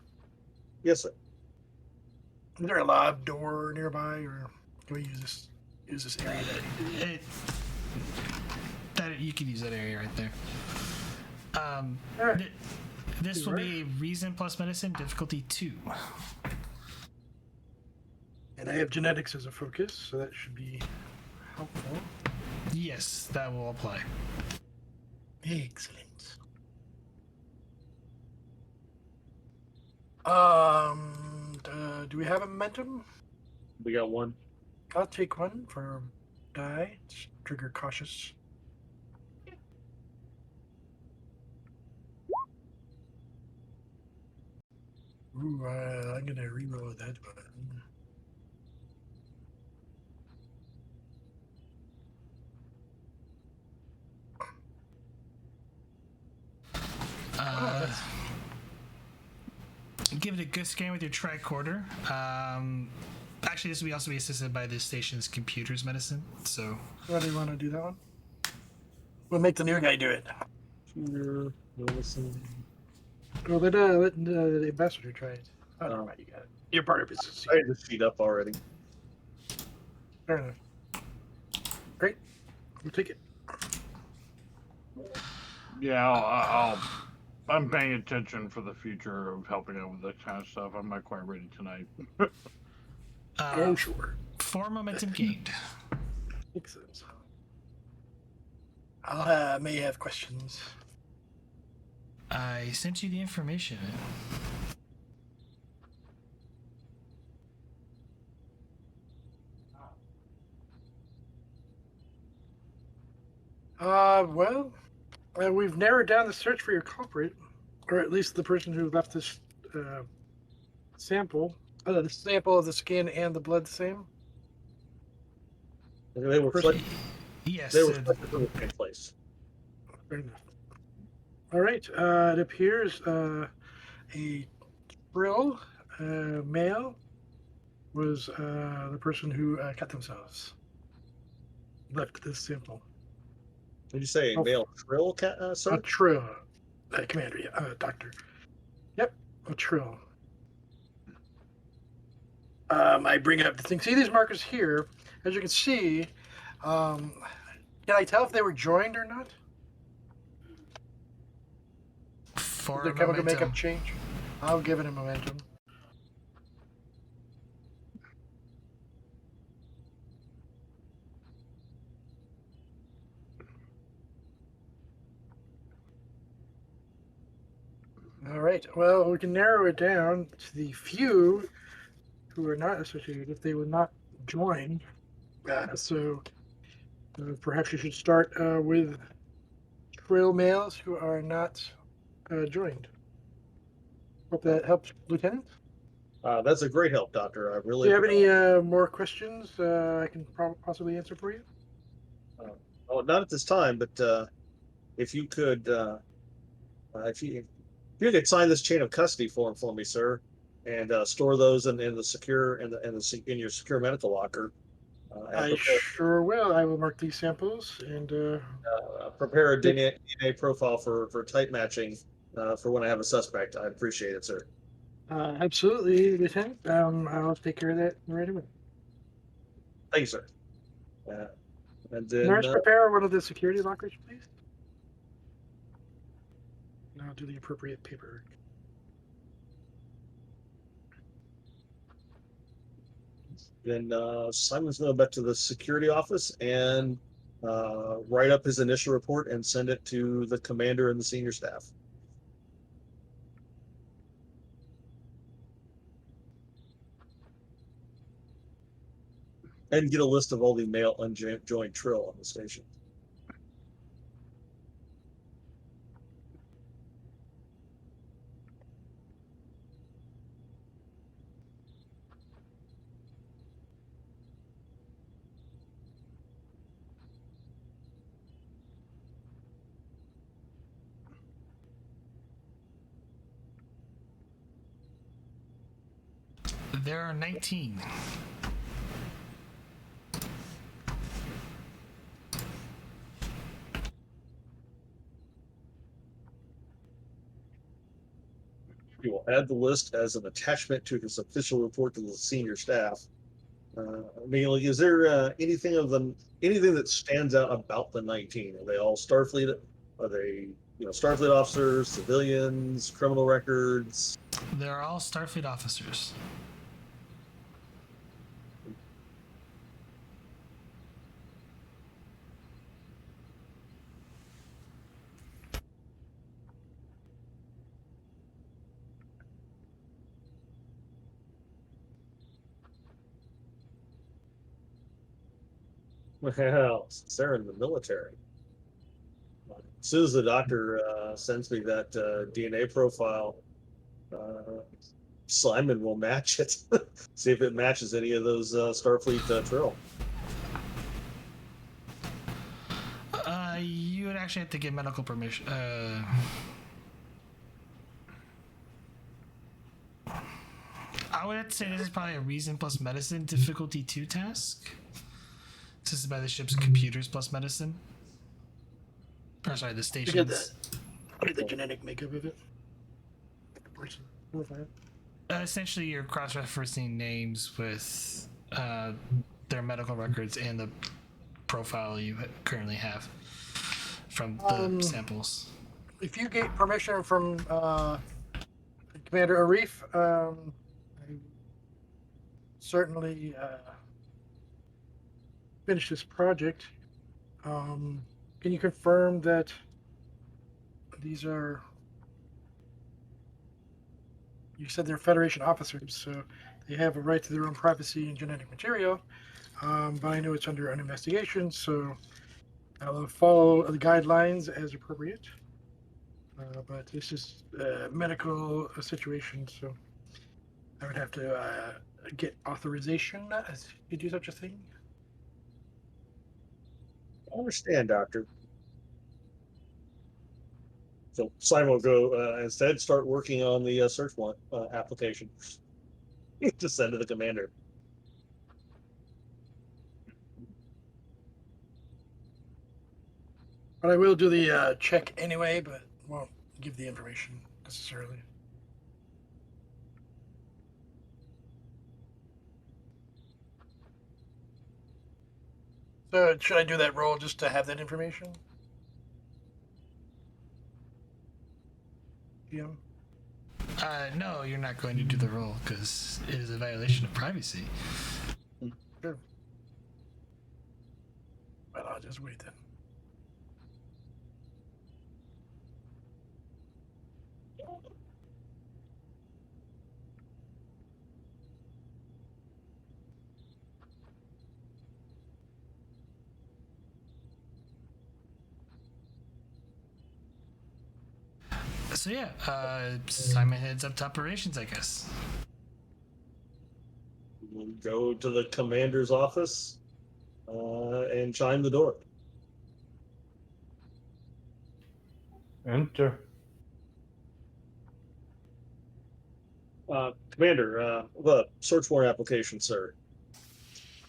Yes, sir. is there a lab door nearby, or can we use this area? you can use that area right there. All right. This will be reason plus medicine, difficulty 2. And I have genetics as a focus, so that should be helpful. Yes, that will apply. Excellent. Do we have a momentum? We got one. I'll take one for die. It's trigger cautious. Ooh, I'm gonna reroll that one. Give it a good scan with your tricorder. Actually, this will also be assisted by the station's computer's medicine. So, Why do you want to do that one? We'll make the new guy do it. Listen. Well, let the ambassador try it. Oh, never mind, you got it. You're part of his. I had the sheet up already. Fair enough. Great. We'll take it. Yeah, I'm paying attention for the future of helping out with that kind of stuff. I'm not quite ready tonight. Oh, sure. 4 momentum gained. Makes sense. I may have questions. I sent you the information. Well, we've narrowed down the search for your culprit, or at least the person who left this sample. The sample of the skin and the blood the same. They were Person- Yes. they were in the same place. Fair enough. All right. It appears a Brill male was the person who cut themselves. Left this sample. Did you say a male trill cat, sir? A Trill. Commander, yeah. Doctor. Yep, a Trill. I bring up the thing. See these markers here? As you can see, can I tell if they were joined or not? For Did the chemical makeup change? I'll give it a momentum. All right. Well, we can narrow it down to the few who are not associated if they were not joined. Perhaps you should start with Trill males who are not joined. Hope that helps, Lieutenant. That's a great help, Doctor. I Do really. you have any more questions I can possibly answer for you? Oh, not at this time, but if you could, if you could sign this chain of custody form for me, sir, and store those in the secure in your secure medical locker. I sure will. I will mark these samples and prepare a DNA profile for type matching for when I have a suspect. I appreciate it, sir. absolutely, Lieutenant. I'll take care of that right away. Thank you, sir. And then Nurse, prepare one of the security lockers, please. And I'll do the appropriate paperwork. Simon's going back to the security office and write up his initial report and send it to the commander and the senior staff. And get a list of all the male unjoined trill on the station. There are 19. He will add the list as an attachment to his official report to the senior staff. I mean, like, is there anything that stands out about the 19? Are they all Starfleet? Are they, Starfleet officers, civilians, criminal records? They're all Starfleet officers. Well, since they're in the military. As soon as the doctor sends me that DNA profile, Simon will match it. See if it matches any of those Starfleet Trill. You would actually have to get medical permission. I would have to say this is probably a reason plus medicine difficulty 2 task. This is by the ship's computers plus medicine. Or sorry, the stations. Look at the genetic makeup of it. Person. Essentially, you're cross-referencing names with their medical records and the profile you currently have from the samples. If you get permission from Commander Arif, I certainly finish this project. Can you confirm that these are... You said they're Federation officers, so they have a right to their own privacy and genetic material, but I know it's under an investigation, so I'll follow the guidelines as appropriate. But this is a medical situation, so I would have to get authorization to do such a thing. I understand, Doctor. So Simon will go instead start working on the search warrant application to send to the commander. But I will do the check anyway, but won't give the information necessarily. So should I do that roll just to have that information? GM? No, you're not going to do the roll because it is a violation of privacy. Sure. Well, I'll just wait then. So yeah, Simon heads up to operations, I guess. We'll go to the commander's office and chime the door. Enter. Commander, the search warrant application, sir.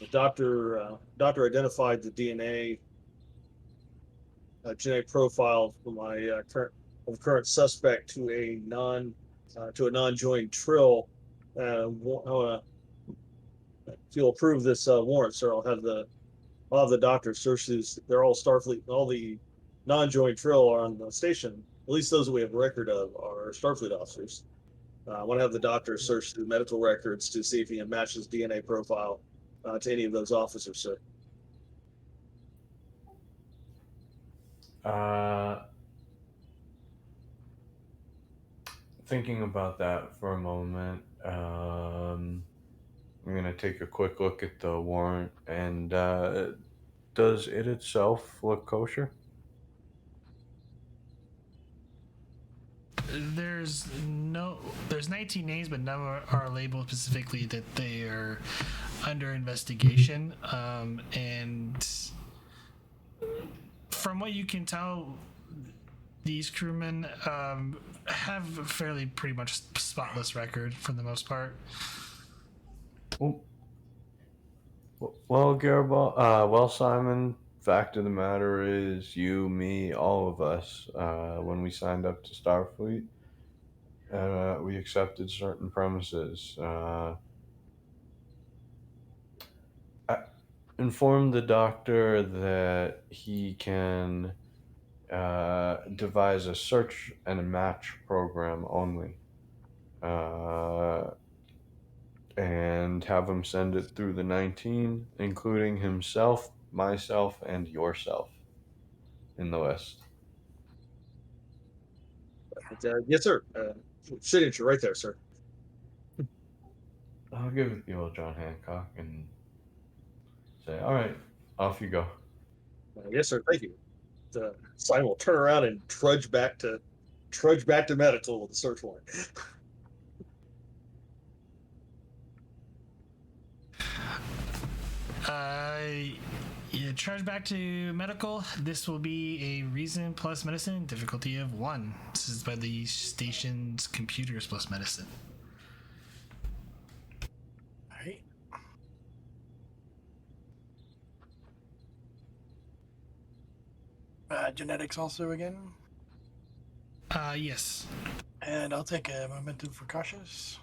The doctor identified the DNA genetic profile for my current suspect to a non-joined trill. If you'll approve this warrant, sir, I'll have the doctor search these. They're all Starfleet. All the non-joined trill are on the station. At least those that we have a record of are Starfleet officers. I want to have the doctor search through medical records to see if he can match his DNA profile to any of those officers, sir. Thinking about that for a moment, I'm going to take a quick look at the warrant. And does it itself look kosher? There's 19 names, but none are labeled specifically that they are under investigation. And from what you can tell, these crewmen have a fairly pretty much spotless record for the most part. Well, Garibald, Simon, fact of the matter is, you, me, all of us, when we signed up to Starfleet, we accepted certain premises. inform the doctor that he can devise a search and a match program only, and have him send it through the 19, including himself, myself, and yourself in the list. Yes, sir. Signature right there, sir. I'll give it the old John Hancock and say, all right, off you go. Yes, sir. Thank you. Simon will turn around and trudge back to medical with the search warrant. You charge back to medical. This will be a reason plus medicine, difficulty of 1. This is by the station's computers plus medicine. All right. Genetics also again. Yes. And I'll take a momentum for cautious.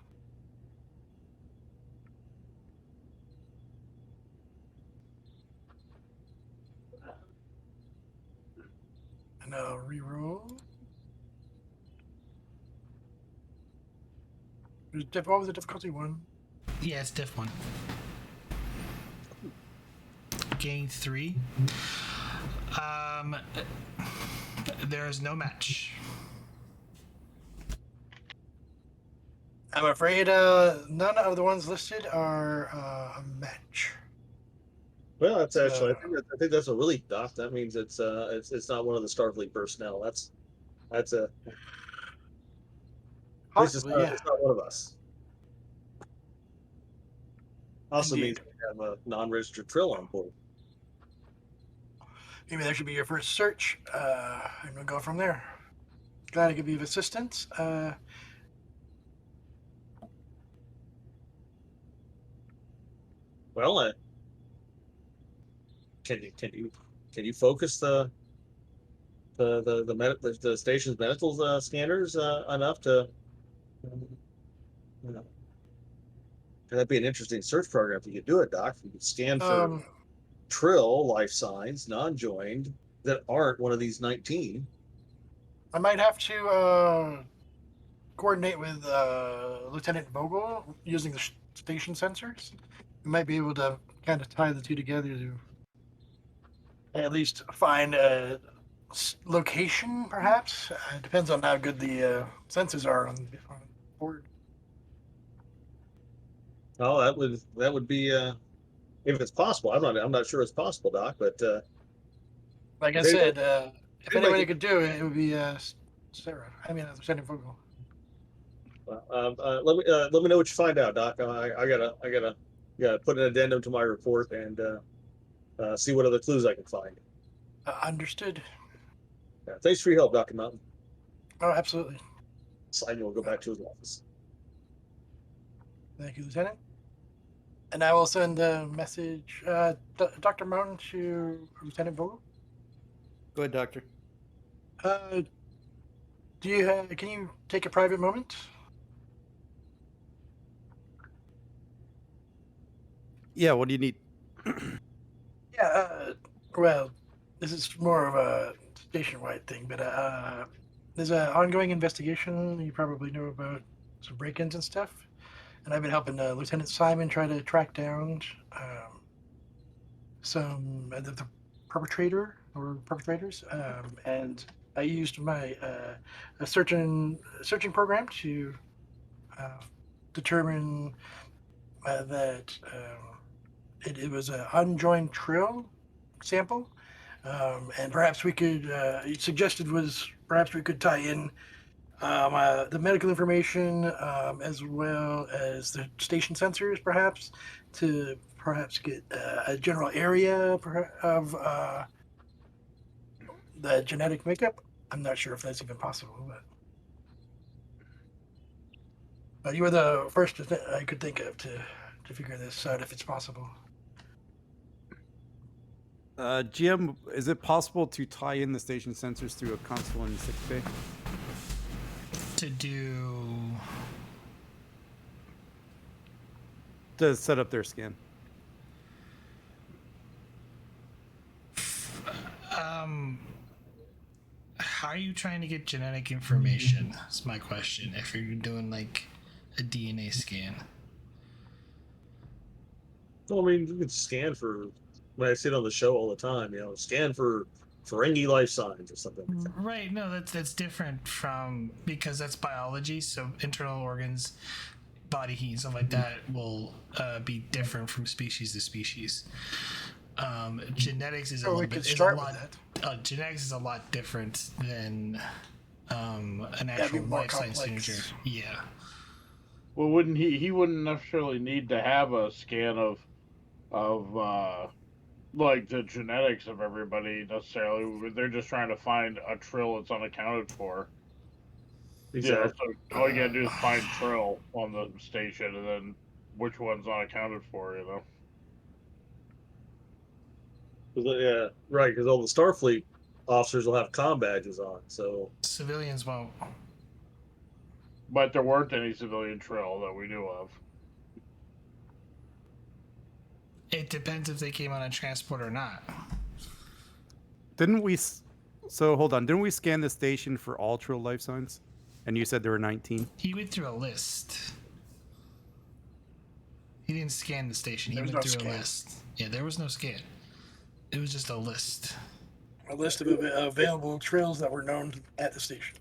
And I'll reroll. What was the difficulty? 1? Yeah, it's diff 1. Gain 3. There is no match. I'm afraid none of the ones listed are a match. Well, that's actually. I think that's a relief, Doc. That means it's not one of the Starfleet personnel. That's a. At least Possibly, yeah. it's not one of us. Also Indeed. means we have a non-registered Trill on board. Maybe that should be your first search, and we'll go from there. Glad I could be of assistance. Well, can you focus the station's medical scanners enough to, you know, that'd be an interesting search program if you could do it, Doc. If you could scan for Trill life signs, non-joined, that aren't one of these 19. I might have to coordinate with Lieutenant Vogel using the station sensors. We might be able to kind of tie the two together to at least find a location, perhaps. It depends on how good the sensors are on board. Oh, that would be if it's possible. I'm not sure it's possible, Doc, but Like I If anybody- said, if anybody could do it, it would be Sarah. I mean, Lieutenant Vogel. let me know what you find out, Doc. I gotta put an addendum to my report and see what other clues I can find. Understood. Yeah, thanks for your help, Dr. Mountain. Oh, absolutely. Simon will go back to his office. Thank you, Lieutenant. And I will send a message, Dr. Mountain, to Lieutenant Vogel. Go ahead, Doctor. Do you can you take a private moment? Yeah, what do you need? Yeah, well, this is more of a station-wide thing, but there's an ongoing investigation you probably know about some break-ins and stuff, and I've been helping Lieutenant Simon try to track down some the perpetrator or perpetrators, and I used my a searching program to determine that it was an unjoined Trill sample, and perhaps we could. He suggested was perhaps we could tie in the medical information as well as the station sensors, perhaps to perhaps get a general area of the genetic makeup. I'm not sure if that's even possible, but you were the first I could think of to figure this out if it's possible. GM, is it possible to tie in the station sensors through a console in sick bay? To do. To set up their scan. you trying to get genetic information? That's my question. If you're doing like a DNA scan. Well, I mean, you can scan for. When I see it on the show all the time, scan for Ferengi life signs or something like that. Right. No, that's different from because that's biology. So internal organs, body heat, stuff like that will be different from species to species. Genetics is a little bit. Genetics is a lot different than an actual life science signature. Yeah. Well, wouldn't he wouldn't necessarily need to have a scan of like the genetics of everybody necessarily. They're just trying to find a trill that's unaccounted for. Exactly. So all you gotta do is find trill on the station, and then which one's unaccounted for. Yeah, right. Because all the Starfleet officers will have comm badges on, so civilians won't. But there weren't any civilian trill that we knew of. It depends if they came on a transport or not. Didn't we? So hold on. Didn't we scan the station for all trill life signs? And you said there were 19. He went through a list. He didn't scan the station. He went through a list. Yeah, there was no scan. It was just a list. A list of available trails that were known at the station.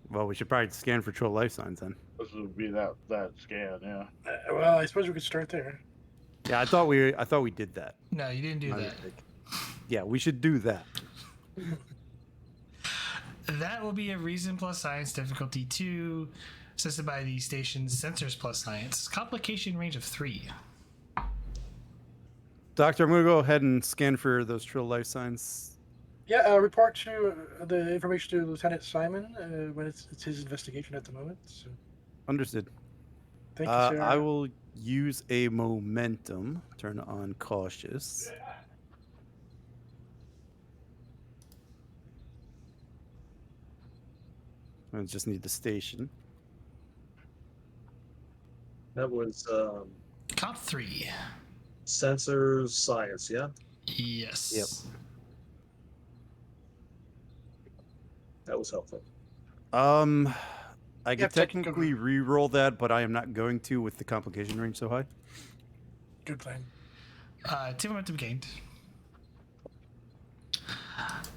Well, we should probably scan for trill life signs then. This would be that scan, yeah. Well, I suppose we could start there. Yeah, I thought we did that. No, you didn't do that. Yeah, we should do that. That will be a reason plus science difficulty 2, assisted by the station's sensors plus science. Complication range of 3. Doctor, I'm going to go ahead and scan for those trill life signs. Yeah, report to the information to Lieutenant Simon when it's his investigation at the moment. So. Understood. Thank you, sir. I will use a momentum. Turn on cautious. I just need the station. that was Comp 3. sensors science. Yeah, Yes. Yep. that was helpful. I could technically re-roll that, but I am not going to with the complication range so high. Good plan. 2 momentum gained.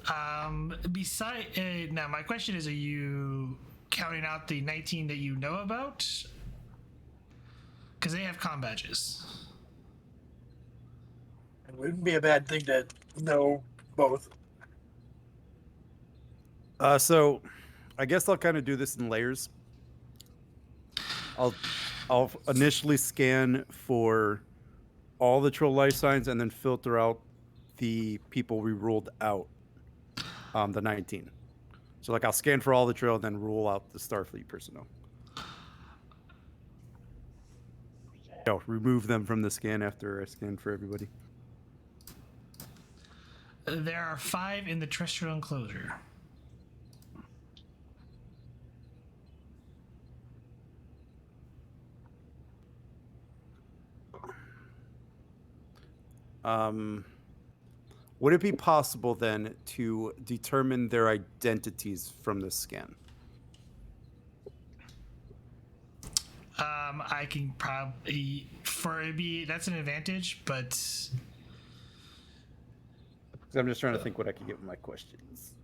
Now my question is, are you counting out the 19 that you know about? Because they have comm badges. It wouldn't be a bad thing to know both. So I guess I'll kind of do this in layers. I'll initially scan for all the trill life signs and then filter out the people we ruled out, the 19. So like I'll scan for all the trill, then rule out the Starfleet personnel. No, remove them from the scan after I scan for everybody. There are 5 in the terrestrial enclosure. Would it be possible then to determine their identities from this scan? I can probably that's an advantage, but I'm just trying to think what I could get with my questions.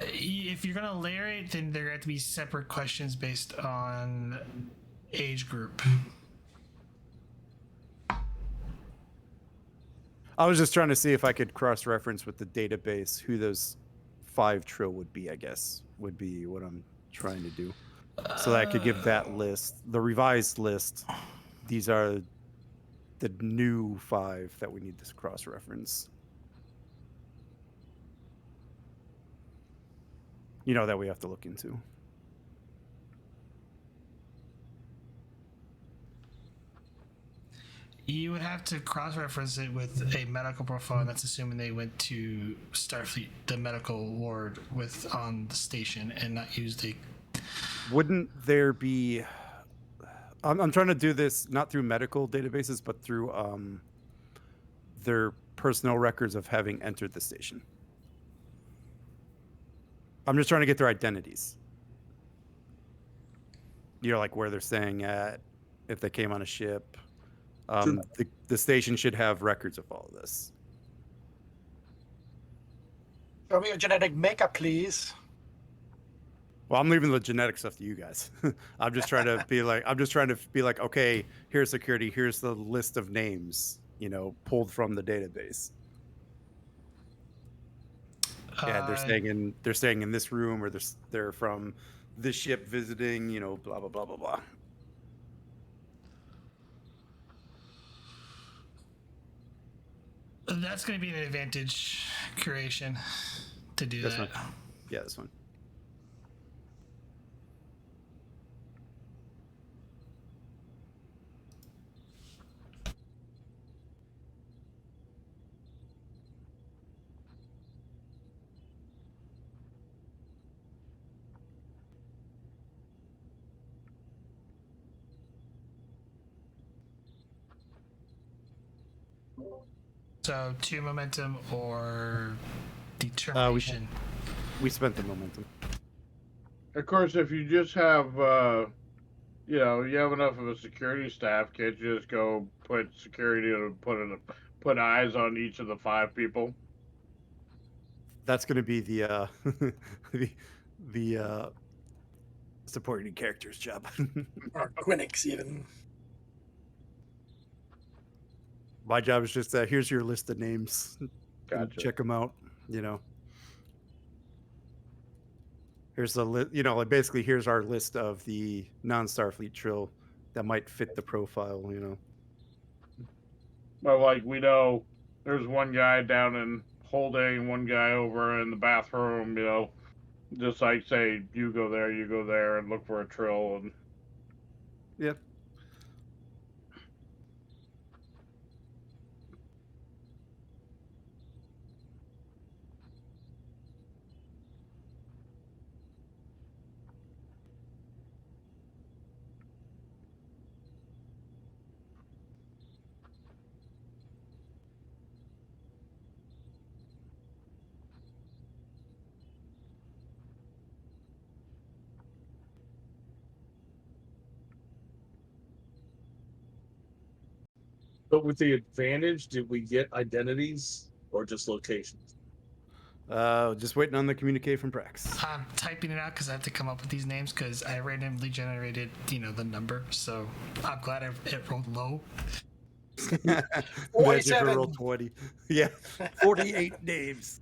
If you're gonna layer it, then there have to be separate questions based on age group. I was just trying to see if I could cross-reference with the database who those 5 trill would be, I guess, would be what I'm trying to do. So that I could give that list, the revised list. These are the new 5 that we need to cross-reference. You know, that we have to look into. You would have to cross-reference it with a medical profile, and that's assuming they went to Starfleet, the medical ward on the station, and not use the. Wouldn't there be I'm trying to do this not through medical databases, but through their personnel records of having entered the station. I'm just trying to get their identities. Like where they're staying at, if they came on a ship. The station should have records of all of this. Show me your genetic makeup, please. Well, I'm leaving the genetic stuff to you guys. I'm just trying to be like, okay, here's security. Here's the list of names, pulled from the database. Yeah, they're staying in this room, or they're from this ship visiting, blah blah blah blah blah. That's going to be an advantage creation to do This that. one. Yeah, this one. So 2 momentum or determination. We spent the momentum. Of course, if you just have, you have enough of a security staff, can't you just go put security to put eyes on each of the 5 people? That's going to be the the supporting character's job. Or Quinix, even. My job is just here's your list of names. Gotcha. Check them out. Here's the list. Like basically, here's our list of the non-Starfleet trill that might fit the profile. But like we know, there's one guy down in holding, one guy over in the bathroom. Just like say you go there, and look for a trill. And Yep. But with the advantage, did we get identities or just locations? Just waiting on the communique from Prax. I'm typing it out because I have to come up with these names because I randomly generated, the number. So I'm glad it rolled low. Magic 47. roll 20. Yeah, 48 names.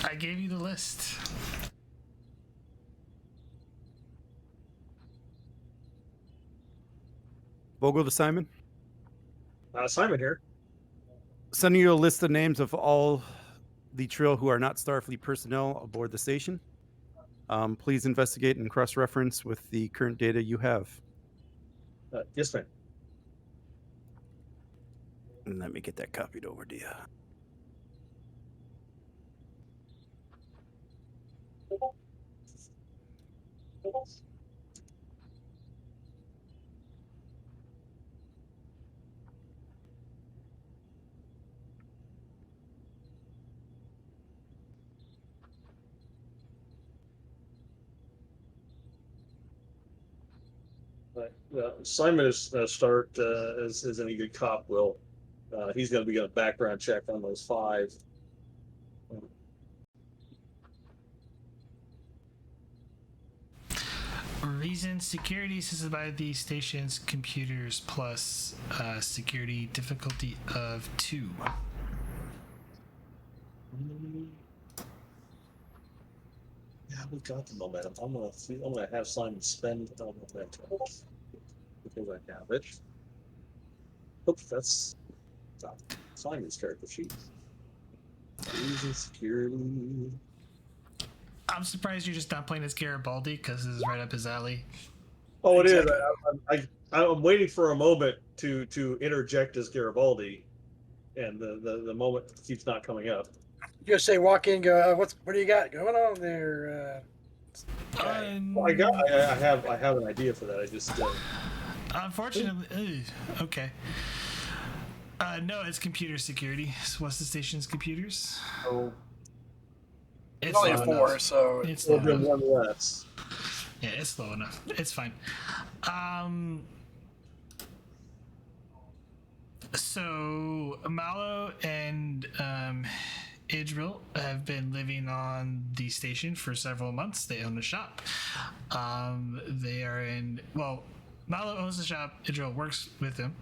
I gave you the list. Vogel to Simon. Simon here. Sending you a list of names of all the trill who are not Starfleet personnel aboard the station. Please investigate and cross-reference with the current data you have. Yes, ma'am. And let me get that copied over to you. Simon is start as any good cop will. He's going to be a background check on those 5. Reason security assisted by the station's computers plus security difficulty of 2. Yeah, we got the momentum. I'm gonna have Simon spend the momentum because I have it. Oops, that's Simon's character sheet. Reason security. I'm surprised you're just not playing as Garibaldi because this is right up his alley. Oh, it is. Exactly. I'm waiting for a moment to interject as Garibaldi, and the moment keeps not coming up. You just say walk in, go. What do you got going on there? Guy? Well, I have an idea for that. I just Unfortunately, okay. No, it's computer security. What's the station's computers? oh, It's only low four, enough. so It's well, low then enough. one less. Yeah, it's low enough. It's fine. So Malo and Idril have been living on the station for several months. They own a shop. They are in. Well, Malo owns the shop. Idril works with him.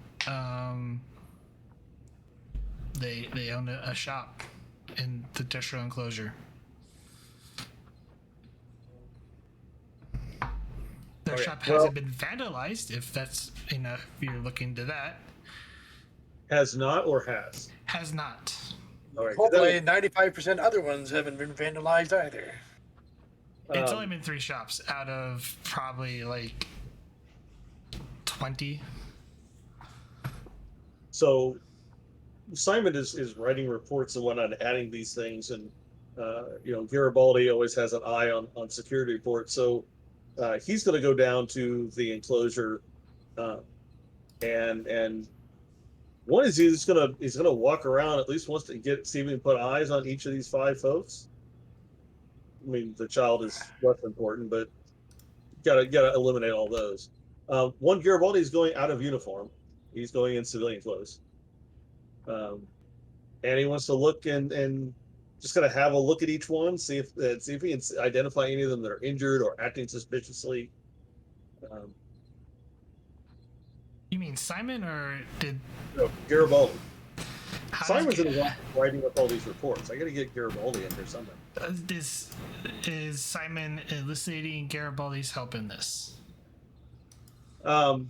They own a shop in the terrestrial enclosure. Their Okay, shop well- hasn't been vandalized. If that's if you're looking to that, Has not or has? has not. All right. hopefully 95% other ones haven't been vandalized either. It's only been 3 shops out of probably like 20. So Simon is writing reports and whatnot, adding these things, and Garibaldi always has an eye on security reports. So he's going to go down to the enclosure, and one is he's gonna walk around at least once to see if he can put eyes on each of these 5 folks. I mean, the child is less important, but gotta eliminate all those. One Garibaldi is going out of uniform. He's going in civilian clothes. And he wants to look and just gonna have a look at each one, see if he can identify any of them that are injured or acting suspiciously. You mean Simon or did Garibaldi. how Simon's does, in the one writing up all these reports. I got to get Garibaldi in here somehow. is Simon eliciting Garibaldi's help in this? Well,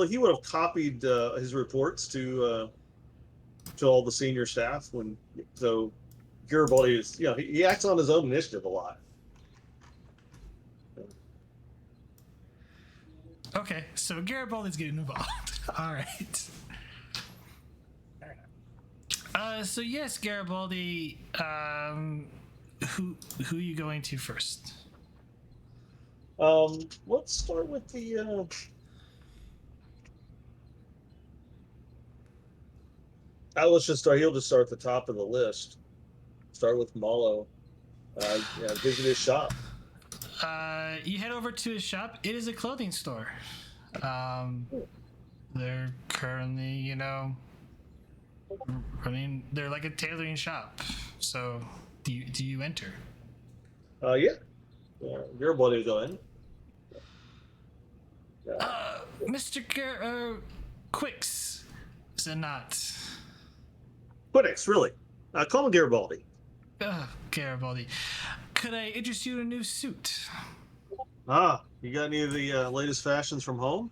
he would have copied his reports to all the senior staff so Garibaldi is he acts on his own initiative a lot. Okay, so Garibaldi's getting involved. All right. So yes, Garibaldi. Who are you going to first? Let's start with the. Let's just start. He'll just start at the top of the list. Start with Malo. Visit his shop. You head over to his shop. It is a clothing store. They're currently, running. They're like a tailoring shop. So, do you enter? Yeah. Garibaldi will go in. Mr. Quicks, is it not? Quidix, really. Call him Garibaldi. Garibaldi. Could I interest you in a new suit? You got any of the latest fashions from home?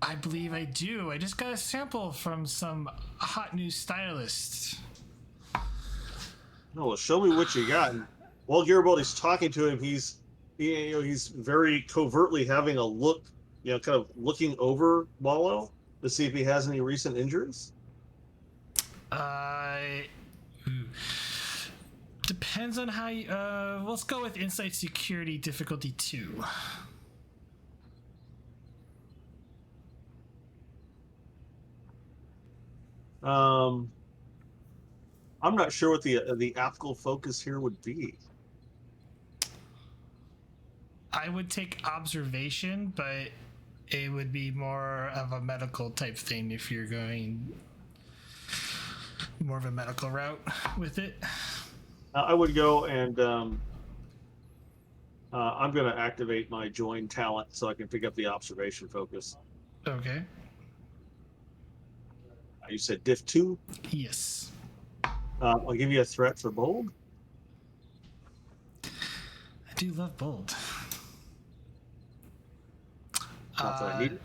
I believe I do. I just got a sample from some hot new stylist. No, well, show me what you got. And while Garibaldi's talking to him, he's very covertly having a look, kind of looking over Malo to see if he has any recent injuries. Depends on how you. Let's go with Insight Security difficulty 2. I'm not sure what the applicable focus here would be. I would take observation, but it would be more of a medical type thing if you're going more of a medical route with it. I would go and I'm going to activate my join talent so I can pick up the observation focus. Okay. You said diff 2? Yes. I'll give you a threat for bold. do love bold. Not that I need it.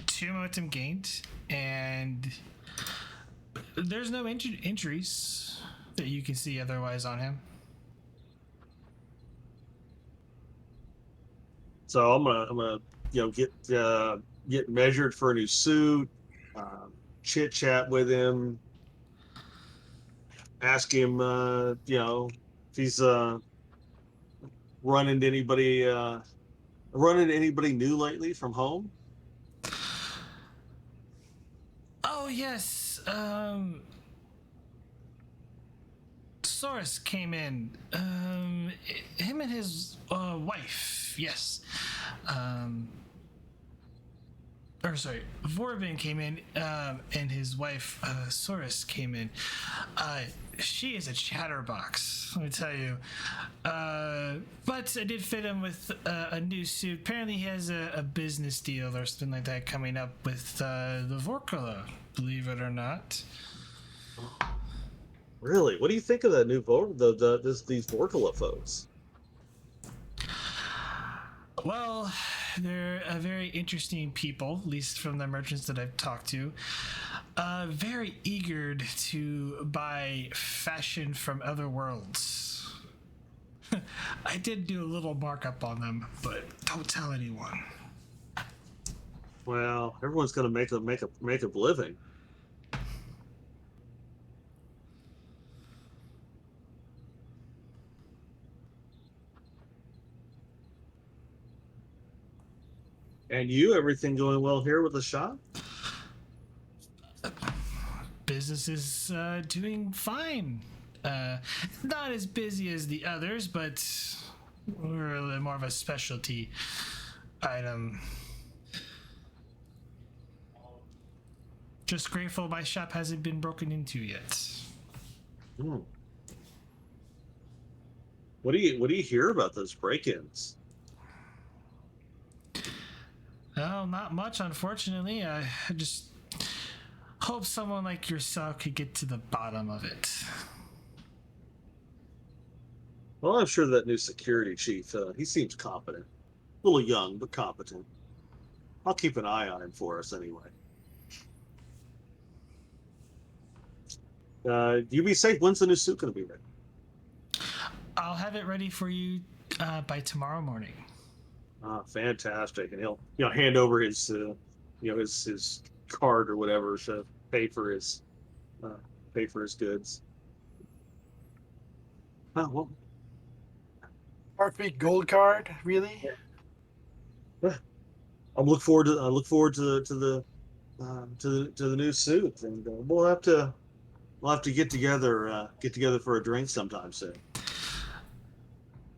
2 momentum gained, and there's no injuries that you can see otherwise on him. So I'm gonna get measured for a new suit, chit chat with him, ask him if he's run into anybody new lately from home. Oh yes, Soros came in. Him and his wife. Yes. Vorben came in, and his wife, Soros, came in. She is a chatterbox, let me tell you. But I did fit him with a new suit. Apparently he has a business deal or something like that coming up with the Vrokala, believe it or not. Really? What do you think of that new these Vrokala folks? Well, they're a very interesting people, at least from the merchants that I've talked to. Very eager to buy fashion from other worlds. I did do a little markup on them, but don't tell anyone. Well, everyone's gonna make a living. And everything going well here with the shop? Business is doing fine. Not as busy as the others, but we're a little more of a specialty item. Just grateful my shop hasn't been broken into yet. Hmm. What do you hear about those break-ins? Oh, not much, unfortunately. I just hope someone like yourself could get to the bottom of it. Well, I'm sure that new security chief, he seems competent. A little young, but competent. I'll keep an eye on him for us anyway. You be safe. When's the new suit going to be ready? I'll have it ready for you by tomorrow morning. Fantastic. And he'll hand over his his card or whatever to pay for his goods. Oh well. Heartbeat gold card, really? I look forward to the new suit, and we'll have to get together for a drink sometime soon.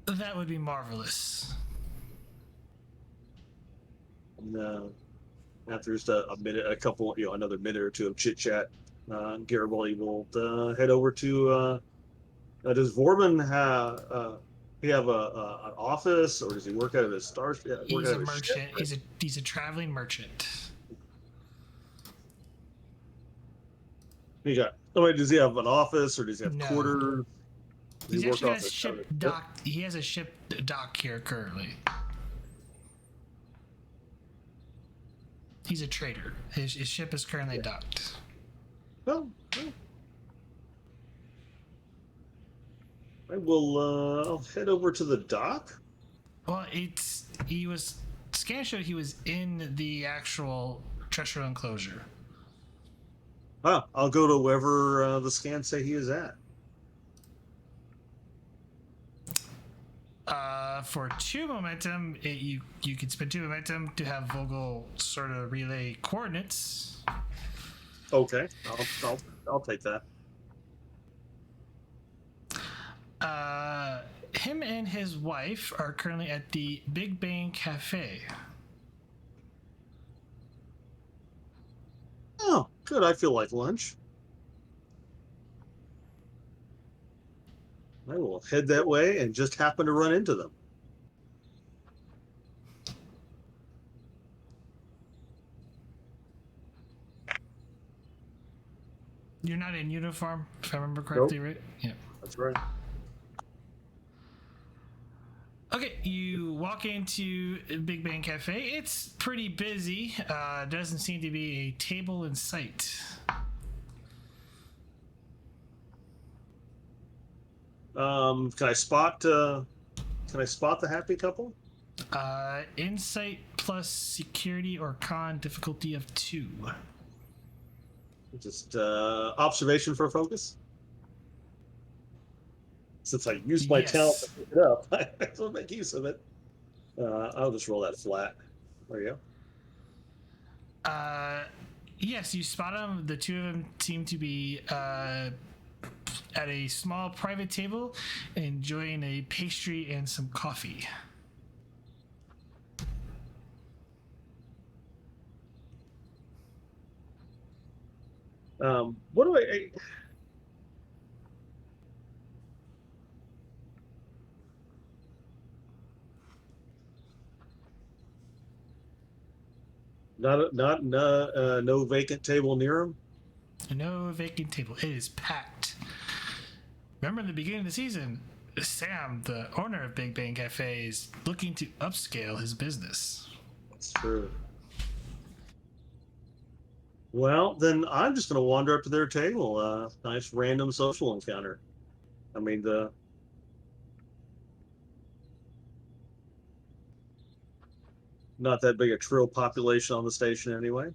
That would be marvelous. And after just a minute, another minute or two of chit chat, Garibaldi will head over to. Does Vorman have an office, or does he work out of his star? He's a merchant. He's a traveling merchant. Does he have an office, or does he have quarters? He actually has ship dock. He has a ship dock here currently. He's a trader. His ship is currently docked. Well, I will. I'll head over to the dock. Well, scan showed he was in the actual treasure enclosure. I'll go to wherever the scans say he is at. For 2 momentum, you could spend 2 momentum to have Vogel sort of relay coordinates. Okay, I'll take that. Him and his wife are currently at the Big Bang Cafe. Oh, good. I feel like lunch. I will head that way and just happen to run into them. You're not in uniform, if I remember correctly, Nope. right? Yeah. That's right. Okay, you walk into Big Bang Cafe. It's pretty busy. Doesn't seem to be a table in sight. Can I spot the happy couple? Insight plus security or con difficulty of 2. Just observation for focus. Since I used my talent to pick it up, I will make use of it. I'll just roll that flat. There you go. Yes, you spot them. The two of them seem to be at a small private table, enjoying a pastry and some coffee. What do I no vacant table near him? No vacant table. It is packed. Remember in the beginning of the season, Sam, the owner of Big Bang Cafe, is looking to upscale his business. That's true. Well, then I'm just going to wander up to their table. Nice random social encounter. I mean, not that big a trill population on the station anyway.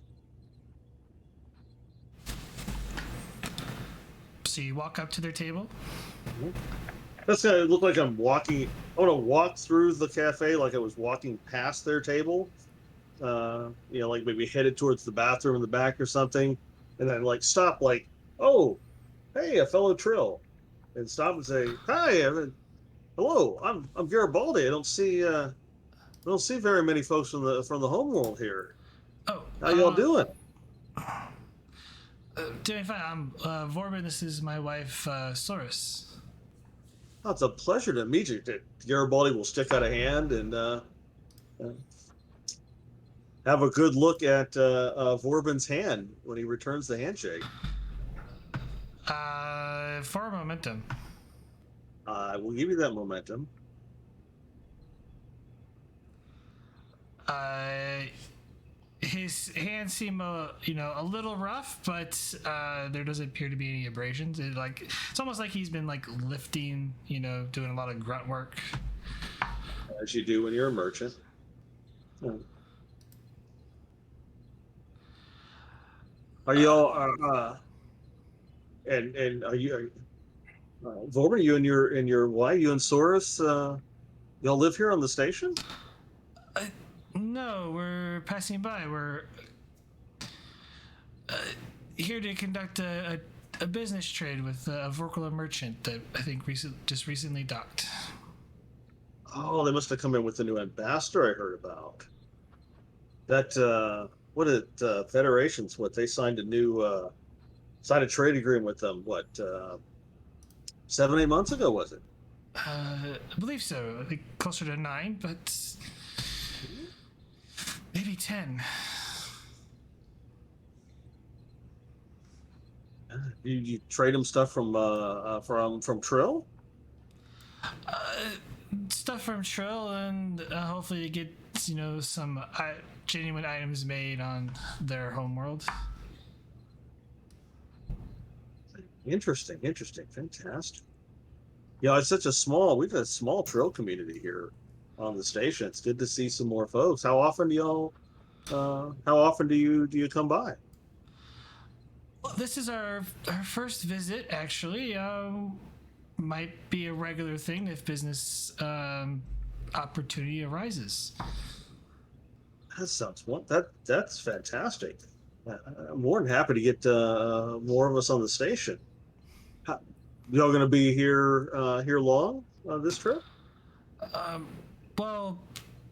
So you walk up to their table? Mm-hmm. That's going to look like I'm walking. I want to walk through the cafe like I was walking past their table. Like maybe headed towards the bathroom in the back or something. And then like stop like, oh, hey, a fellow trill. And stop and say, hi, hello, I'm Garibaldi. I don't see very many folks from the homeworld here. Oh, how y'all doing? Doing fine. I'm Vorben. This is my wife, Soris. Oh, it's a pleasure to meet you. Garibaldi will stick out a hand and have a good look at Vorben's hand when he returns the handshake. For momentum. I will give you that momentum. His hands seem a little rough, but there doesn't appear to be any abrasions. It's almost like he's been like lifting, doing a lot of grunt work. As you do when you're a merchant. Are you all and are you Vorben, you and your wife, you and Soris, y'all live here on the station? No, we're passing by. We're here to conduct a business trade with a Vrokala merchant that I think just recently docked. Oh, they must have come in with the new ambassador I heard about. That what did Federations? What they signed a trade agreement with them? 7-8 months ago was it? I believe so. I think closer to 9, but maybe 10. You trade them stuff from Trill? Stuff from Trill, and hopefully get some genuine items made on their homeworld. Interesting, fantastic. It's such we've got a small Trill community here on the station. It's good to see some more folks. How often do you come by? Well, this is our first visit, actually. Might be a regular thing if business opportunity arises. That sounds that's fantastic. I'm more than happy to get more of us on the station. Y'all going to be here long this trip? Well,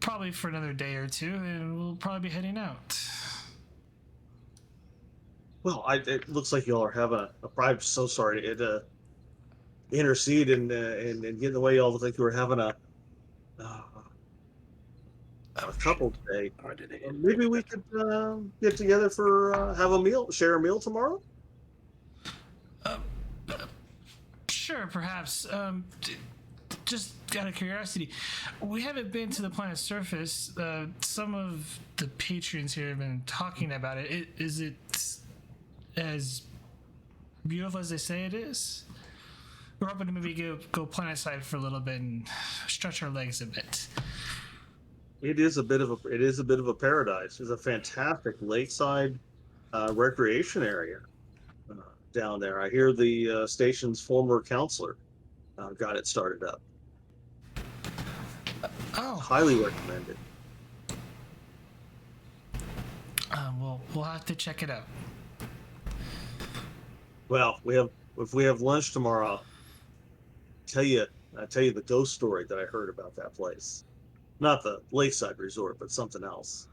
probably for another day or two, and we'll probably be heading out. Well, it looks like y'all are having I'm so sorry to intercede and get in the way. Y'all look like you were having a couple today. Maybe we could get together for share a meal tomorrow. Sure, perhaps. just out of curiosity, we haven't been to the planet's surface. Some of the patrons here have been talking about it. Is it as beautiful as they say it is? We're hoping to maybe go planet side for a little bit and stretch our legs a bit. It is a bit of a paradise. It's a fantastic lakeside recreation area down there. I hear the station's former counselor got it started up. Oh, Highly recommended. we'll have to check it out. Well, if we have lunch tomorrow, I'll tell you the ghost story that I heard about that place. Not the lakeside resort, but something else.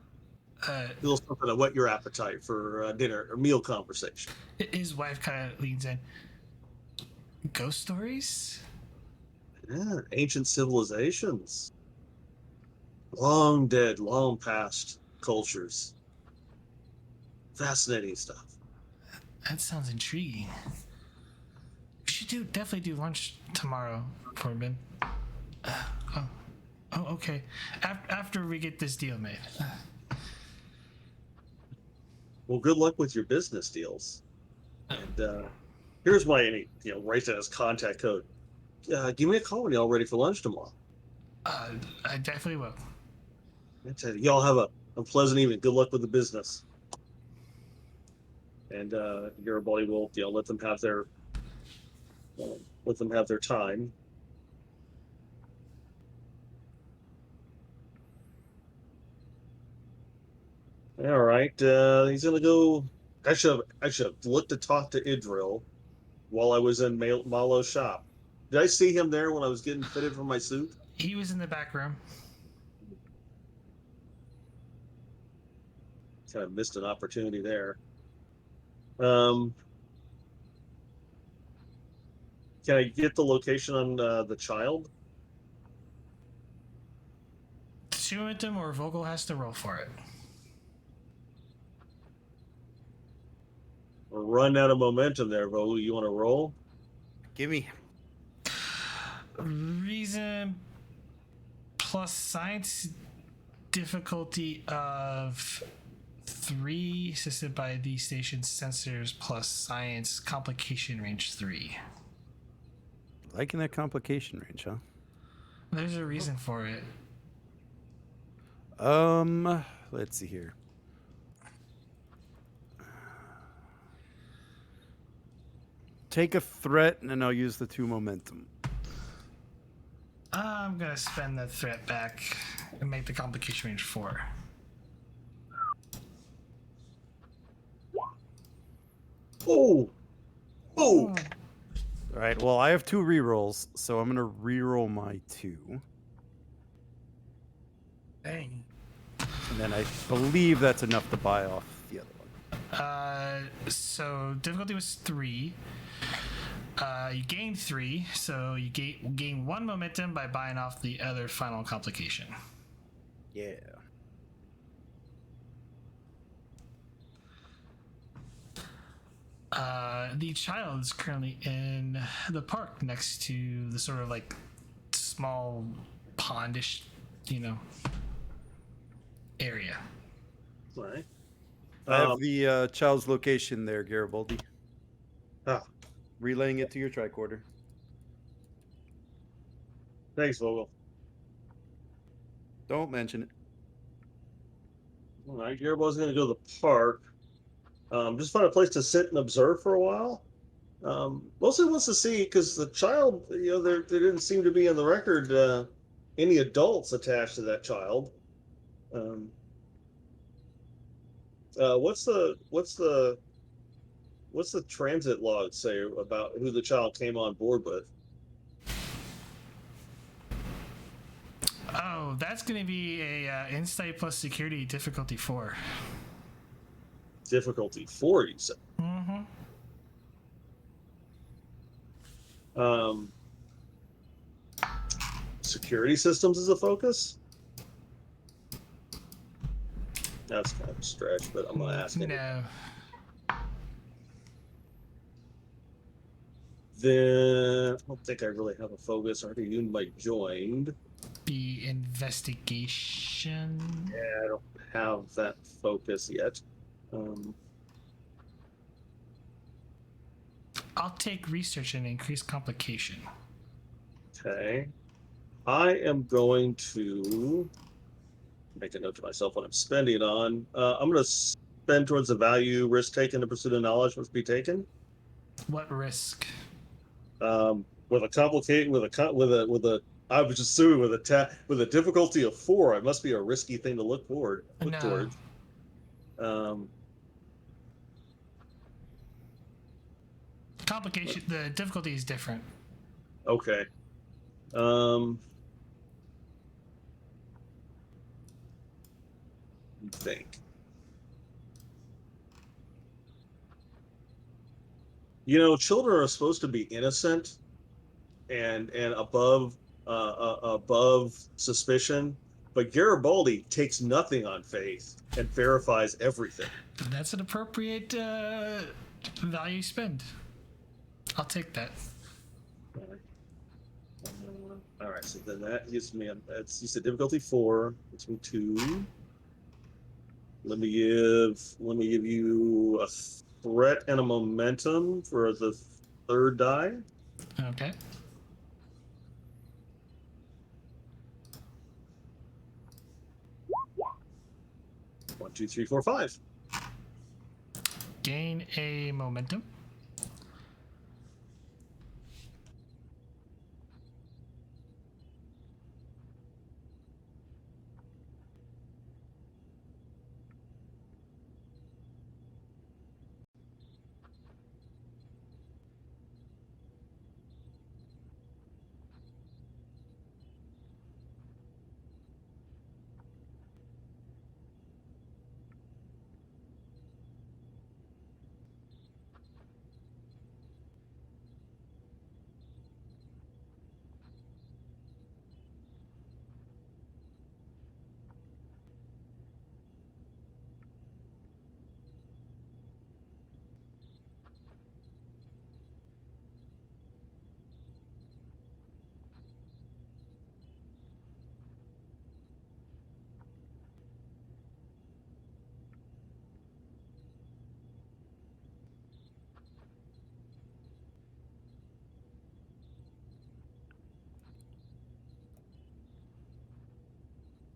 A little something to whet your appetite for dinner or meal conversation. His wife kind of leans in. Ghost stories? Yeah, ancient civilizations. Long dead, long past cultures. Fascinating stuff. That sounds intriguing. We should definitely do lunch tomorrow, Corbin. Oh, okay. After we get this deal made. Well, good luck with your business deals. And here's my, write that as contact code. Give me a call when y'all ready for lunch tomorrow. I definitely will. Y'all have a pleasant evening. Good luck with the business. And Garibaldi will, let them have their time. All right, he's gonna go. I should have looked to talk to Idril while I was in Malo's shop. Did I see him there when I was getting fitted for my suit? He was in the back room. Kind of missed an opportunity there. Can I get the location on the child? Shoot at him, or Vogel has to roll for it. We're running out of momentum there, Vogel. You want to roll? Gimme. Reason plus science difficulty of 3, assisted by the station's sensors, plus science complication range 3. Liking that complication range, huh? There's a reason for it. Let's see here. Take a threat, and then I'll use the 2 momentum. I'm gonna spend the threat back and make the complication range 4. Oh! All right, well, I have 2 rerolls, so I'm going to reroll my 2. Dang. And then I believe that's enough to buy off the other one. So difficulty was 3. You gain 3, so you gain 1 momentum by buying off the other final complication. Yeah. The child is currently in the park next to the sort of like small pondish, area. Right. I have the child's location there, Garibaldi. Ah, Relaying it to your tricorder. thanks, Vogel. Don't mention it. All right, Garibaldi's going to go to the park. Just find a place to sit and observe for a while. Mostly wants to see, because the child, there didn't seem to be in the record any adults attached to that child. What's the transit log say about who the child came on board with? Oh, that's going to be a insight plus security difficulty 4. Difficulty 4, you said. Mm-hmm. Security systems is a focus. That's kind of a stretch, but I'm going to ask it. No. then I don't think I really have a focus. I already joined. Be investigation. Yeah, I don't have that focus yet. I'll take research and increase complication. Okay. I am going to make a note to myself what I'm spending it on. I'm going to spend towards the value risk taken. The pursuit of knowledge must be taken. What risk? With a complicated, with a. I was assuming with a difficulty of 4, it must be a risky thing to look No. towards. Complication. The difficulty is different. Okay. Think. Children are supposed to be innocent and above suspicion, but Garibaldi takes nothing on faith and verifies everything. That's an appropriate value spend. I'll take that. All right, so then that gives me you said difficulty 4. Gives me 2. Let me give you a threat and a momentum for the 3rd die. Okay. One, 2, 3, 4, 5. Gain a momentum.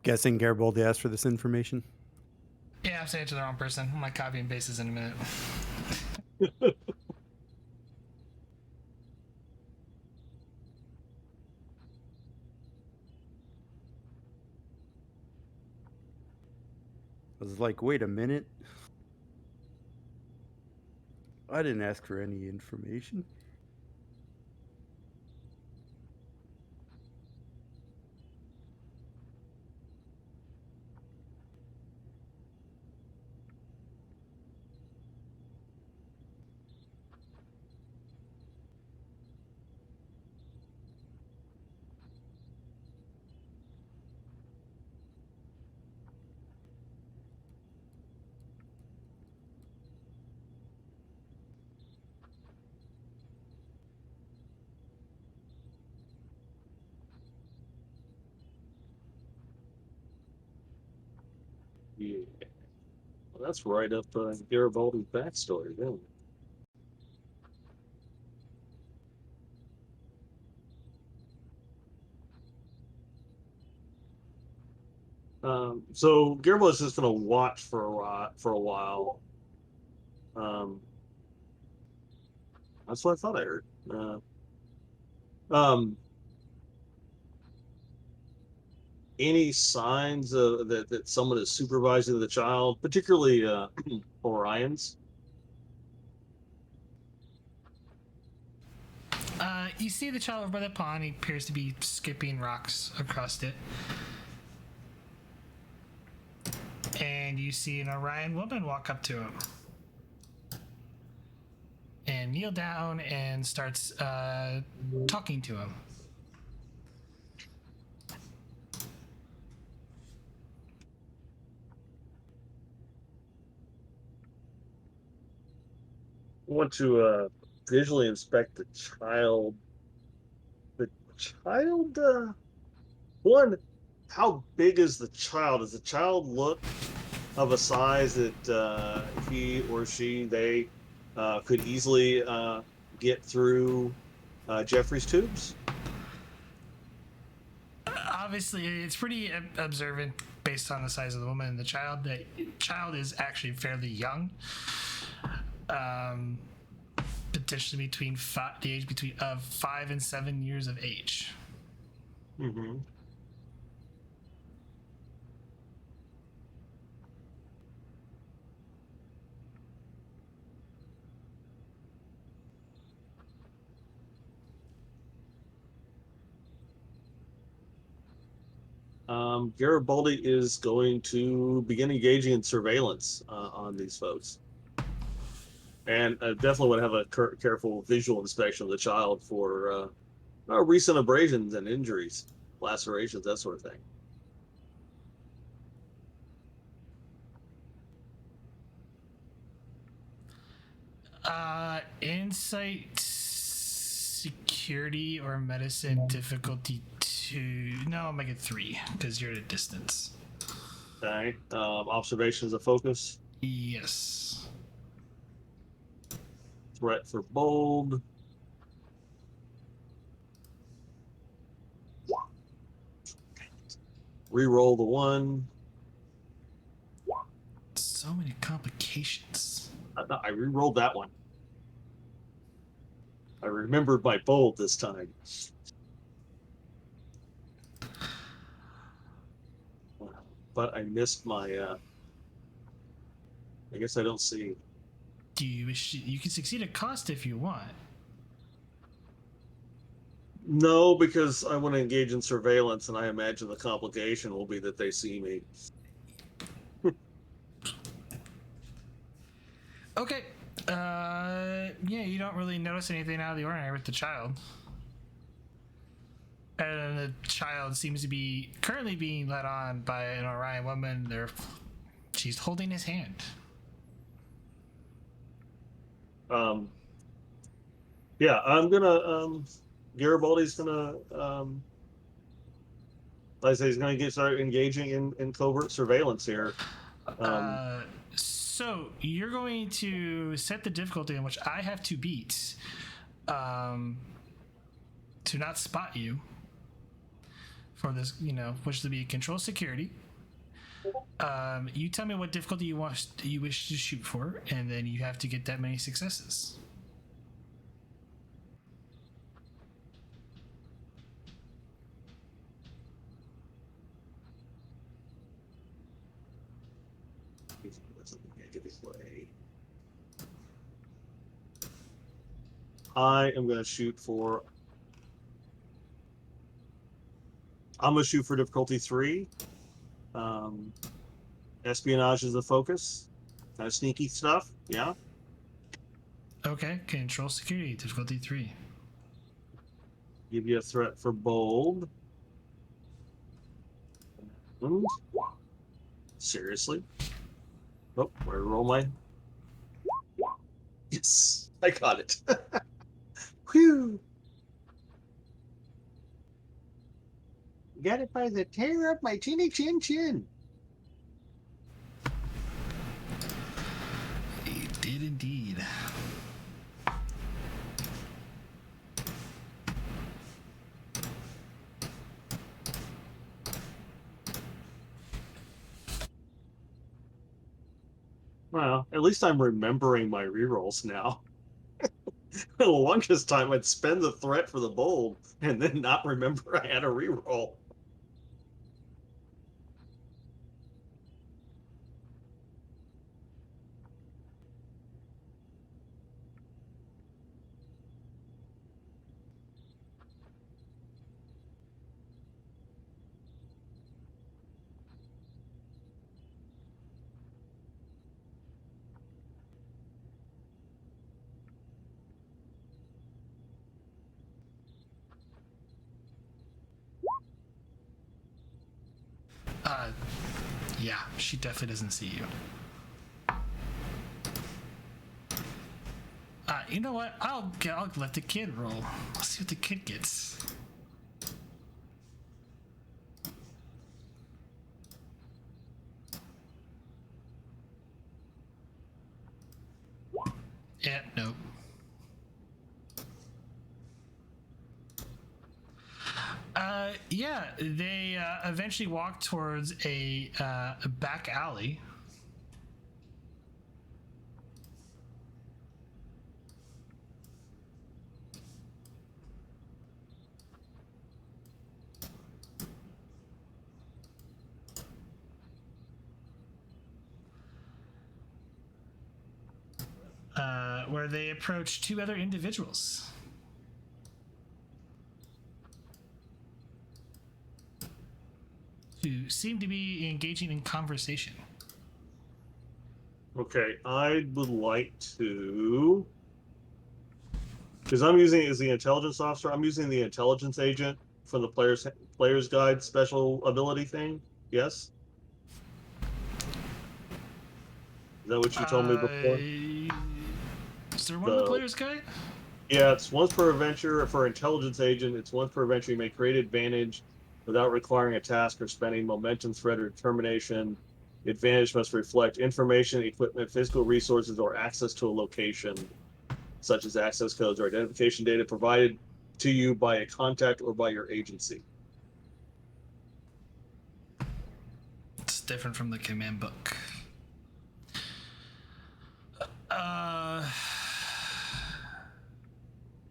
Guessing Garibaldi asked for this information. Yeah, I'm saying it to the wrong person. I might copy and paste this in a minute. I was like, wait a minute. I didn't ask for any information. Yeah. Well, that's right up Garibaldi's backstory, then. So Garibaldi's just going to watch for a while. That's what I thought I heard. Any signs that someone is supervising the child, particularly Orion's? You see the child over by the pond. He appears to be skipping rocks across it. And you see an Orion woman walk up to him. And kneel down and starts talking to him. I want to visually inspect the child. The child, one, how big is the child? Does the child look of a size that he or she, they could easily get through Jeffrey's tubes? Obviously, it's pretty observant based on the size of the woman and the child. The child is actually fairly young, potentially between the age between of 5 and 7 years of age. Mm-hmm. Garibaldi is going to begin engaging in surveillance on these folks. And definitely would have a careful visual inspection of the child for recent abrasions and injuries, lacerations, that sort of thing. Insight, security, or medicine difficulty 2. No, I'll make it 3 because you're at a distance. Okay. Observation is a focus. Yes. Threat for bold. Reroll the 1. So many complications. I re-rolled that one. I remembered my bold this time. But I missed my. I guess I don't see. Do you wish you can succeed at cost if you want? No, because I want to engage in surveillance, and I imagine the complication will be that they see me. Okay. Yeah, you don't really notice anything out of the ordinary with the child. And the child seems to be currently being led on by an Orion woman. She's holding his hand. Yeah, I'm gonna. Garibaldi's gonna. Like I say, he's gonna start engaging in covert surveillance here. So you're going to set the difficulty in which I have to beat, to not spot you. For this, which to be control security. You tell me what difficulty you wish to shoot for, and then you have to get that many successes. I am going to shoot for. I'm going to shoot for difficulty 3. Espionage is the focus. Kind of sneaky stuff. Yeah. Okay. Control security, difficulty 3. Give you a threat for bold. Seriously? Oh, where to roll my? Yes, I got it. Whew. Got it by the tear of my chinny chin chin. You did indeed. Well, at least I'm remembering my rerolls now. For the longest time, I'd spend the threat for the bold and then not remember I had a reroll. Yeah, she definitely doesn't see you. You know what? I'll let the kid roll. Let's see what the kid gets. Yeah, nope. Yeah, they eventually walk towards a back alley. Where they approach two other individuals. Who seem to be engaging in conversation. Okay, I would like to, because I'm using it as the intelligence officer. I'm using the intelligence agent from the player's guide special ability thing. Yes. Is that what you told me before? Is there one in the player's guide? Yeah, it's once per adventure. For intelligence agent, it's once per adventure. You may create advantage without requiring a task or spending momentum, threat, or determination. The advantage must reflect information, equipment, physical resources, or access to a location, such as access codes or identification data provided to you by a contact or by your agency. It's different from the command book.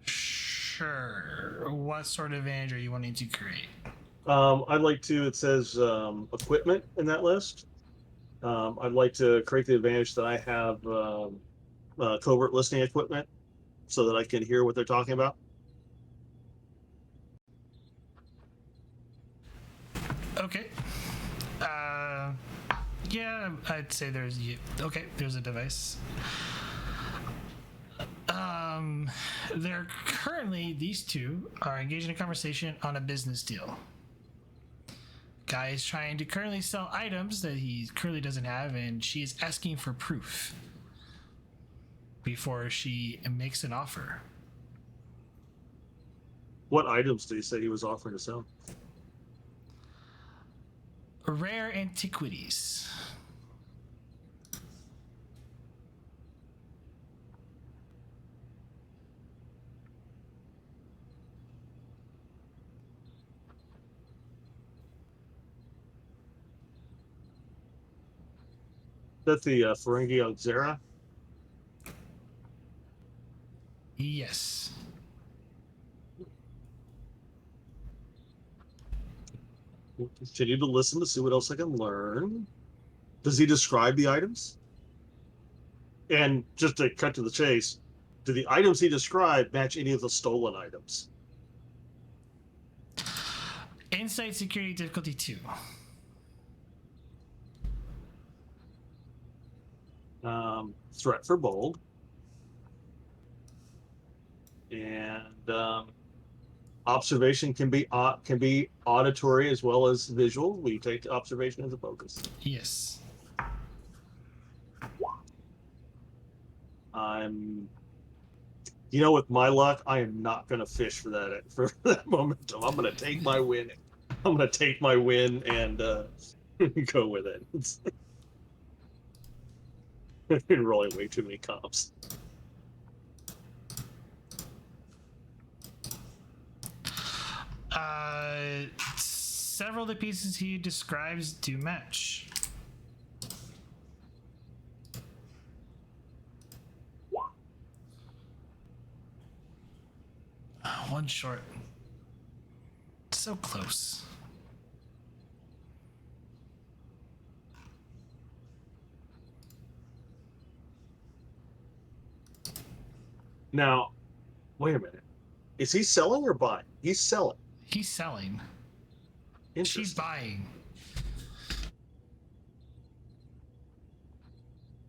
Sure. What sort of advantage are you wanting to create? I'd like to, it says equipment in that list. I'd like to create the advantage that I have covert listening equipment so that I can hear what they're talking about. Okay. Yeah, I'd say there's there's a device. They're currently, these two are engaged in a conversation on a business deal. Guy is trying to currently sell items that he currently doesn't have, and she is asking for proof before she makes an offer. What items did he say he was offering to sell? Rare antiquities. That's the Ferengi Oxera. Yes. We'll continue to listen to see what else I can learn. Does he describe the items? And just to cut to the chase, do the items he described match any of the stolen items? Insight security difficulty 2. Threat for bold. And observation can be auditory as well as visual. We take observation as a focus. Yes. With my luck, I am not going to fish for that momentum. I'm going to take my win. I'm going to take my win and go with it. I've been rolling way too many comps. Several of the pieces he describes do match. One short. So close. Now, wait a minute. Is he selling or buying? He's selling. He's selling. She's buying.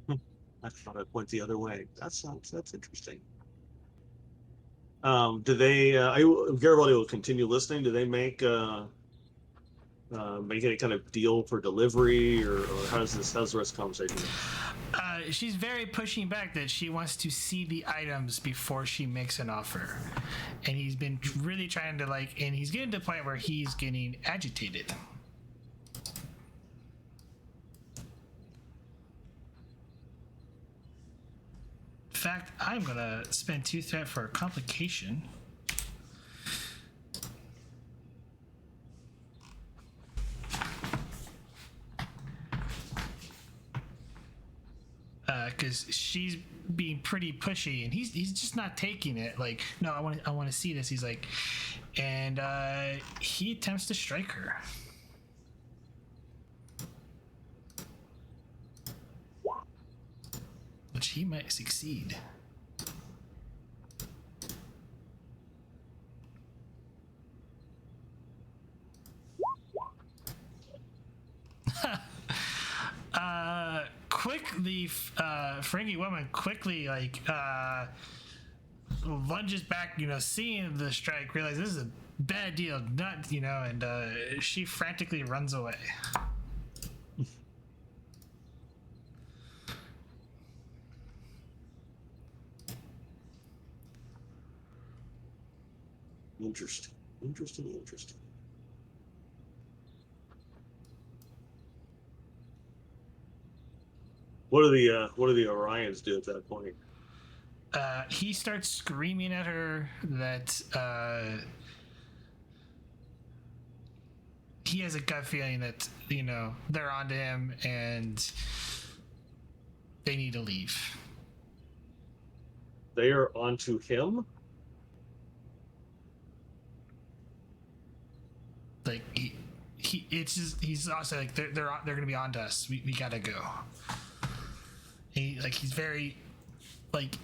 I thought it went the other way. That's interesting. Do they? Garibaldi will continue listening. Do they make make any kind of deal for delivery, or how's the rest of the conversation? She's very pushing back that she wants to see the items before she makes an offer, and he's been really trying to and he's getting to the point where he's getting agitated. In fact, I'm gonna spend 2 threat for a complication. Because she's being pretty pushy, and he's just not taking it. Like, no, I want to see this. He's like, and he attempts to strike her. Which he might succeed. The Ferengi woman quickly lunges back, seeing the strike, realizes this is a bad deal, not, and she frantically runs away. Interesting. What do the Orions do at that point? He starts screaming at her that he has a gut feeling that they're onto him and they need to leave. They are onto him? Like he's also like they're gonna be onto us. We gotta go. He's very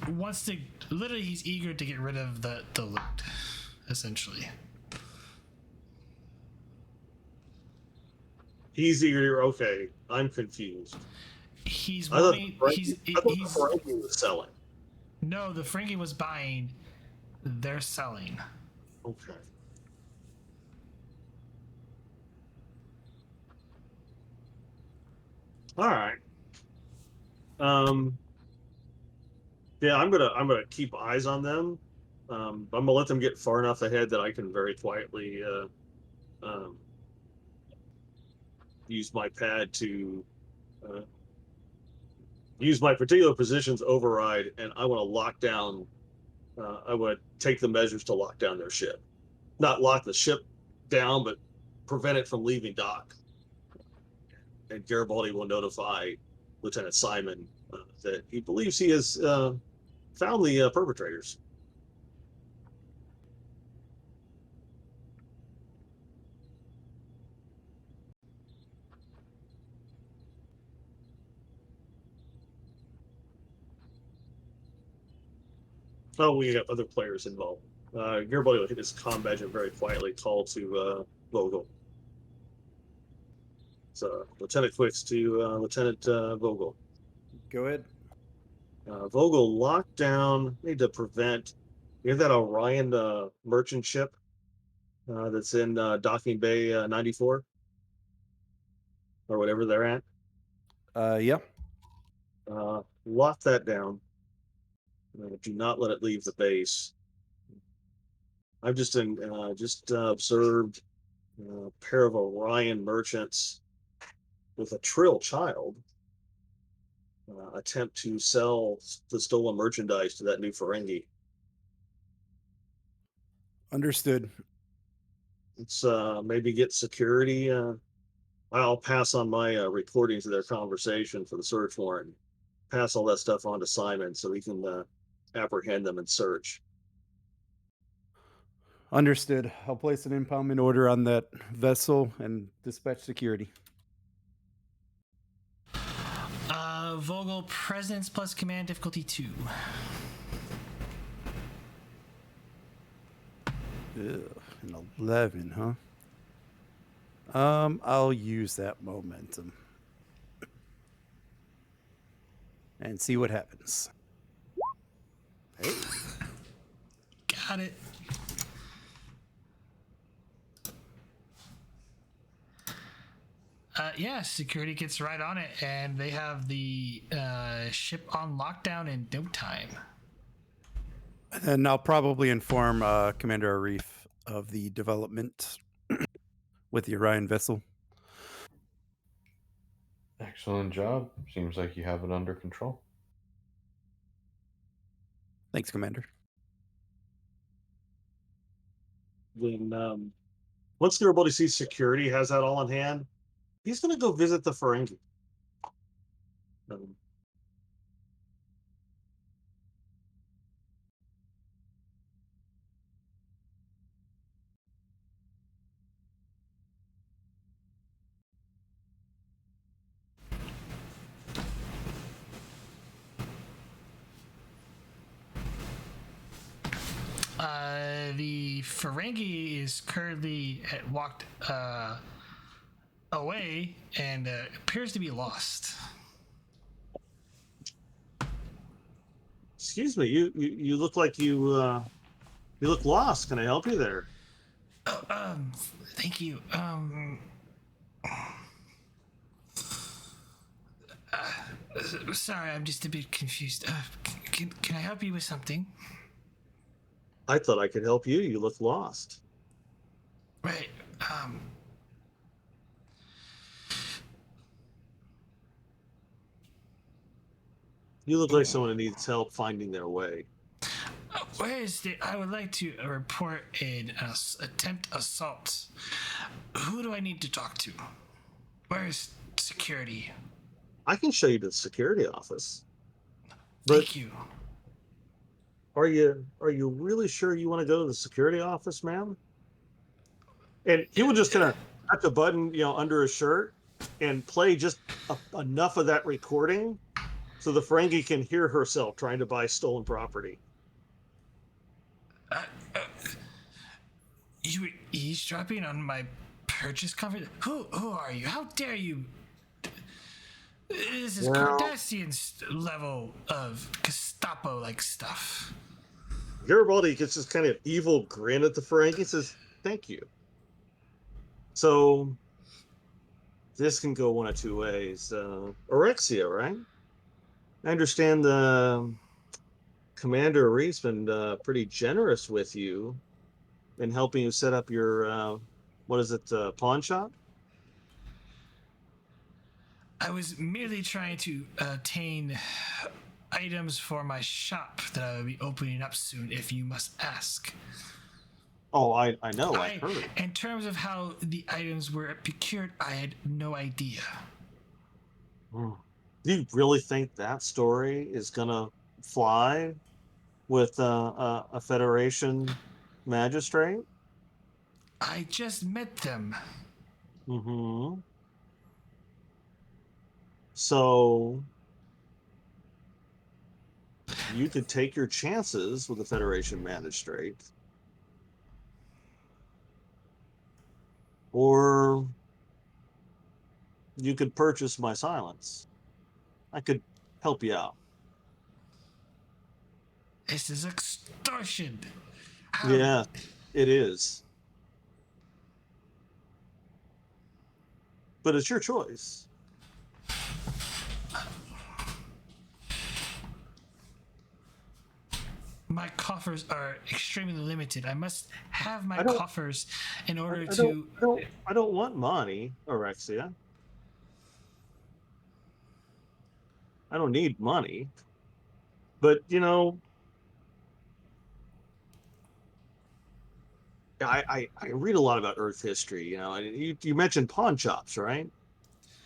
wants to literally, he's eager to get rid of the loot, essentially. He's eager. Okay, I'm confused. He's I thought wanting. the Ferengi was selling. No, the Ferengi was buying. They're selling. Okay. All right. Yeah, I'm gonna keep eyes on them. I'm gonna let them get far enough ahead that I can very quietly use my pad to use my particular position's override, and I want to lock down. I want to take the measures to lock down their ship, not lock the ship down, but prevent it from leaving dock. And Garibaldi will notify Lieutenant Simon that he believes he has found the perpetrators. Oh, we have other players involved. Garibaldi will hit his comm badge and very quietly call to Vogel. So Lieutenant Quicks to Lieutenant Vogel. Go ahead. Vogel locked down. Need to prevent. You have that Orion merchant ship that's in Docking Bay 94 or whatever they're at. Yeah. Lock that down. Do not let it leave the base. I've just observed a pair of Orion merchants with a Trill child attempt to sell the stolen merchandise to that new Ferengi. Understood. Let's maybe get security. I'll pass on my recordings of their conversation for the search warrant. Pass all that stuff on to Simon so he can apprehend them and search. Understood. I'll place an impoundment order on that vessel and dispatch security. Vogel, presence plus command difficulty 2. Ugh, an 11, huh? I'll use that momentum and see what happens. Hey. Got it. Yeah, security gets right on it, and they have the ship on lockdown in no time. And I'll probably inform Commander Arif of the development with the Orion vessel. Excellent job. Seems like you have it under control. Thanks, Commander. Then once Garibaldi sees security has that all in hand, he's going to go visit the Ferengi. Um, The Ferengi is currently walked away and appears to be lost. Excuse me, you look like you look lost. Can I help you there? Oh, thank you. Sorry, I'm just a bit confused. Can I help you with something? I thought I could help you. You look lost. Right. You look like someone who needs help finding their way. Where is the? I would like to report an attempt assault. Who do I need to talk to? Where is security? I can show you to the security office. But Thank you. are you really sure you want to go to the security office, ma'am? And he will just kind of touch a button, under his shirt and play just enough of that recording so the Ferengi can hear herself trying to buy stolen property. You were eavesdropping on my purchase conference? Who are you? How dare you? This is Cardassian level of Gestapo-like stuff. Garibaldi gets this kind of evil grin at the Ferengi and says, "Thank you." So this can go one of two ways. Orexia, right? I understand the Commander Arif's been pretty generous with you in helping you set up your, pawn shop? I was merely trying to obtain items for my shop that I will be opening up soon, if you must ask. Oh, I know, I heard. In terms of how the items were procured, I had no idea. Do you really think that story is gonna fly with a Federation magistrate? I just met them. Mm-hmm. So you could take your chances with the Federation magistrate, or you could purchase my silence. I could help you out. This is extortion. Yeah, it is. But it's your choice. My coffers are extremely limited. I must have my coffers in order I don't want money, Orexia. I don't need money. But, I read a lot about Earth history, and you mentioned pawn shops, right?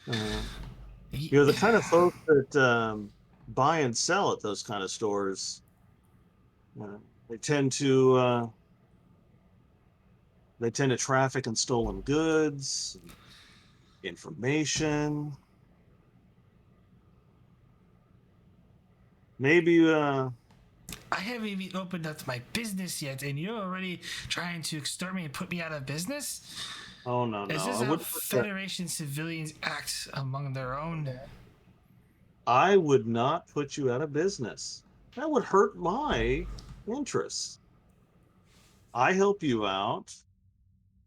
The kind of folks that buy and sell at those kind of stores, they tend to traffic in stolen goods, information. Maybe I haven't even opened up my business yet, and you're already trying to extort me and put me out of business? Oh, no. Is this how Federation civilians act among their own? I would not put you out of business. That would hurt my interests. I help you out.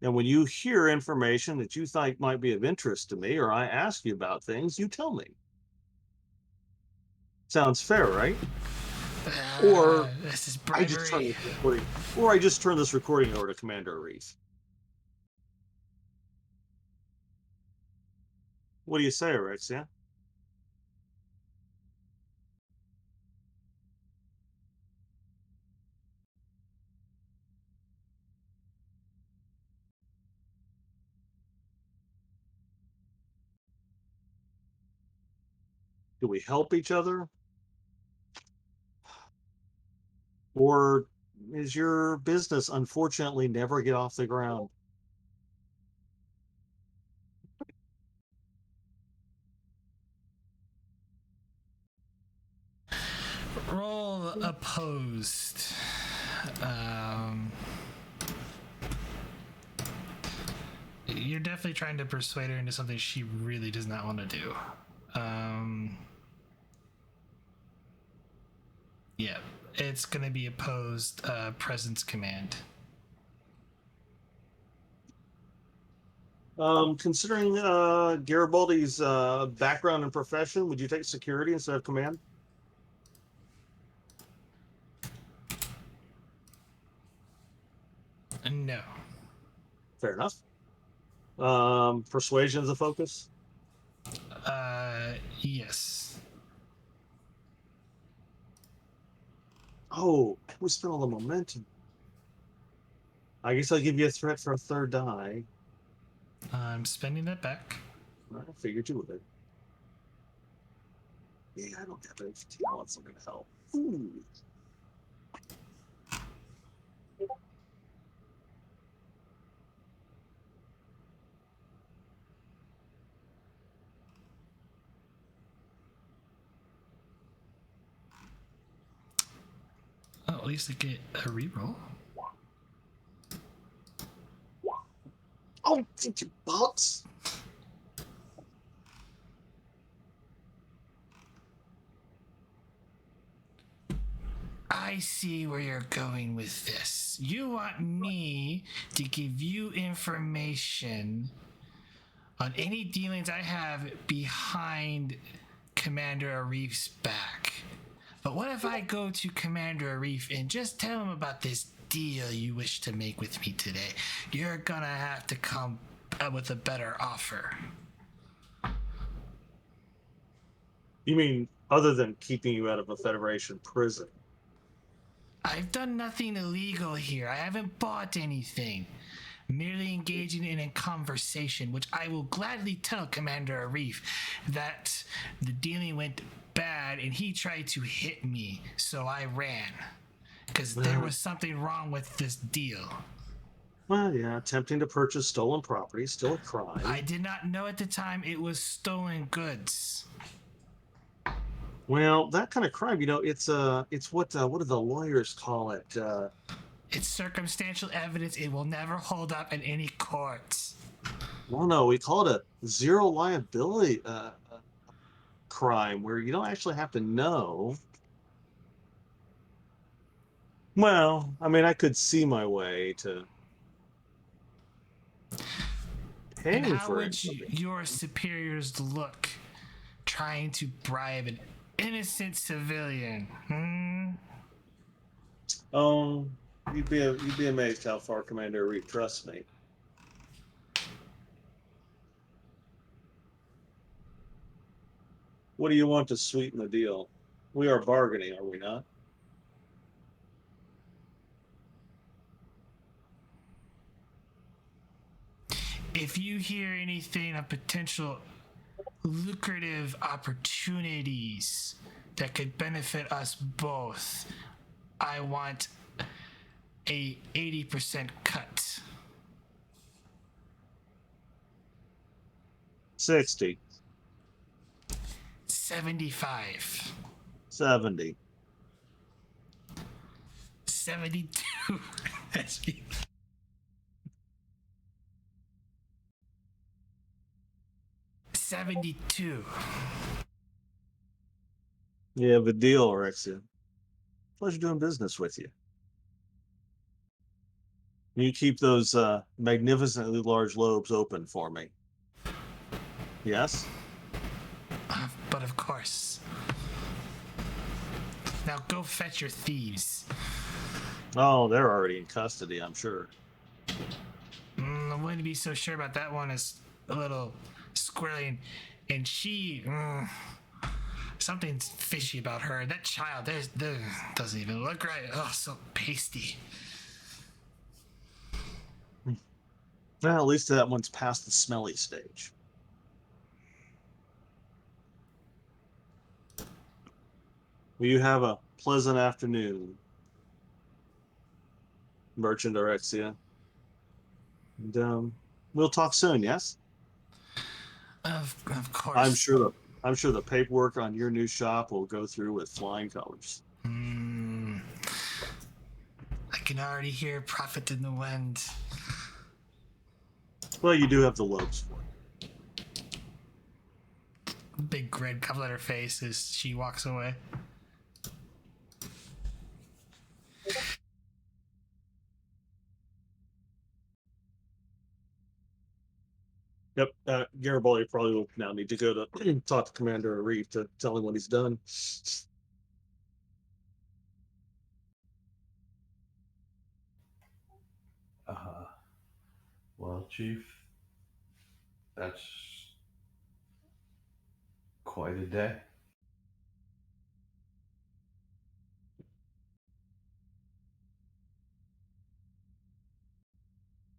And when you hear information that you think might be of interest to me, or I ask you about things, you tell me. Sounds fair, right? Or This is I just turn bribery. this recording, or I just turn this recording over to Commander Arif. What do you say, Alexia? Do we help each other? Or is your business unfortunately never get off the ground? Roll opposed. You're definitely trying to persuade her into something she really does not want to do. Yeah, it's going to be opposed presence command. Considering Garibaldi's background and profession, would you take security instead of command? No. Fair enough. Persuasion is a focus. Yes. Oh, we spent all the momentum. I guess I'll give you a threat for a third die. I'm spending that back. I figured you would. Yeah, I don't have any talents. I'm going to help. Ooh. Oh, at least I get a reroll. Oh, did you bots? I see where you're going with this. You want me to give you information on any dealings I have behind Commander Arif's back. But what if I go to Commander Arif and just tell him about this deal you wish to make with me today? You're gonna have to come up with a better offer. You mean other than keeping you out of a Federation prison? I've done nothing illegal here. I haven't bought anything. Merely engaging in a conversation, which I will gladly tell Commander Arif that the dealing went bad and he tried to hit me, so I ran. Because there was something wrong with this deal. Well, yeah, attempting to purchase stolen property is still a crime. I did not know at the time it was stolen goods. Well, that kind of crime, it's what do the lawyers call it? It's circumstantial evidence. It will never hold up in any courts. Well, no, we call it a zero liability crime where you don't actually have to know. Well, I mean, I could see my way to paying And how for would it. your superiors look trying to bribe an innocent civilian? Oh, you'd be amazed how far Commander Arif trusts me. What do you want to sweeten the deal? We are bargaining, are we not? If you hear anything of potential lucrative opportunities that could benefit us both, I want a 80% cut. 60, 75. 70. 72. That's me. $72. You have a deal, Rexia. Pleasure doing business with you. You keep those magnificently large lobes open for me. Yes? But of course. Now go fetch your thieves. Oh, they're already in custody, I'm sure. I wouldn't be so sure about that one. Is a little squirrely, and she. Something's fishy about her. That child, there doesn't even look right. Oh, so pasty. Well, at least that one's past the smelly stage. Well, you have a pleasant afternoon, Merchant Arexia. And we'll talk soon, yes? Of course. I'm sure the paperwork on your new shop will go through with flying colors. I can already hear profit in the wind. Well, you do have the lobes for it. Big grin comes on her face as she walks away. Yep, Garibaldi probably will now need to go to talk to Commander Arif to tell him what he's done. Well, Chief, that's quite a day.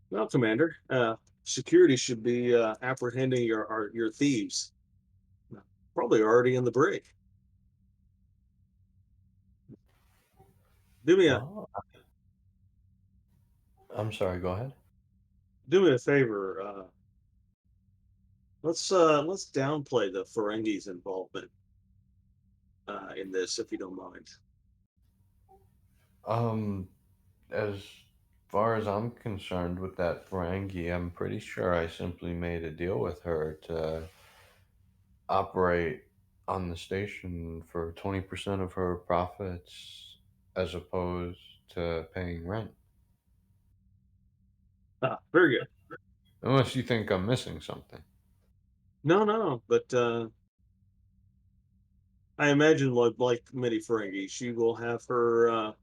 Well, Commander, security should be apprehending your thieves. Probably already in the brig. Do me a Well, I'm sorry, go ahead. do me a favor. Let's downplay the Ferengi's involvement in this, if you don't mind. As far as I'm concerned with that Ferengi, I'm pretty sure I simply made a deal with her to operate on the station for 20% of her profits as opposed to paying rent. Very good. Unless you think I'm missing something. No, but I imagine like many Ferengi, she will have her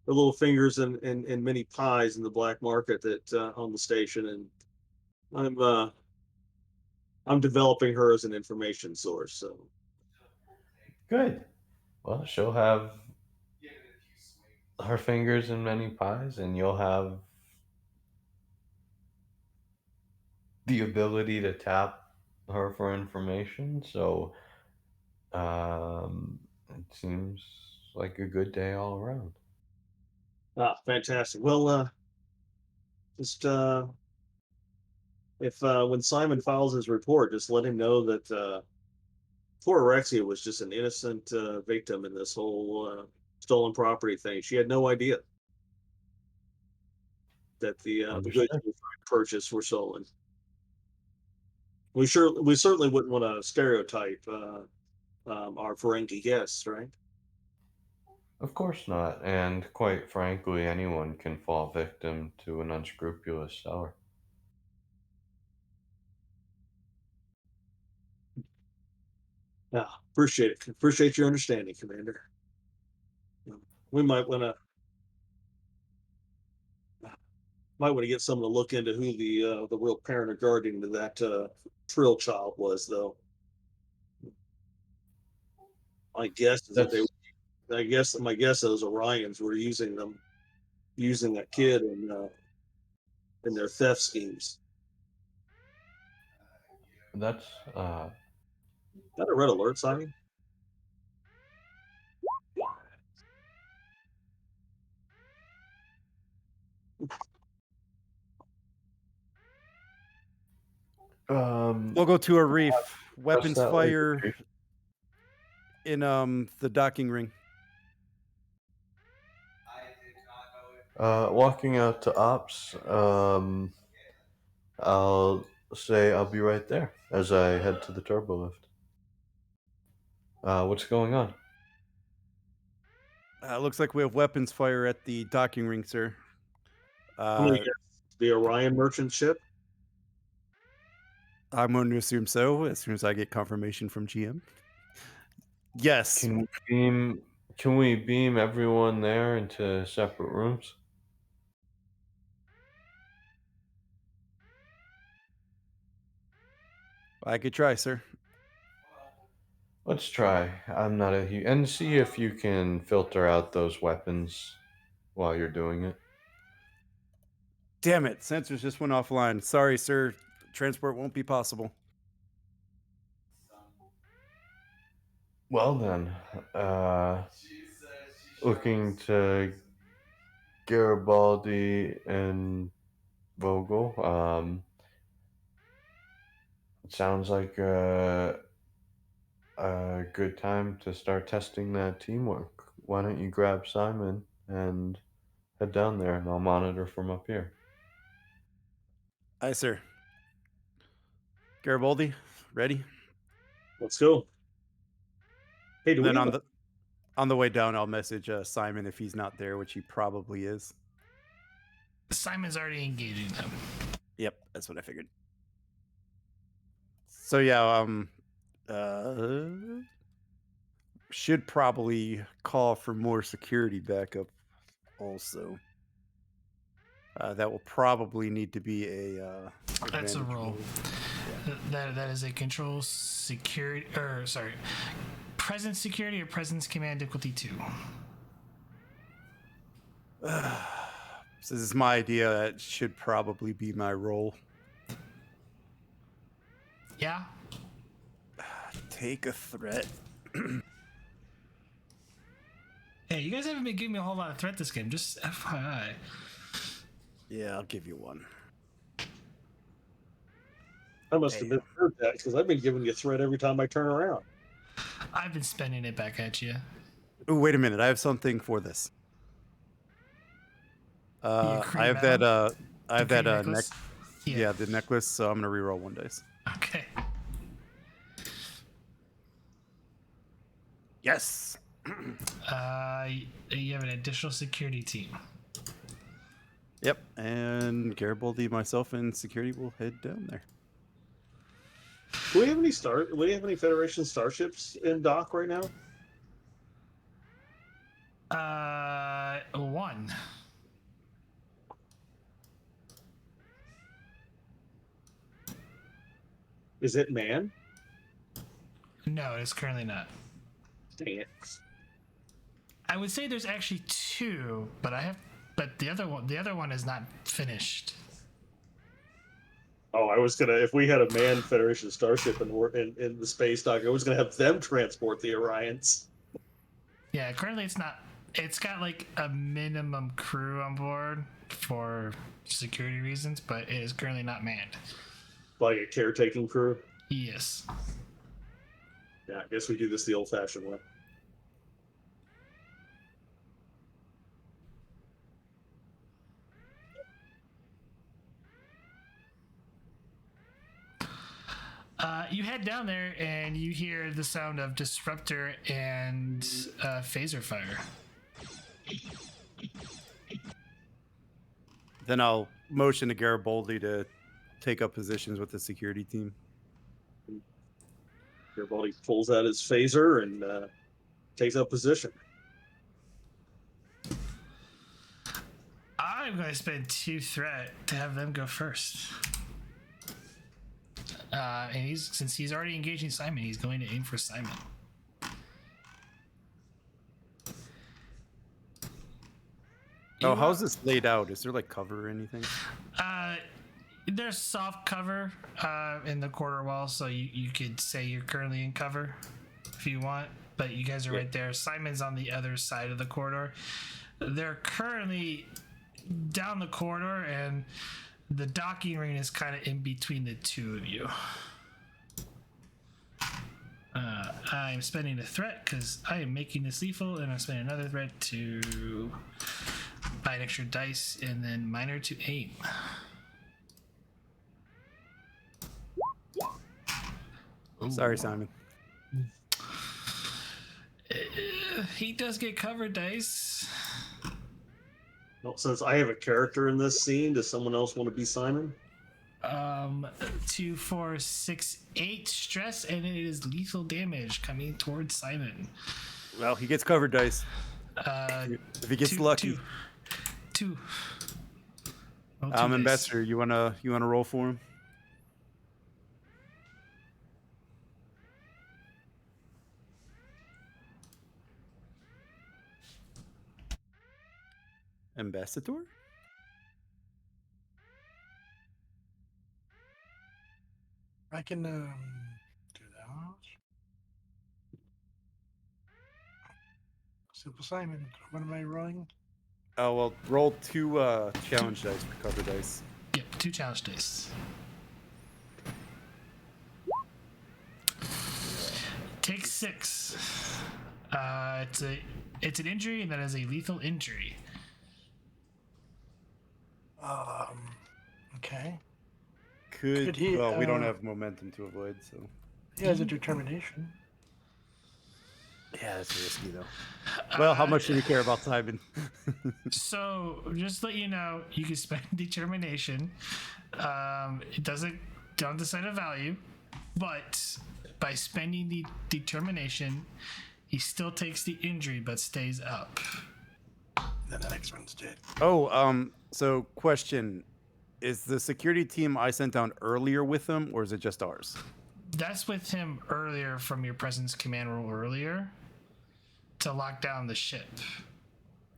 little fingers in many pies in the black market that on the station, and I'm developing her as an information source. So Good. Well, she'll have her fingers in many pies, and you'll have the ability to tap her for information. So it seems like a good day all around. fantastic. Well, just if when Simon files his report, just let him know that poor Alexia was just an innocent victim in this whole stolen property thing. She had no idea that the goods Understood. she was trying to purchase were stolen. We certainly wouldn't want to stereotype our Ferengi guests, right? Of course not. And quite frankly, anyone can fall victim to an unscrupulous seller. Yeah, appreciate it. Appreciate your understanding, Commander. We might want to get someone to look into who the real parent or guardian to that Trill child was, though. My guess is that That's my guess is Orions were using that kid in their theft schemes. that's Is that a red alert, Simon? We'll go to a reef. Weapons that later, fire Chief. in the docking ring. Walking out to ops, I'll say I'll be right there as I head to the turbo lift. What's going on? Looks like we have weapons fire at the docking ring, sir. I'm gonna Uh, guess the Orion merchant ship. I'm going to assume so as soon as I get confirmation from GM. Yes. Can we beam everyone there into separate rooms? I could try, sir. Let's try. I'm not a and see if you can filter out those weapons while you're doing it. Damn it, sensors just went offline. Sorry, sir. Transport won't be possible. Well then, looking to Garibaldi and Vogel. It sounds like a good time to start testing that teamwork. Why don't you grab Simon and head down there, and I'll monitor from up here. Aye, sir. Garibaldi, ready? Let's go. Hey, do Then we on have the way down, I'll message Simon if he's not there, which he probably is. Simon's already engaging them. Yep, that's what I figured. So yeah, should probably call for more security backup also. That will probably need to be a That's a advantage roll. roll. That is a control security, or sorry, presence security or presence command difficulty 2. So this is my idea. That should probably be my role. Yeah. Take a threat. Hey, you guys haven't been giving me a whole lot of threat this game. Just FYI. Yeah, I'll give you one. I must have misheard that because I've been giving you threat every time I turn around. I've been spending it back at you. Oh, wait a minute. I have something for this. I have that. I have that necklace. Yeah, the necklace. So I'm gonna reroll 1 dice. Okay. Yes. You have an additional security team. Yep. And Garibaldi, myself, and security will head down there. Do we have any Federation starships in dock right now? 1. Is it manned? No, it's currently not. Dang it. I would say there's actually 2, but the other one is not finished. Oh, I was gonna. If we had a manned Federation starship and we're in the space dock, I was gonna have them transport the Orions. Yeah, currently it's not. It's got like a minimum crew on board for security reasons, but it is currently not manned. Like a caretaking crew. Yes. Yeah, I guess we do this the old-fashioned way. You head down there and you hear the sound of disruptor and phaser fire. Then I'll motion to Garibaldi to take up positions with the security team. Garibaldi pulls out his phaser and takes up position. I'm going to spend 2 threat to have them go first. And since he's already engaging Simon, he's going to aim for Simon. Oh, how's this laid out? Is there like cover or anything? There's soft cover in the quarter wall, so you could say you're currently in cover if you want, but you guys are right there. Simon's on the other side of the corridor. They're currently down the corridor, and the docking ring is kind of in between the two of you. I'm spending a threat because I am making this lethal, and I'm spending another threat to buy an extra dice and then minor to aim. Sorry, Simon. He does get cover dice. Well, since I have a character in this scene, does someone else want to be Simon? 2, 4, 6, 8 stress, and it is lethal damage coming towards Simon. Well, he gets cover dice. If he gets lucky. Two. Roll 2 dice. Ambassador, you wanna roll for him? Ambassador? I can do that. Simple Simon. What am I rolling? Oh well, roll 2 challenge dice for cover dice. Yep, 2 challenge dice. Take 6. It's an injury, and that is a lethal injury. Okay. Could he, well, we don't have momentum to avoid, so He has a determination. yeah, that's risky though. Well, how much do we care about Simon? So, just to let you know, you can spend determination. It don't decide a value, but by spending the determination, he still takes the injury but stays up. Then the next one's dead. Oh, so question. Is the security team I sent down earlier with them, or is it just ours? That's with him earlier from your presence command roll earlier to lock down the ship.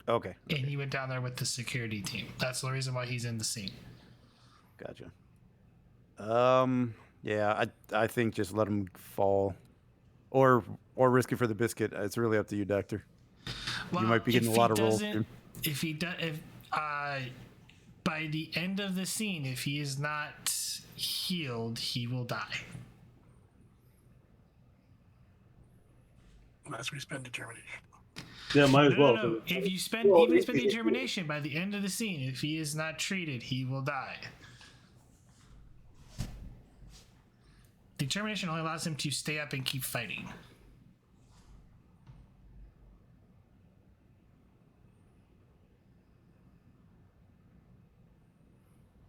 Okay. And he went down there with the security team. That's the reason why he's in the scene. Gotcha. Yeah, I think just let him fall, or risk it for the biscuit. It's really up to you, Doctor. Well, You might be getting a lot of rolls. If he does, by the end of the scene, if he is not healed, he will die. Unless we spend determination. Yeah, might as well. No. If you spend even if you spend determination, by the end of the scene, if he is not treated, he will die. Determination only allows him to stay up and keep fighting.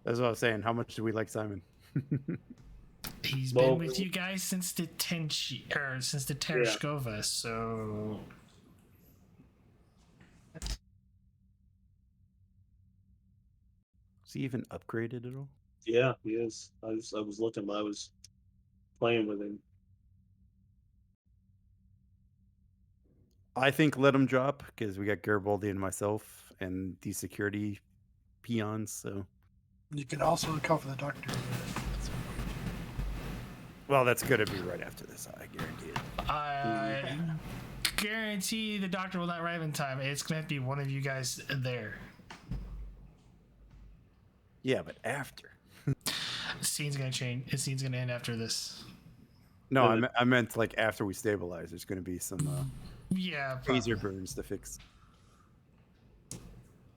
That's what I was saying. How much do we like Simon? He's been with you guys since the Tereshkova, so Is he even upgraded at all? Yeah, he is. I was looking. I was playing with him. I think let him drop because we got Garibaldi and myself and these security peons. So, You can also account for the doctor. well, that's gonna be right after this. I guarantee it. I guarantee the doctor will not arrive in time. It's going to have to be one of you guys there. Yeah, but after. The scene's going to change. The scene's going to end after this. No, I meant like after we stabilize. There's gonna be some Yeah, phaser burns to fix.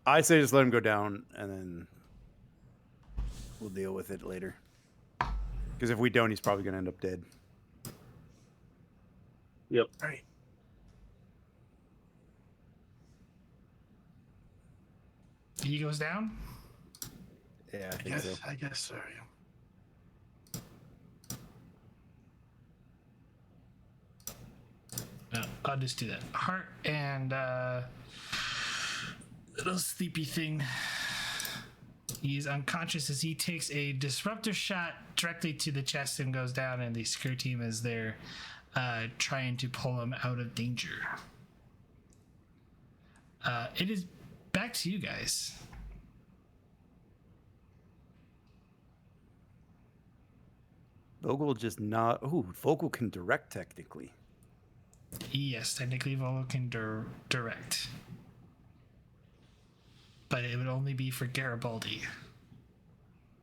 I say just let him go down, and then we'll deal with it later. Because if we don't, he's probably gonna end up dead. Yep. All right. He goes down. Yeah, I think Yes, so. I guess so. Yeah. No, I'll just do that. Heart and little sleepy thing. He's unconscious as he takes a disruptor shot directly to the chest and goes down, and the security team is there trying to pull him out of danger. It is back to you guys. Vogel just not. Ooh, Vogel can direct technically. Yes, technically Vogel can direct. But it would only be for Garibaldi.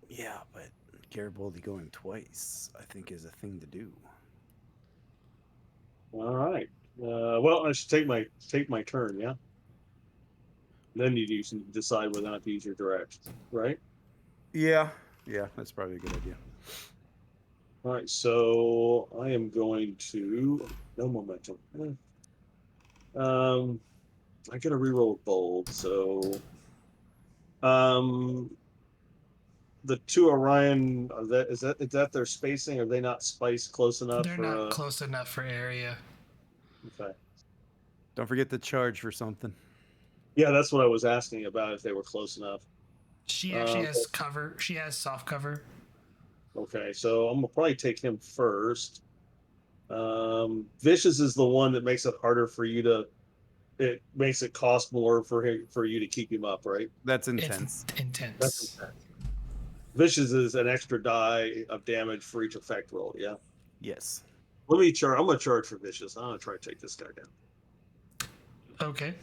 Yeah, but Garibaldi going twice, I think, is a thing to do. All right. Well, I should take my turn. Yeah. Then you decide whether or not to use your direct, right? Yeah, that's probably a good idea. All right. So I am going to no momentum. I got to reroll bold. So The two Orion, is that their spacing? Are they not spiced close enough They're for? not close enough for area. Okay. Don't forget to charge for something. Yeah, that's what I was asking about. If they were close enough. She actually has cover. She has soft cover. Okay, so I'm gonna probably take him first. Vicious is the one that makes it harder for you to. It makes it cost more for you to keep him up, right? That's intense. It's intense. That's intense. Vicious is an extra die of damage for each effect roll. Yeah. Yes. Let me charge. I'm gonna charge for Vicious. I'm gonna try to take this guy down. Okay.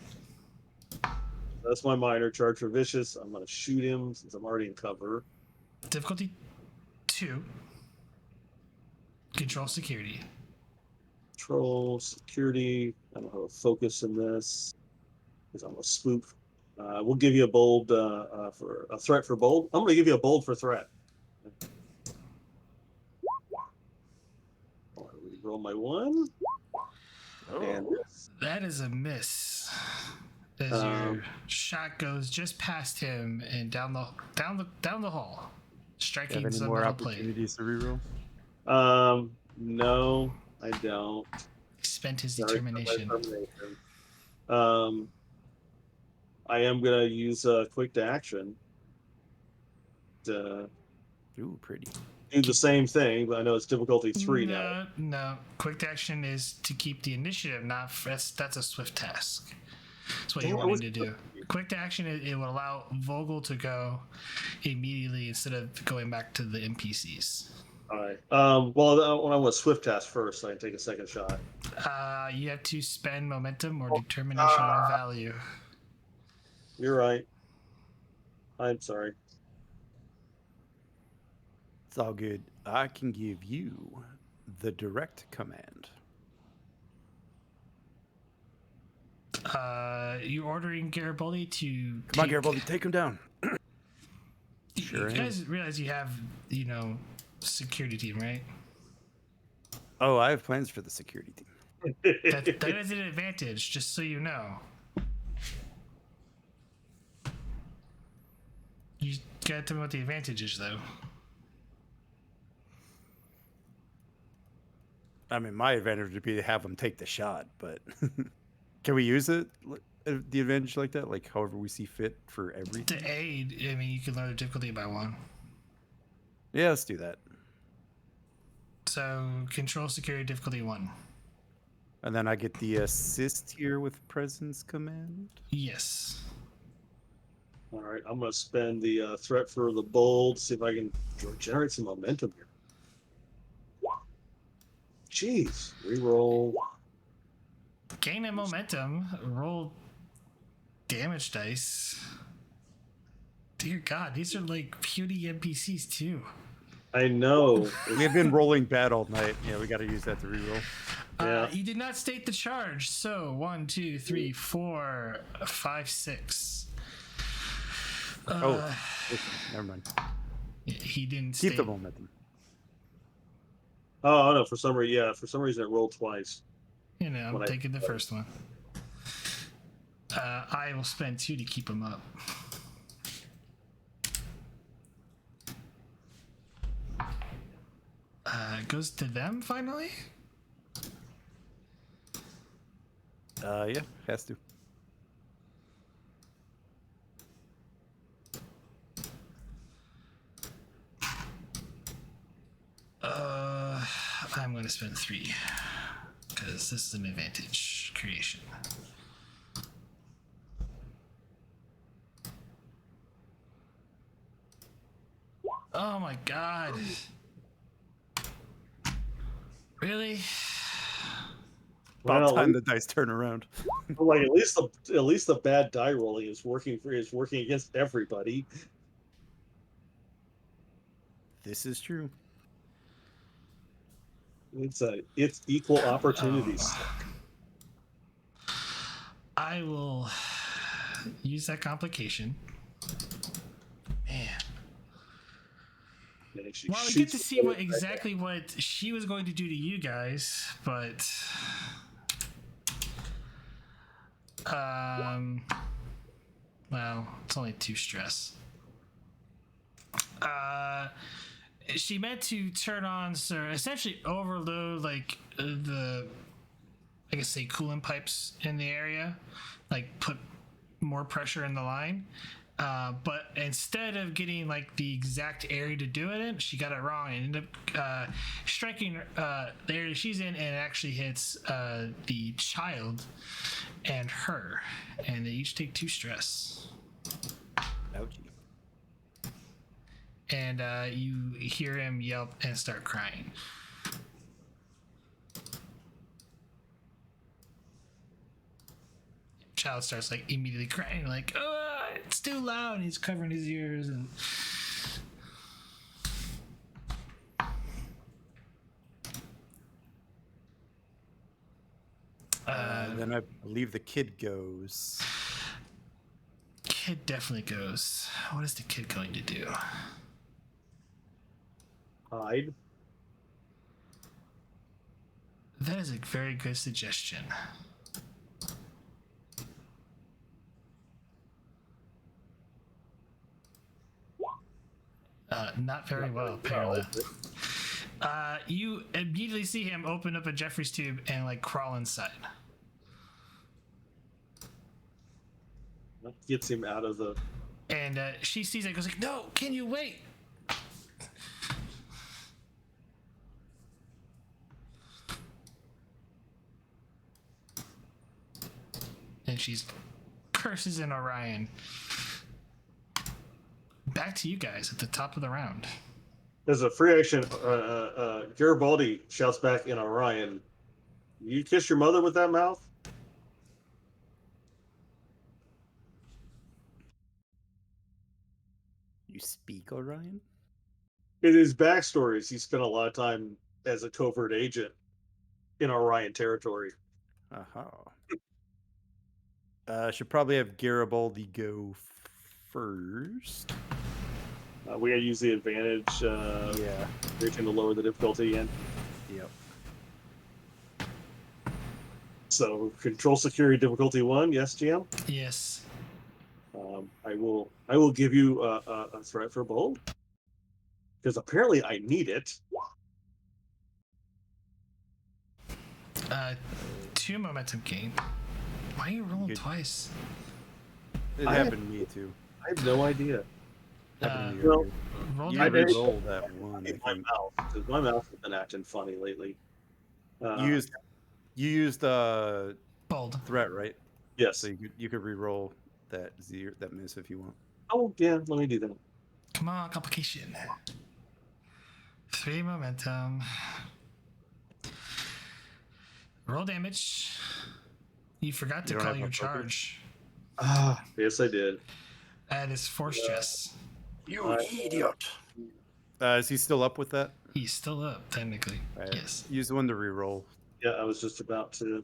That's my minor charge for Vicious. I'm gonna shoot him since I'm already in cover. Difficulty 2. Control security. Control security. I don't have a focus in this because I'm a spook. We'll give you a bold for a threat for bold. I'm gonna give you a bold for threat. Roll my 1. And That is a miss. As your shot goes just past him and down the hall, striking Have any some more metal plate. opportunities to reroll? no, I don't. He spent his Sorry, determination. I am gonna use a quick to action to Ooh, pretty. do the same thing, but I know it's difficulty 3 now. No. Quick action is to keep the initiative, not that's a swift task. That's what you're wanting to do. Quick to action, it will allow Vogel to go immediately instead of going back to the NPCs. All right. Well, when I want swift task first, so I can take a second shot. You have to spend momentum or determination on a value. You're right. I'm sorry. It's all good. I can give you the direct command. You're ordering Garibaldi to. Come on, Garibaldi, take him down. You guys realize you have, security team, right? Oh, I have plans for the security team. That is an advantage, just so you know. You gotta tell me what the advantage is, though. I mean, my advantage would be to have them take the shot, but can we use it? The advantage like that, like however we see fit for everything. To aid, I mean, you can lower the difficulty by 1. Yeah, let's do that. So control security difficulty 1. And then I get the assist here with presence command. Yes. All right. I'm going to spend the threat for the bold, see if I can generate some momentum here. Jeez. Reroll. Gain a momentum. Roll damage dice. Dear God, these are like puny NPCs too. I know. We have been rolling bad all night. Yeah, we got to use that to reroll. Yeah. You did not state the charge. So 1, 2, 3, 4, 5, 6. Never mind. He didn't Keep state. the momentum. Oh no! For some reason, it rolled twice. I'm taking the first one. I will spend 2 to keep him up. It goes to them finally. Yeah, has to. I'm going to spend 3 because this is an advantage creation. Oh my God! Really? About Well, time the dice turn around. like at least the bad die rolling is working against everybody. This is true. It's equal opportunities. I will use that complication. Man. Well, I get to see exactly what she was going to do to you guys, but Well, it's only 2 stress. She meant to turn on, so essentially overload like the, I guess say coolant pipes in the area, like put more pressure in the line. But instead of getting like the exact area to do it in, she got it wrong and ended up striking the area she's in, and it actually hits the child and her, and they each take 2 stress. Ouchie. And you hear him yelp and start crying. Child starts like immediately crying, like, "Oh, it's too loud!" And he's covering his ears and. Then I believe the kid goes. Kid definitely goes. What is the kid going to do? Hide. That is a very good suggestion. Not very well, apparently. You immediately see him open up a Jeffrey's tube and like crawl inside. That gets him out of the. And she sees it, goes like, "No, can you wait?" And she's curses in Orion. Back to you guys at the top of the round. As a free action, Garibaldi shouts back in Orion, "You kiss your mother with that mouth?" You speak, Orion? In his backstories, he spent a lot of time as a covert agent in Orion territory. Should probably have Garibaldi go first. We gotta use the advantage. Yeah. Reaching to lower the difficulty again. Yep. So control security difficulty 1. Yes, GM. Yes. I will give you a threat for bold because apparently I need it. 2 momentum gain. Why are you rolling Good. twice? It I- happened to me too. I have no idea. Happened to me well, earlier. Roll You I damage. did- re-rolled that one. I My think. mouth, because my mouth has been acting funny lately. You used Bold. threat, right? Yes. So you could re-roll that miss if you want. Oh yeah, let me do that. Come on, complication. 3 momentum. Roll damage. You forgot to You don't call have your a focus? charge. Yes, I did. That is 4 stress. You idiot. Is he still up with that? He's still up, technically. Right. Yes. Use the one to re-roll. Yeah, I was just about to.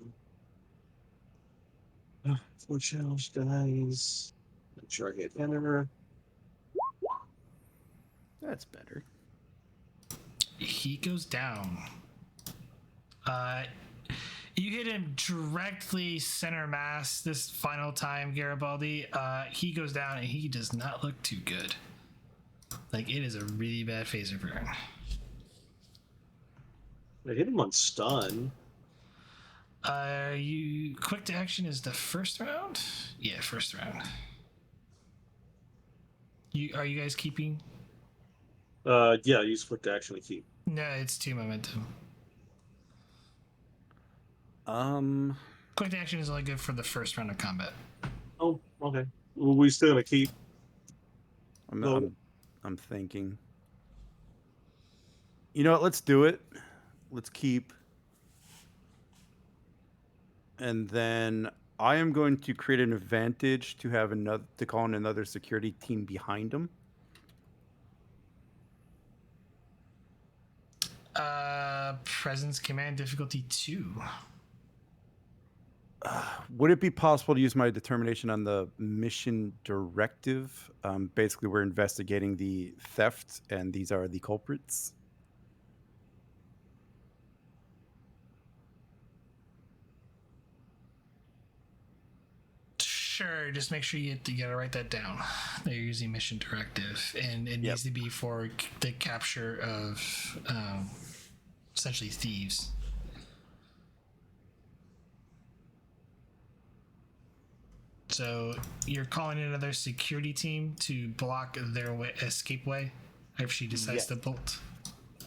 4 challenge dice. Make sure I hit enter. That's better. He goes down. You hit him directly center mass this final time, Garibaldi. He goes down and he does not look too good. Like, it is a really bad phaser burn. I hit him on stun. You quick to action is the first round? Yeah, first round. Are you guys keeping? Yeah, use quick to actually keep. No, it's 2 momentum. Quick to action is only good for the first round of combat. Oh, okay. Well, we still gonna keep. I'm thinking. You know what? Let's do it. Let's keep. And then I am going to create an advantage to have to call in another security team behind him. Presence command difficulty 2. Would it be possible to use my determination on the mission directive? Basically, we're investigating the theft, and these are the culprits. Sure, just make sure you gotta write that down. That you're using mission directive, and it needs to be for the capture of essentially thieves. So you're calling in another security team to block their escape way if she decides to bolt.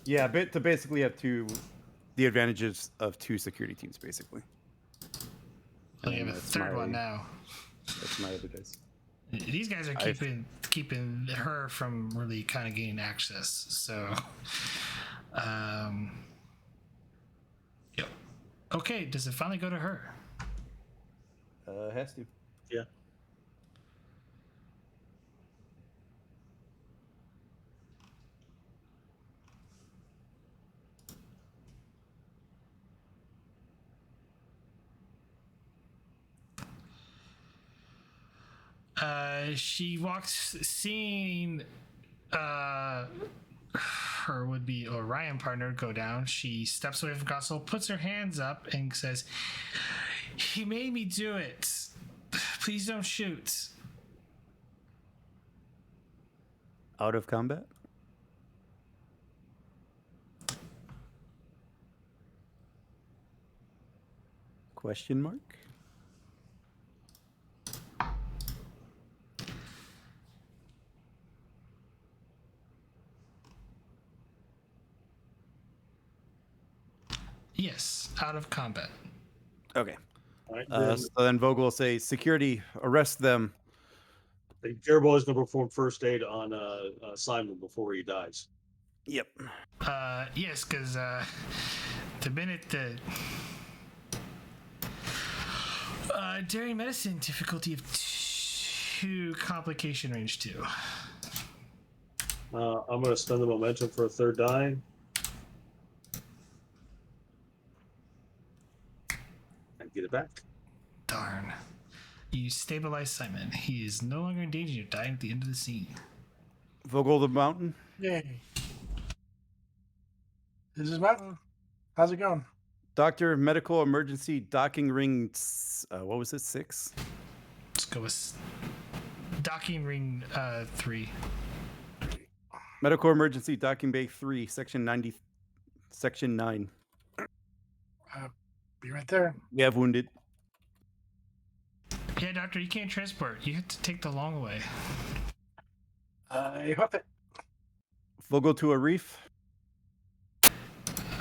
Yeah, to basically have the advantages of 2 security teams, basically. Well, you have a third one now. That's my other dice. These guys are keeping her from really kind of gaining access. So, yep. Okay, does it finally go to her? Has to. Yeah. She walks, seeing her would-be Orion partner go down. She steps away from the console, puts her hands up, and says, "He made me do it. Please don't shoot." Out of combat? Question mark? Yes, out of combat. Okay. All right. So then Vogel will say, security, arrest them. Garbo is going to perform first aid on Simon before he dies. Yep. Yes, because the minute the daring medicine difficulty of 2, complication range 2. I'm going to spend the momentum for a third die. And get it back. Darn. You stabilize Simon. He is no longer in danger of dying at the end of the scene. Vogel the mountain. Yay. This is Mountain. How's it going? Doctor, medical emergency docking ring. What was it? 6? Let's go with docking ring 3. Medical emergency docking bay 3, section 90, section 9. Be right there. We have wounded. Yeah, Doctor, you can't transport. You have to take the long way. I hope it. Vogel to Arif.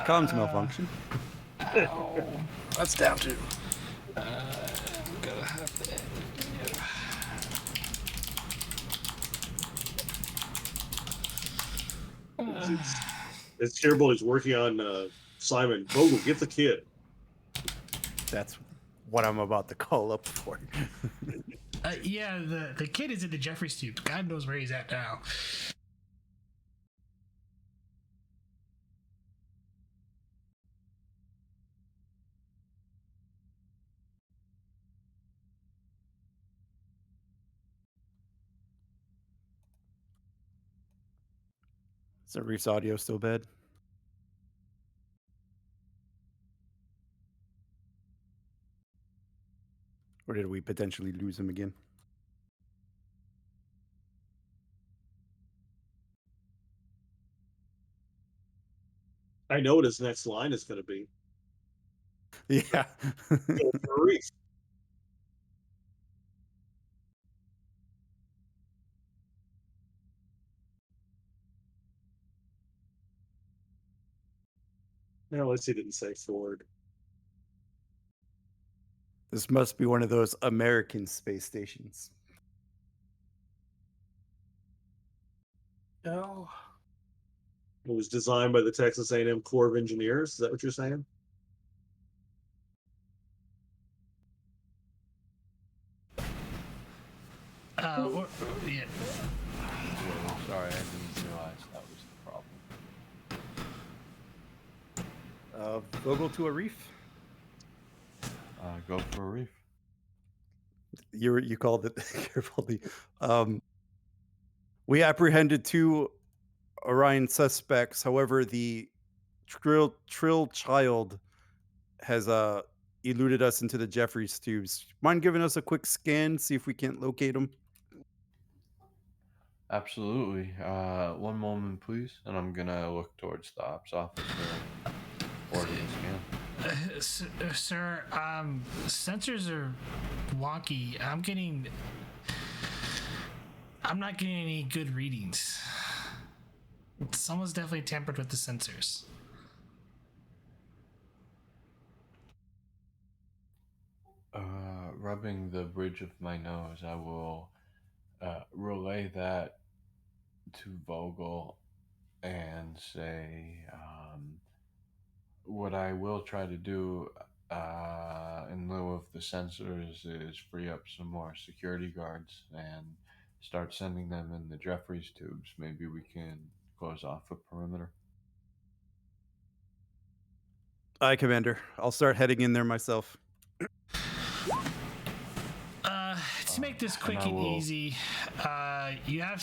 Comms malfunction. Oh, that's down to. I'm gonna have to end it. It's terrible. He's working on Simon. Vogel, get the kid. That's what I'm about to call up for. Yeah, the kid is in the Jeffrey's tube. God knows where he's at now. Is Arif's audio still bad? Or did we potentially lose him again? I know what his next line is going to be. Yeah. Go for Arif. No, let's see. Didn't say Ford. This must be one of those American space stations. No. It was designed by the Texas A&M Corps of Engineers. Is that what you're saying? Yeah. Yeah, sorry, I didn't realize that was the problem. Vogel to Arif. Go for Arif. You called it carefully. We apprehended 2 Orion suspects. However, the Trill child has eluded us into the Jeffries tubes. Mind giving us a quick scan, see if we can't locate them? Absolutely. One moment, please, and I'm gonna look towards the ops office for order the scan. Sir, sensors are wonky. I'm not getting any good readings. Someone's definitely tampered with the sensors. Rubbing the bridge of my nose, I will relay that to Vogel and say, what I will try to do in lieu of the sensors is free up some more security guards and start sending them in the Jeffries tubes. Maybe we can close off a perimeter. Aye, Commander. I'll start heading in there myself. To make this quick I and will- easy, you have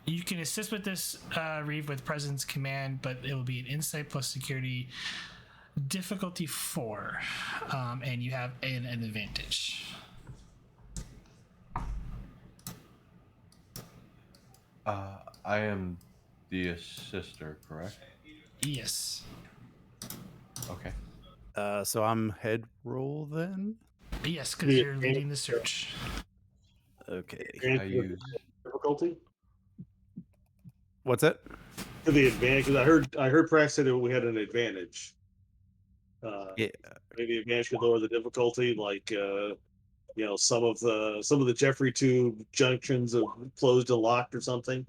you can assist with this, Reeve, with Presence Command, but it will be an Insight plus Security difficulty 4, and you have an advantage. I am the assister, correct? Yes. Okay. So I'm head roll then? Yes, because you're leading the search. Okay. I use difficulty What's that? to the advantage. 'Cause I heard Prax said that we had an advantage. Yeah. Maybe advantage could lower the difficulty, like some of the Jeffrey tube junctions are closed and locked or something.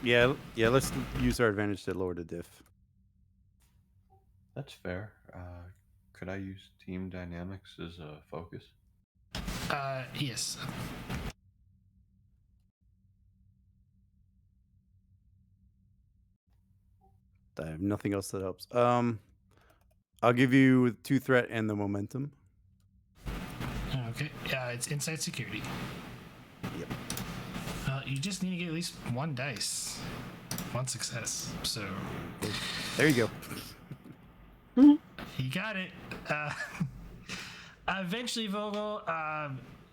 Yeah, let's use our advantage to lower the diff. That's fair. Could I use team dynamics as a focus? Yes. I have nothing else that helps. I'll give you 2 threat and the momentum. Okay. It's Insight Security. Yep. You just need to get at least 1 dice. 1 success. So There you go. you got it. Eventually, Vogel,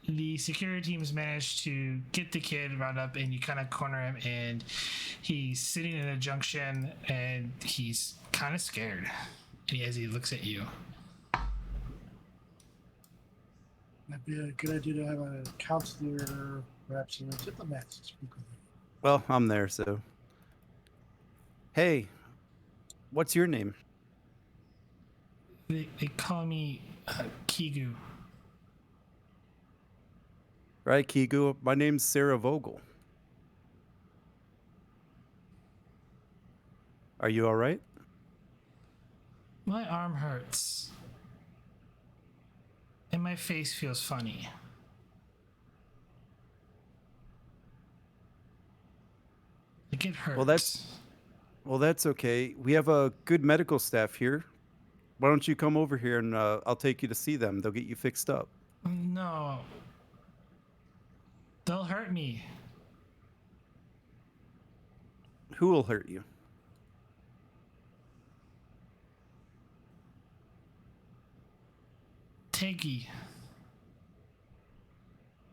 the security teams managed to get the kid round up, and you kind of corner him, and he's sitting in a junction, and he's kind of scared as he looks at you. That'd be a good idea to have a counselor, perhaps a diplomat to speak with. Well, I'm there, so. Hey, what's your name? They call me Kigu. Right, Kigu. My name's Sarah Vogel. Are you all right? My arm hurts. And my face feels funny. Like it hurts. Well, that's okay. We have a good medical staff here. Why don't you come over here and I'll take you to see them. They'll get you fixed up. No. They'll hurt me. Who will hurt you? Teggy.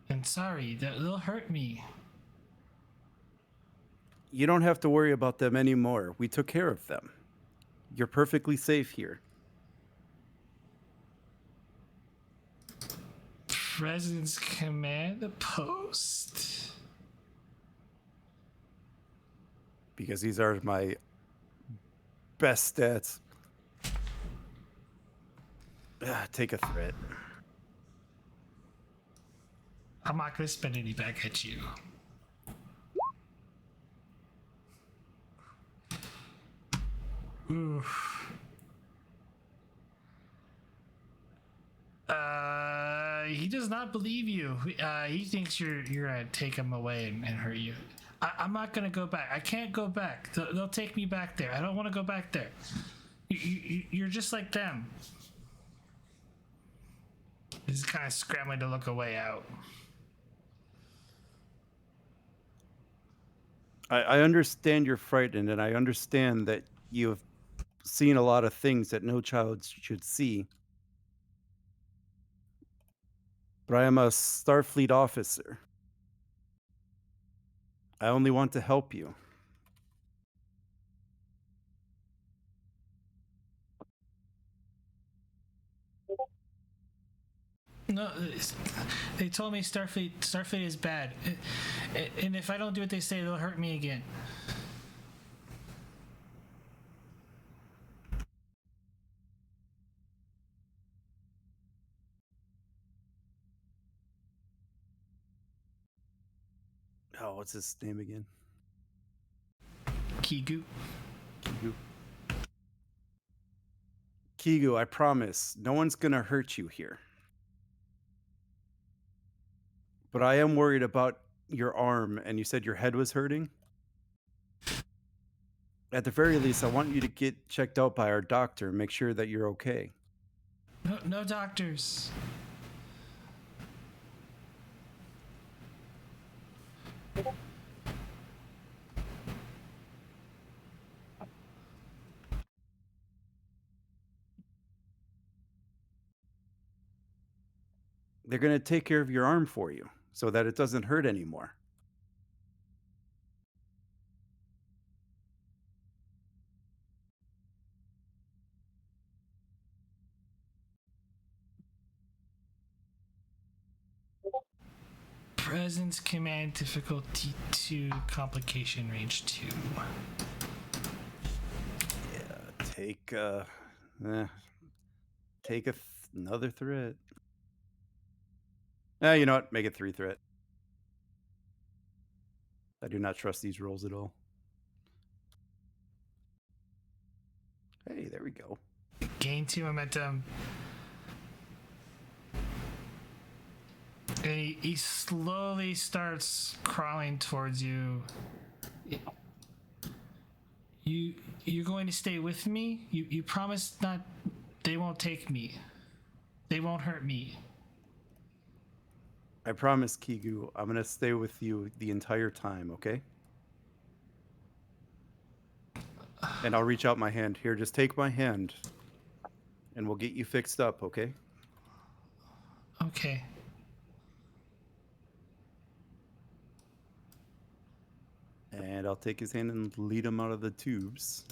And sorry, they'll hurt me. You don't have to worry about them anymore. We took care of them. You're perfectly safe here. Presence Command post. Because these are my best stats. Take a threat. I'm not gonna spend any back at you. Oof. He does not believe you. He thinks you're gonna take him away and hurt you. I'm not gonna go back. I can't go back. They'll take me back there. I don't want to go back there. You're just like them. He's kind of scrambling to look a way out. I understand you're frightened, and I understand that you have seen a lot of things that no child should see. But I am a Starfleet officer. I only want to help you. No, they told me Starfleet is bad, and if I don't do what they say, they'll hurt me again. Oh, what's his name again? Kigu. Kigu. Kigu, I promise, no one's gonna hurt you here. But I am worried about your arm, and you said your head was hurting? At the very least, I want you to get checked out by our doctor and make sure that you're okay. No doctors. They're going to take care of your arm for you so that it doesn't hurt anymore. Presence command difficulty 2, complication range 2. Yeah, take another threat. You know what? Make it 3 threat. I do not trust these rolls at all. Hey, there we go. Gain 2 momentum. And he slowly starts crawling towards you. You're going to stay with me? You promise not... They won't take me. They won't hurt me. I promise, Kigu, I'm going to stay with you the entire time, okay? And I'll reach out my hand. Here, just take my hand. And we'll get you fixed up, okay? Okay. And I'll take his hand and lead him out of the tubes.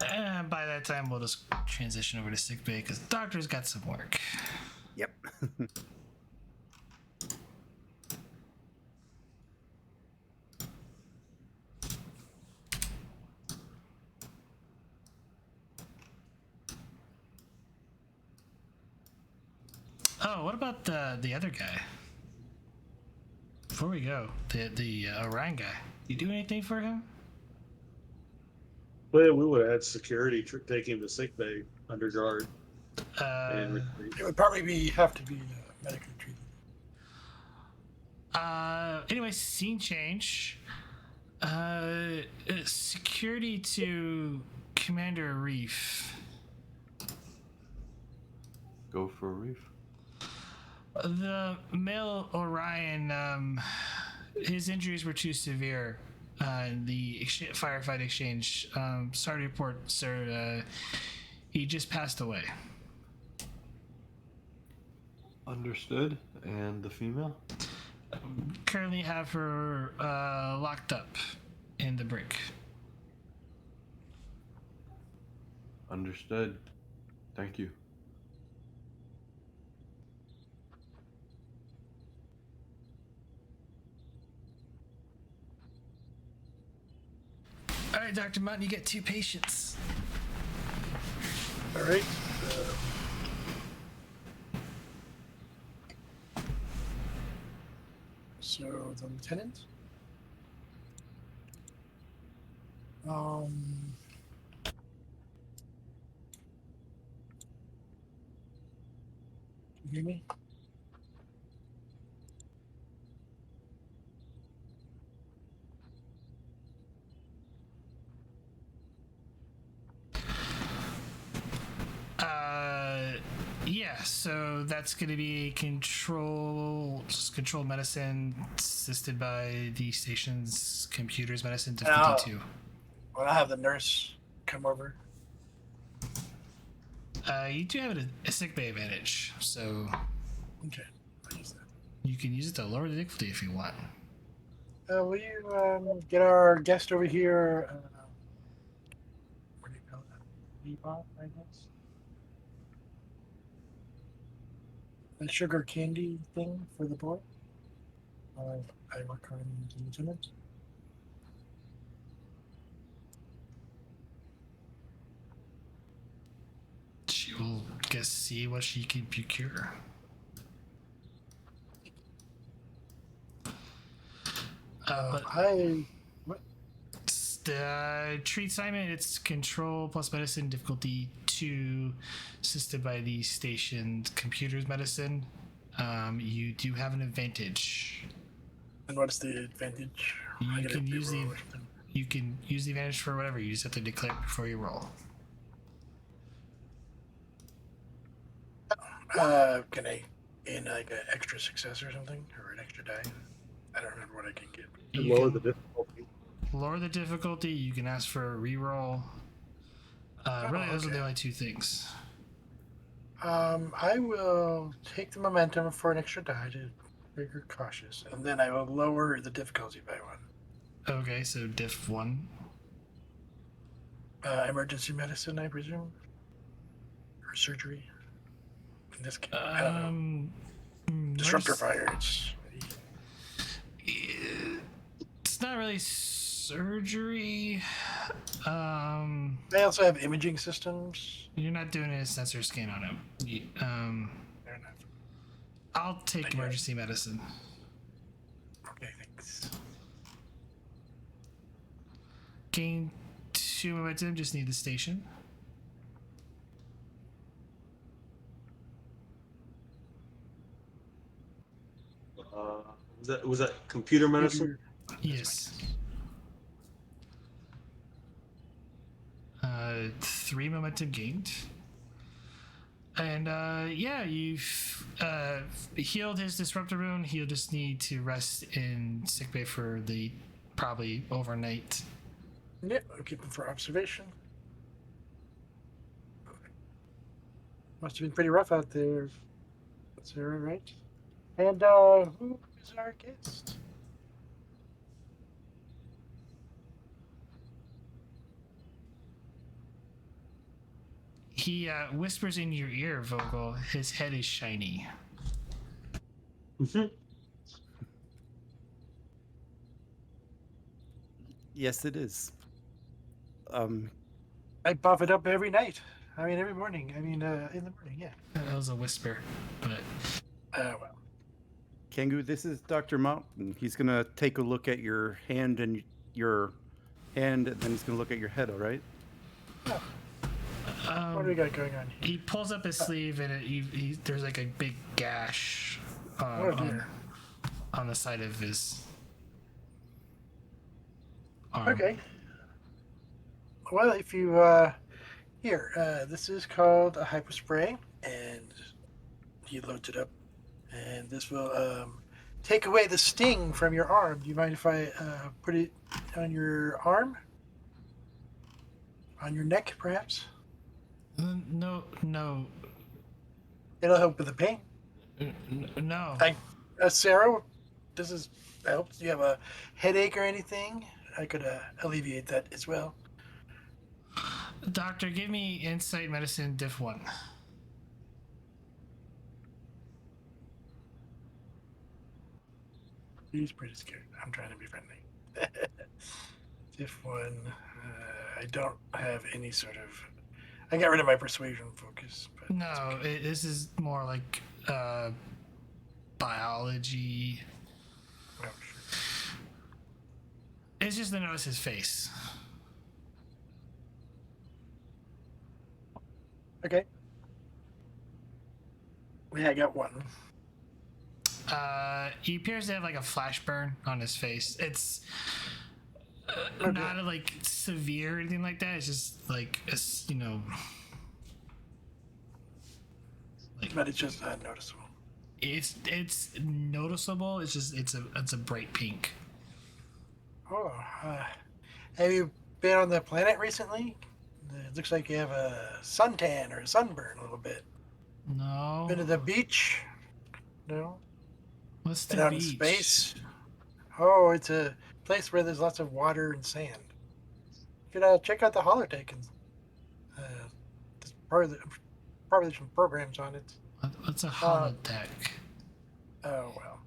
And by that time, we'll just transition over to sickbay because the doctor's got some work. Yep. Oh, what about the other guy? Before we go, the Orion guy. You do anything for him? Well, yeah, we would have had security take him to sickbay under guard. And It would probably have to be medically treated. Anyway, scene change. Security to Commander Arif. Go for a reef. The male Orion, his injuries were too severe. The firefight exchange. Sorry to report, sir. He just passed away. Understood. And the female? Currently have her locked up in the brick. Understood. Thank you. All right, Dr. Mutton, you get 2 patients. All right. So the lieutenant. You hear me? Yeah, so that's going to be control medicine assisted by the station's computers medicine to 52. Well, I'll have the nurse come over. You do have a sick bay advantage, so Okay, I'll use that. you can use it to lower the difficulty if you want. Will you get our guest over here? What do you call that? Bebop, I guess. The sugar candy thing for the boy. I work on the lieutenant. She will see what she can procure. But the treat assignment, it's control plus medicine, difficulty 2, assisted by the station's computer's medicine. You do have an advantage. And what's the advantage? You can use the advantage for whatever. You just have to declare it before you roll. Can I gain like an extra success or something, or an extra die? I don't remember what I can get. You Lower can the difficulty. lower the difficulty. You can ask for a reroll. Really, those are the only two things. I will take the momentum for an extra die to make her cautious, and then I will lower the difficulty by 1. Okay, so diff 1. Emergency medicine, I presume, or surgery. In this case, I don't know. Disruptor fire. It's not really surgery. They also have imaging systems. You're not doing a sensor scan on him. Fair enough. I'll take emergency medicine. Okay, thanks. Gain 2 momentum, just need the station. Was that computer medicine? Yes. 3 momentum gained. And yeah, you've healed his disruptor wound. He'll just need to rest in sickbay for the probably overnight. Yep, I'll keep him for observation. Must have been pretty rough out there, Sarah, right? And who is our guest? He whispers in your ear, Vogel. His head is shiny. Yes, it is. I buff it up every night. I mean, every morning. I mean, in the morning, yeah. That was a whisper, but Well. Kangu, this is Dr. Mountain. He's going to take a look at your hand and then he's going to look at your head, all right? What do we got going on here? he pulls up his sleeve and there's like a big gash Oh, dear. on the side of his arm. Okay. Well, if you here, this is called a hypospray, and he loads it up, and this will take away the sting from your arm. Do you mind if I put it on your arm, on your neck, perhaps? No. It'll help with the pain. No. Sarah, this is helps. Do you have a headache or anything? I could alleviate that as well. Doctor, give me insight medicine diff 1. He's pretty scared. I'm trying to be friendly. Diff 1. I don't have any sort of. I got rid of my persuasion focus. But No, this is more like biology. Oh, sure. It's just to notice his face. Okay. Yeah, I got 1. He appears to have like a flash burn on his face. It's not like severe or anything like that. It's just like But it's just noticeable. It's noticeable. It's just it's a bright pink. Oh, have you been on the planet recently? It looks like you have a suntan or a sunburn a little bit. No. Been to the beach? No. What's Been the out in beach? space? Oh, it's a place where there's lots of water and sand. You could check out the holodeck and there's probably some programs on it. What's a Uh, holodeck? Oh well,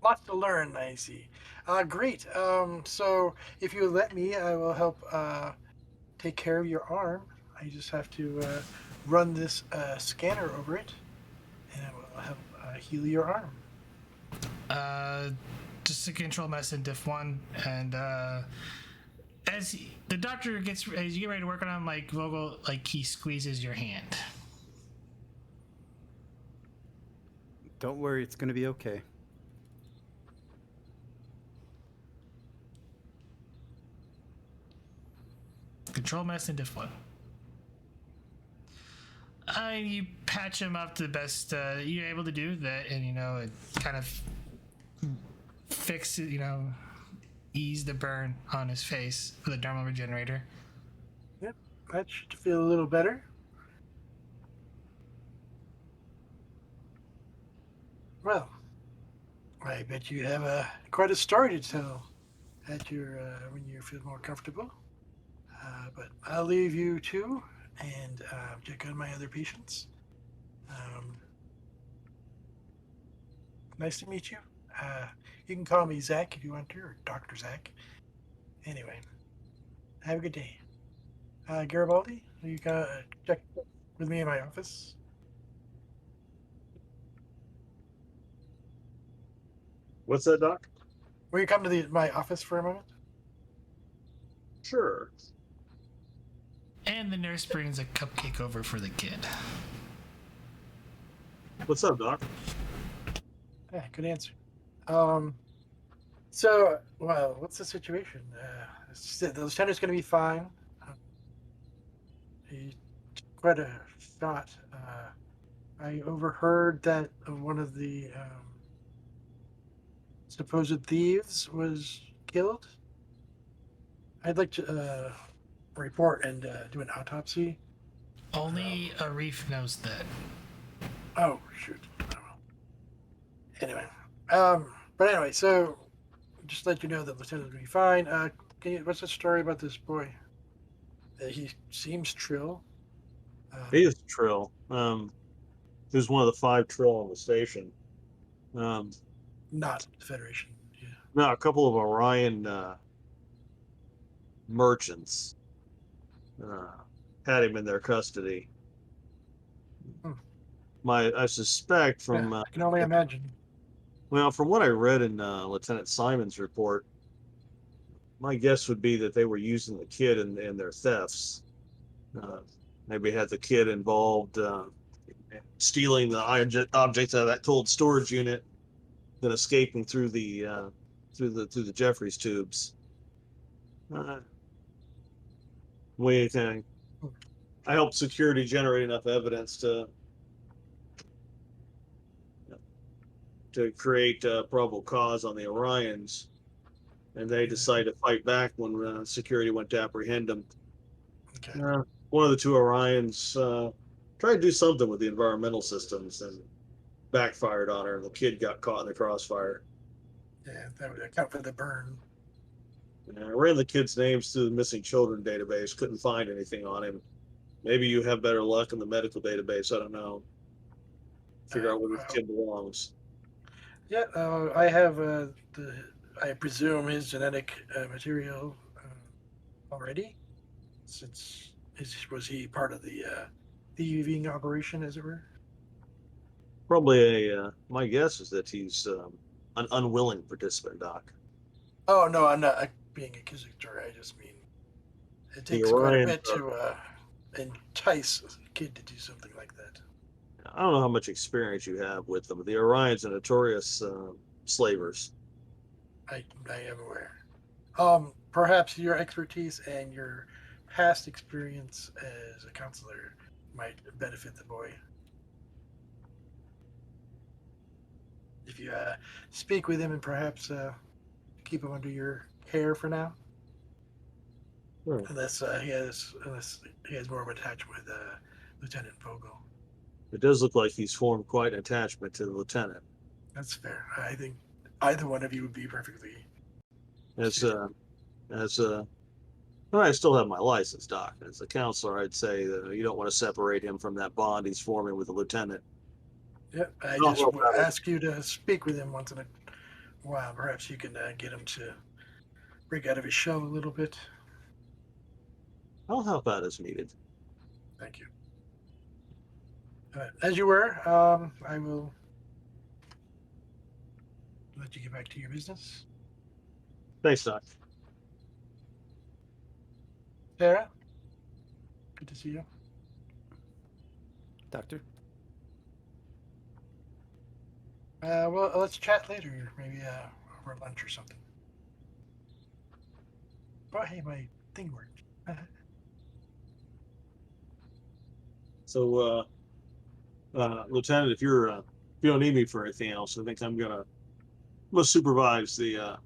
lots to learn. I see. Great. So if you let me, I will help take care of your arm. I just have to run this scanner over it, and it will help heal your arm. Just a control mess in diff 1, and as the doctor as you get ready to work on him, like Vogel, like he squeezes your hand. Don't worry, it's going to be okay. Control mess in diff 1. You patch him up to the best you're able to do that, and it kind of fix it, ease the burn on his face with a dermal regenerator. Yep, that should feel a little better. Well, I bet you have quite a story to tell at your when you feel more comfortable. But I'll leave you to and check on my other patients. Nice to meet you. You can call me Zach if you want to, or Dr. Zach. Anyway, have a good day. Garibaldi, you can check with me in my office. What's that, Doc? Will you come to my office for a moment? Sure. And the nurse brings a cupcake over for the kid. What's up, Doc? Yeah, good answer. So, well, what's the situation? The lieutenant's going to be fine. He quite a shot. I overheard that one of the supposed thieves was killed. I'd like to report and do an autopsy. Only Arif knows that. Oh, shoot. Oh, well. Anyway. But anyway, so just let you know that Lieutenant will be fine. What's the story about this boy? He seems trill. He is Trill. He was one of the 5 Trill on the station. Not the Federation. Yeah. No, a couple of Orion merchants had him in their custody. Hmm. I suspect from I can only imagine. from what I read in Lieutenant Simon's report, my guess would be that they were using the kid in their thefts. Maybe had the kid involved stealing the objects out of that cold storage unit, then escaping through the Jeffries tubes. What do you think? I helped security generate enough evidence to create probable cause on the Orions, and they decided to fight back when security went to apprehend them. Okay. One of the 2 Orions tried to do something with the environmental systems and backfired on her. The kid got caught in the crossfire. Yeah, that would account for the burn. I ran the kid's names through the missing children database, couldn't find anything on him. Maybe you have better luck in the medical database. I don't know. Figure out where this kid belongs. Yeah, I have I presume his genetic material already, since was he part of the thieving operation, as it were? Probably my guess is that he's an unwilling participant, Doc. Oh no, I'm not being accusatory. I just mean it The takes quite a Orions bit to entice a kid to do something like that. I don't know how much experience you have with them. The Orions are notorious slavers. I am aware. Perhaps your expertise and your past experience as a counselor might benefit the boy. If you speak with him and perhaps keep him under your care for now. Hmm. unless he has more of an attachment with Lieutenant Vogel. It does look like he's formed quite an attachment to the lieutenant. That's fair. I think either one of you would be perfectly. As well, I still have my license, Doc. As a counselor, I'd say that you don't want to separate him from that bond he's forming with the lieutenant. Yep. I Oh, just well, would ask you to speak with him once in a while. Perhaps you can get him to break out of his shell a little bit. I'll help out as needed. Thank you. As you were, I will let you get back to your business. Thanks, Doc. Sarah, good to see you. Doctor? Well, let's chat later, maybe over lunch or something. Oh, hey, my thing worked. So, Lieutenant, if you don't need me for anything else, I think I'm gonna supervise the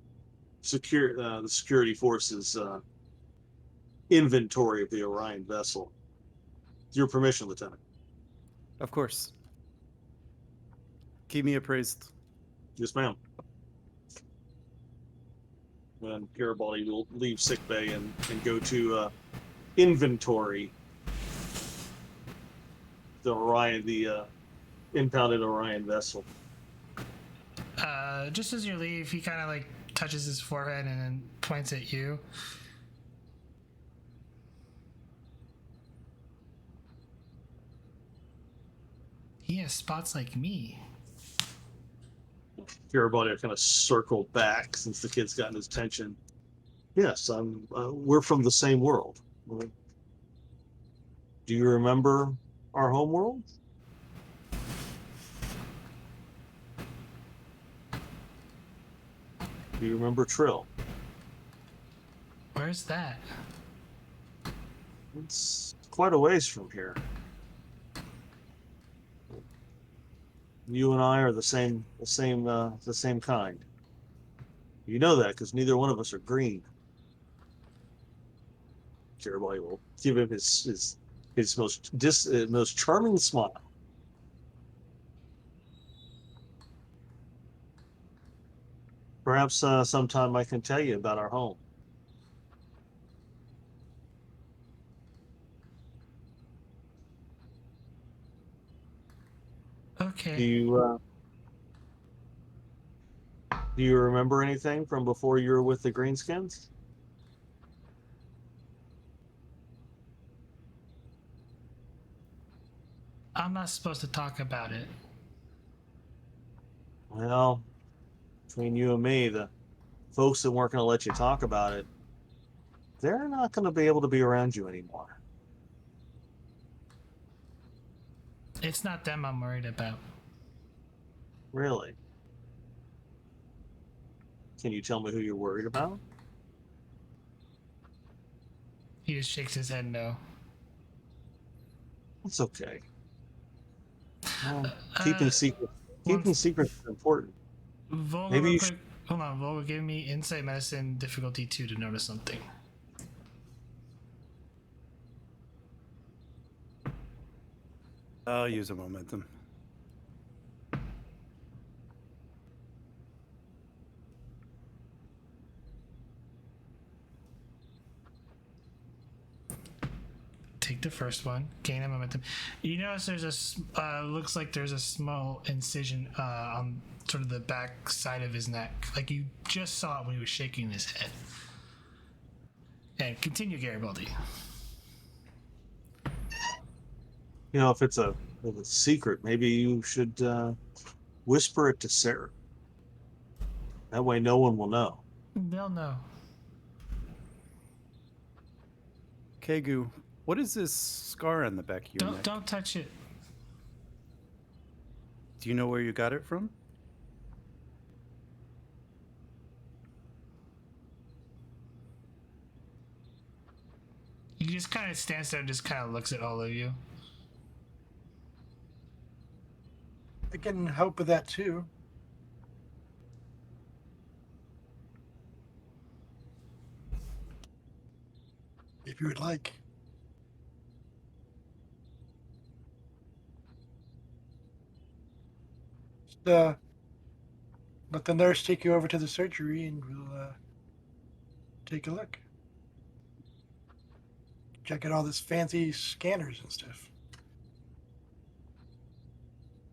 security forces inventory of the Orion vessel. With your permission, Lieutenant. Of course. Keep me appraised. Yes, ma'am. When Garibaldi will leave sickbay and go to inventory the Orion, the impounded Orion vessel. Just as you leave, he kind of like touches his forehead and then points at you. He has spots like me. Garibaldi kind of circled back since the kid's gotten his attention. Yes, we're from the same world. Do you remember our home world? Do you remember Trill? Where's that? It's quite a ways from here. You and I are the same kind. You know that because neither one of us are green. Garibaldi will give him his most charming smile. Perhaps sometime I can tell you about our home. Okay. Do you remember anything from before you were with the Greenskins? I'm not supposed to talk about it. Well, between you and me, the folks that weren't going to let you talk about it, they're not going to be able to be around you anymore. It's not them I'm worried about. Really? Can you tell me who you're worried about? He just shakes his head no. It's okay. Well, Uh, keeping secrets is important. Volga, Maybe real you quick. Hold on, Volga, give me insight medicine difficulty 2 to notice something. I'll use a momentum. Take the first one, gain a momentum. You notice there's looks like there's a small incision on sort of the back side of his neck. Like you just saw it when he was shaking his head. And continue, Garibaldi. You know, if it's a secret, maybe you should whisper it to Sarah. That way, no one will know. They'll know. Kegu, what is this scar on the back of your neck? Don't touch it. Do you know where you got it from? He just kind of stands there and just kind of looks at all of you. I can help with that too. if you would like. Just, let the nurse take you over to the surgery and we'll take a look. Check out all this fancy scanners and stuff.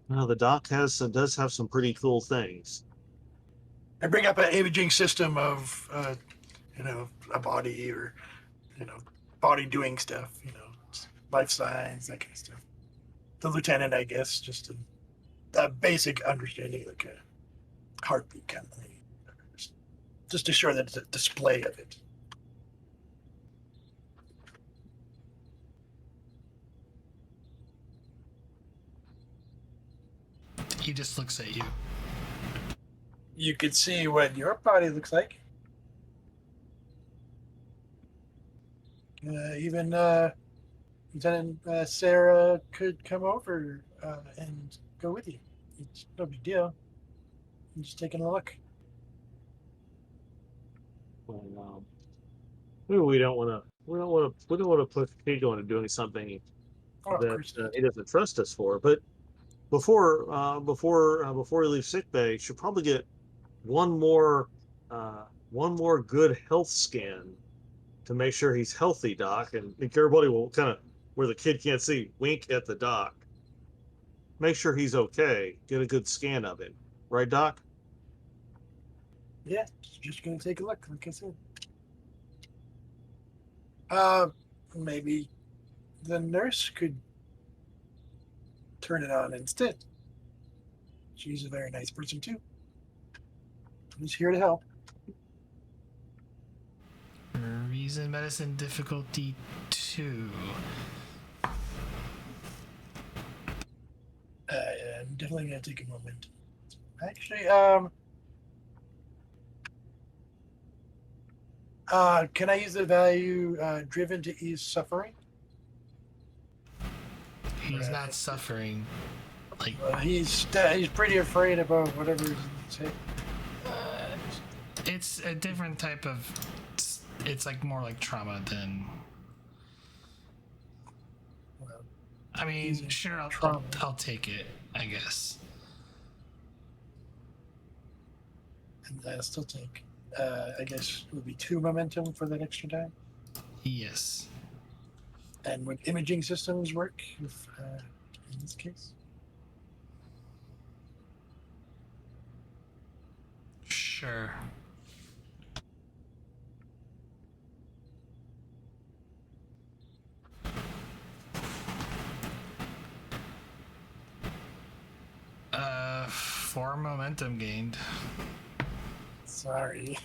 Well, the doc does have some pretty cool things. I bring up an imaging system of, a body or, body doing stuff, life signs, that kind of stuff. The lieutenant, I guess, just a basic understanding, like a heartbeat kind of thing. Just to show that it's a display of it. He just looks at you. You could see what your body looks like. Even Lieutenant Sarah could come over and go with you. It's no big deal. I'm just taking a look. Well, we don't want to put Pico into doing something Oh, of that course not. he doesn't trust us for. But before he leaves sickbay, should probably get one more good health scan to make sure he's healthy, Doc. And I think everybody will kind of, where the kid can't see, wink at the doc. Make sure he's okay. Get a good scan of him, right, Doc? Yeah, just gonna take a look, like I said. Maybe the nurse could turn it on instead. She's a very nice person too. Who's here to help? Reason medicine difficulty 2. I'm definitely gonna take a moment. Actually, can I use the value driven to ease suffering? He's not suffering. Like He's pretty afraid about whatever he's hit. it's a different type of. It's like more like trauma than. Well, I mean, easy sure, trauma. I'll take it, I guess. And I'll still take. I guess it would be 2 momentum for that extra die. Yes. And would imaging systems work if, in this case? Sure. Uh, 4 momentum gained. Sorry.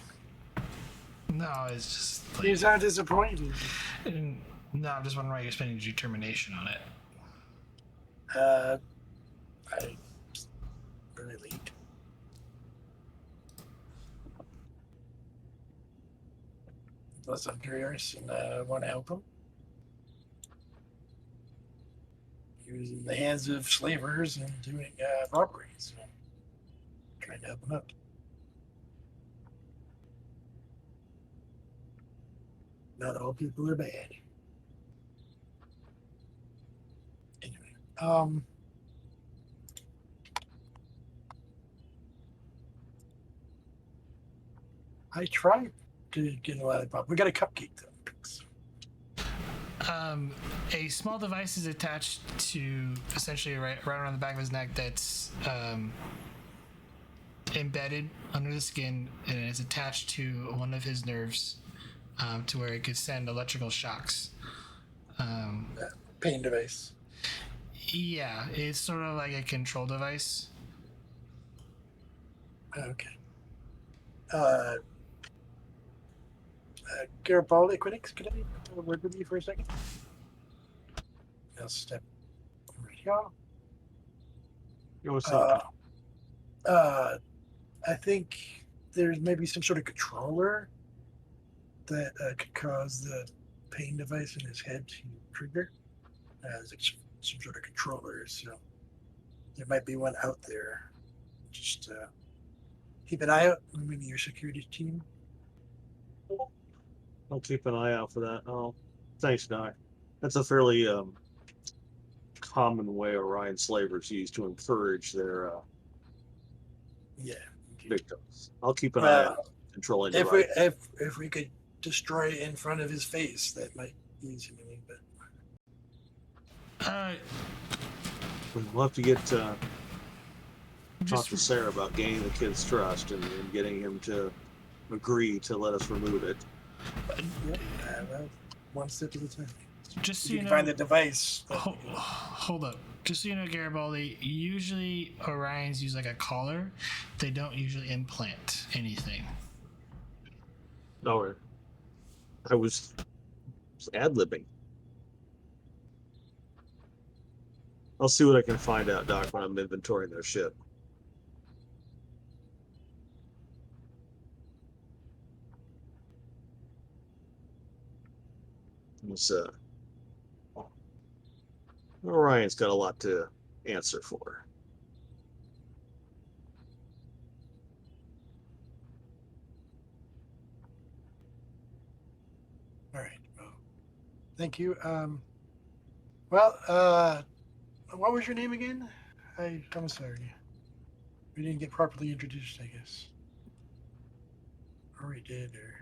No, it's just like. You sound disappointed. No, I'm just wondering why you're spending determination on it. I really. Plus, I'm curious and want to help him. He was in the hands of slavers and doing robberies. So trying to help him out. Not all people are bad. Anyway, I tried to get a lollipop. We got a cupcake though. A small device is attached to essentially right around the back of his neck that's embedded under the skin, and it's attached to one of his nerves to where it could send electrical shocks. Pain device. Yeah, it's sort of like a control device. Okay. Garibaldi Equinix, could I have a word with you for a second? I'll step over here. You want to I think there's maybe some sort of controller that could cause the pain device in his head to trigger. There's like some sort of controller, so there might be one out there. Just keep an eye out. Maybe your security team. I'll keep an eye out for that. I'll Thanks, Doc. That's a fairly common way Orion slavers use to encourage their Yeah. victims. I'll keep an eye on controlling the If we right. if we could destroy it in front of his face, that might ease him a little bit. We'll have to get talk just to Sarah about gaining the kid's trust and getting him to agree to let us remove it. Well, one step at a time. just so If you you can know, find the device. hold up. Just so you know, Garibaldi, usually Orions use like a collar. They don't usually implant anything. No, I was ad-libbing. I'll see what I can find out, Doc, when I'm inventorying their ship. This, Orion's got a lot to answer for. All right. Well, thank you. Well, what was your name again? I'm sorry. We didn't get properly introduced, I guess. Or we did, or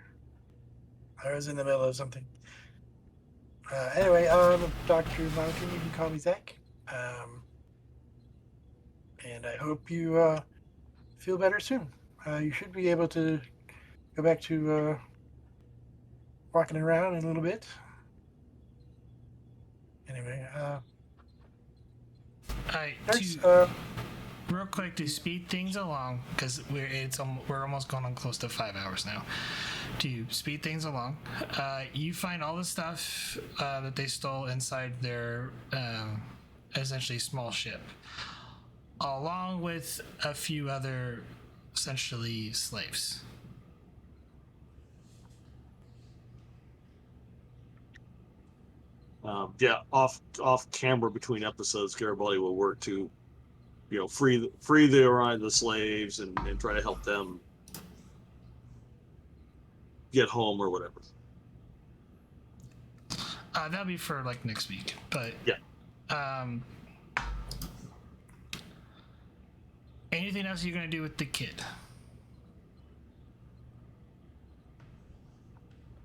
I was in the middle of something. Anyway, Dr. Mountain, you can call me Zach. And I hope you feel better soon. You should be able to go back to walking around in a little bit. Anyway, thanks. Real quick to speed things along, because we're almost going on close to 5 hours now. To speed things along, you find all the stuff that they stole inside their essentially small ship, along with a few other essentially slaves. Yeah, off camera between episodes, Garibaldi will work to, free the Orion, the slaves, and try to help them get home or whatever. That'll be for like next week, but yeah. Anything else you're gonna do with the kid?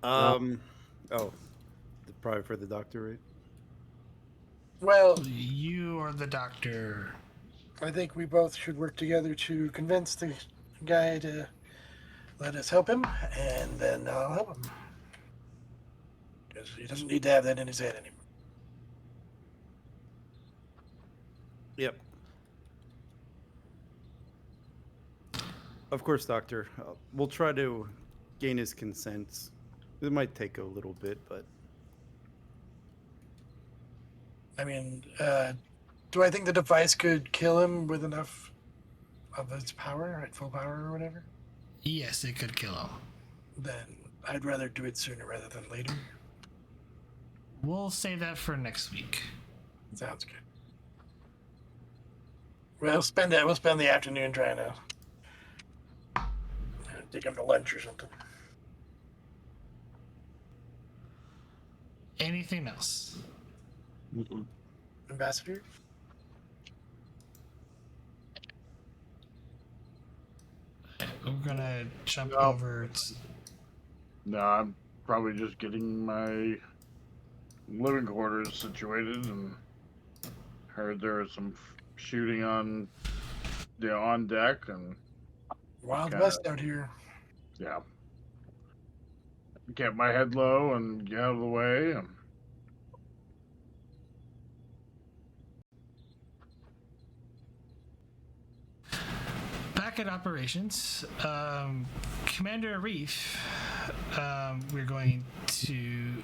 Probably for the doctor, right? Well, You or the doctor? I think we both should work together to convince the guy to let us help him, and then I'll help him. Because he doesn't need to have that in his head anymore. Yep. Of course, Doctor. We'll try to gain his consent. It might take a little bit, but... I mean, do I think the device could kill him with enough of its power, at full power or whatever? Yes, it could kill him. Then I'd rather do it sooner rather than later. We'll save that for next week. Sounds good. We'll spend the afternoon trying to take him to lunch or something. Anything else? Mm-mm. Ambassador? We're gonna jump over. No, I'm probably just getting my living quarters situated, and heard there was some shooting on deck, and Wild kinda- West out here. yeah, kept my head low and get out of the way. And back at operations, Commander Arif, we're going to.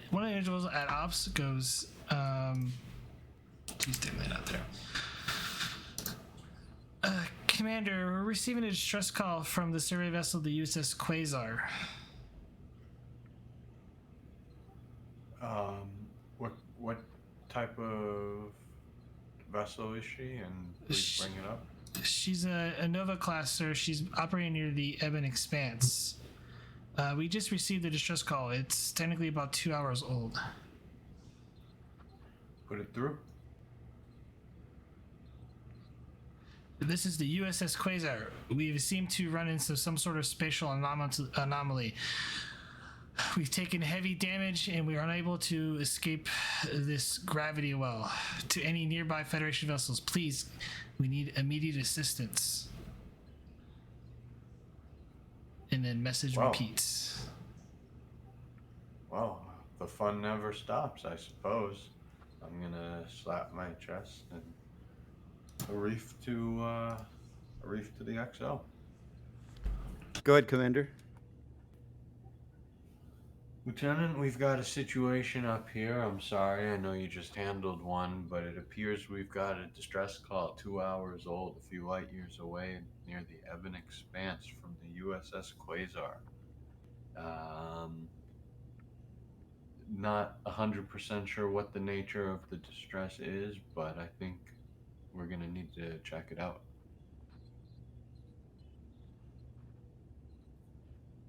One of the individuals at Ops goes. Please take that out there. Commander, we're receiving a distress call from the survey vessel, the USS Quasar. What type of vessel is she? And please bring it up. She's a Nova class, sir. She's operating near the Ebon Expanse. We just received the distress call. It's technically about 2 hours old. Put it through. This is the USS Quasar. We seem to run into some sort of spatial anomaly. We've taken heavy damage and we are unable to escape this gravity well. To any nearby Federation vessels, please, we need immediate assistance. And then message Wow. repeats. Well, the fun never stops, I suppose. I'm gonna slap my chest and Arif to the XO. Go ahead, Commander. Lieutenant, we've got a situation up here. I'm sorry, I know you just handled one, but it appears we've got a distress call 2 hours old, a few light years away near the Ebon Expanse from the USS Quasar. Not 100% sure what the nature of the distress is, but I think we're gonna need to check it out.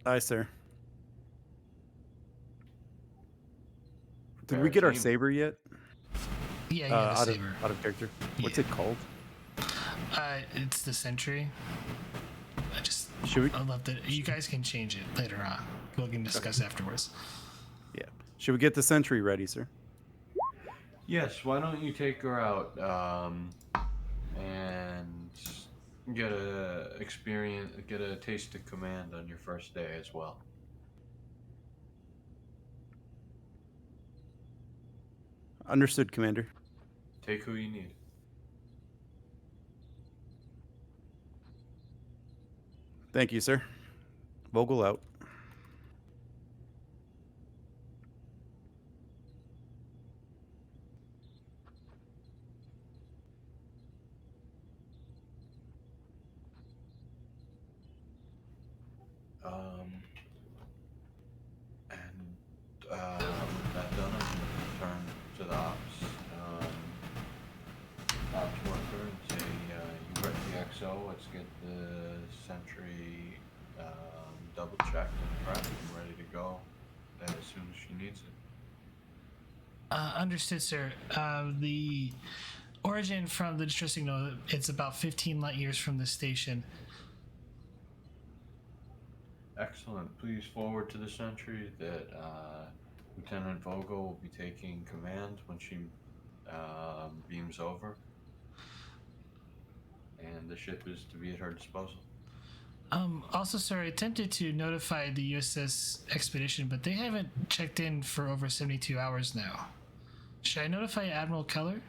Aye, sir. Did Prepare we a get our team. saber yet? Yeah, the out saber. Out of character. What's Yeah. it called? It's the Sentry. Should we? I'd love to. You guys can change it later on. We can discuss afterwards. Yeah. Should we get the sentry ready, sir? Yes, why don't you take her out and get a taste of command on your first day as well. Understood, Commander. Take who you need. Thank you, sir. Vogel out. With that done, I'm going to return to the ops worker and say, you read the XO, let's get the sentry double checked and prepped and ready to go as soon as she needs it. Understood, sir. The origin from the distress signal, it's about 15 light years from the station. Excellent. Please forward to the sentry that Lieutenant Vogel will be taking command when she beams over. And the ship is to be at her disposal. Also, sir, I attempted to notify the USS Expedition, but they haven't checked in for over 72 hours now. Should I notify Admiral Keller?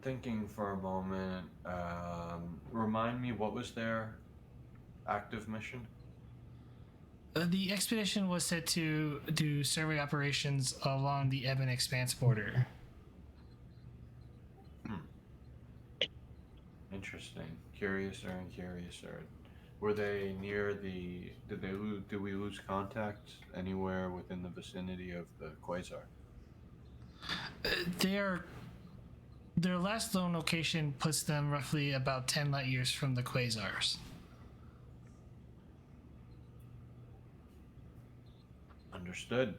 Thinking for a moment. Remind me, what was their active mission? The expedition was set to do survey operations along the Ebon Expanse border. Interesting. Curiouser and curiouser. Were they near the? Did we lose contact anywhere within the vicinity of the quasar? Their last known location puts them roughly about 10 light years from the quasars. Understood.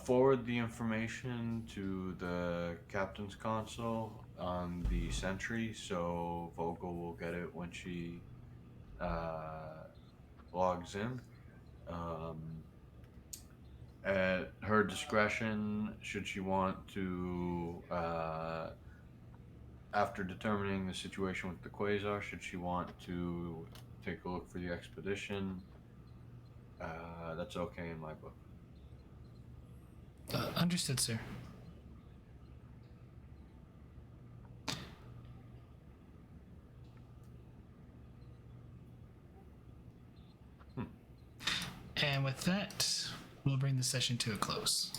Forward the information to the captain's console on the sentry, so Vogel will get it when she logs in. At her discretion, should she want to, after determining the situation with the quasar, should she want to take a look for the expedition, that's okay in my book. Understood, sir. And with that, we'll bring the session to a close.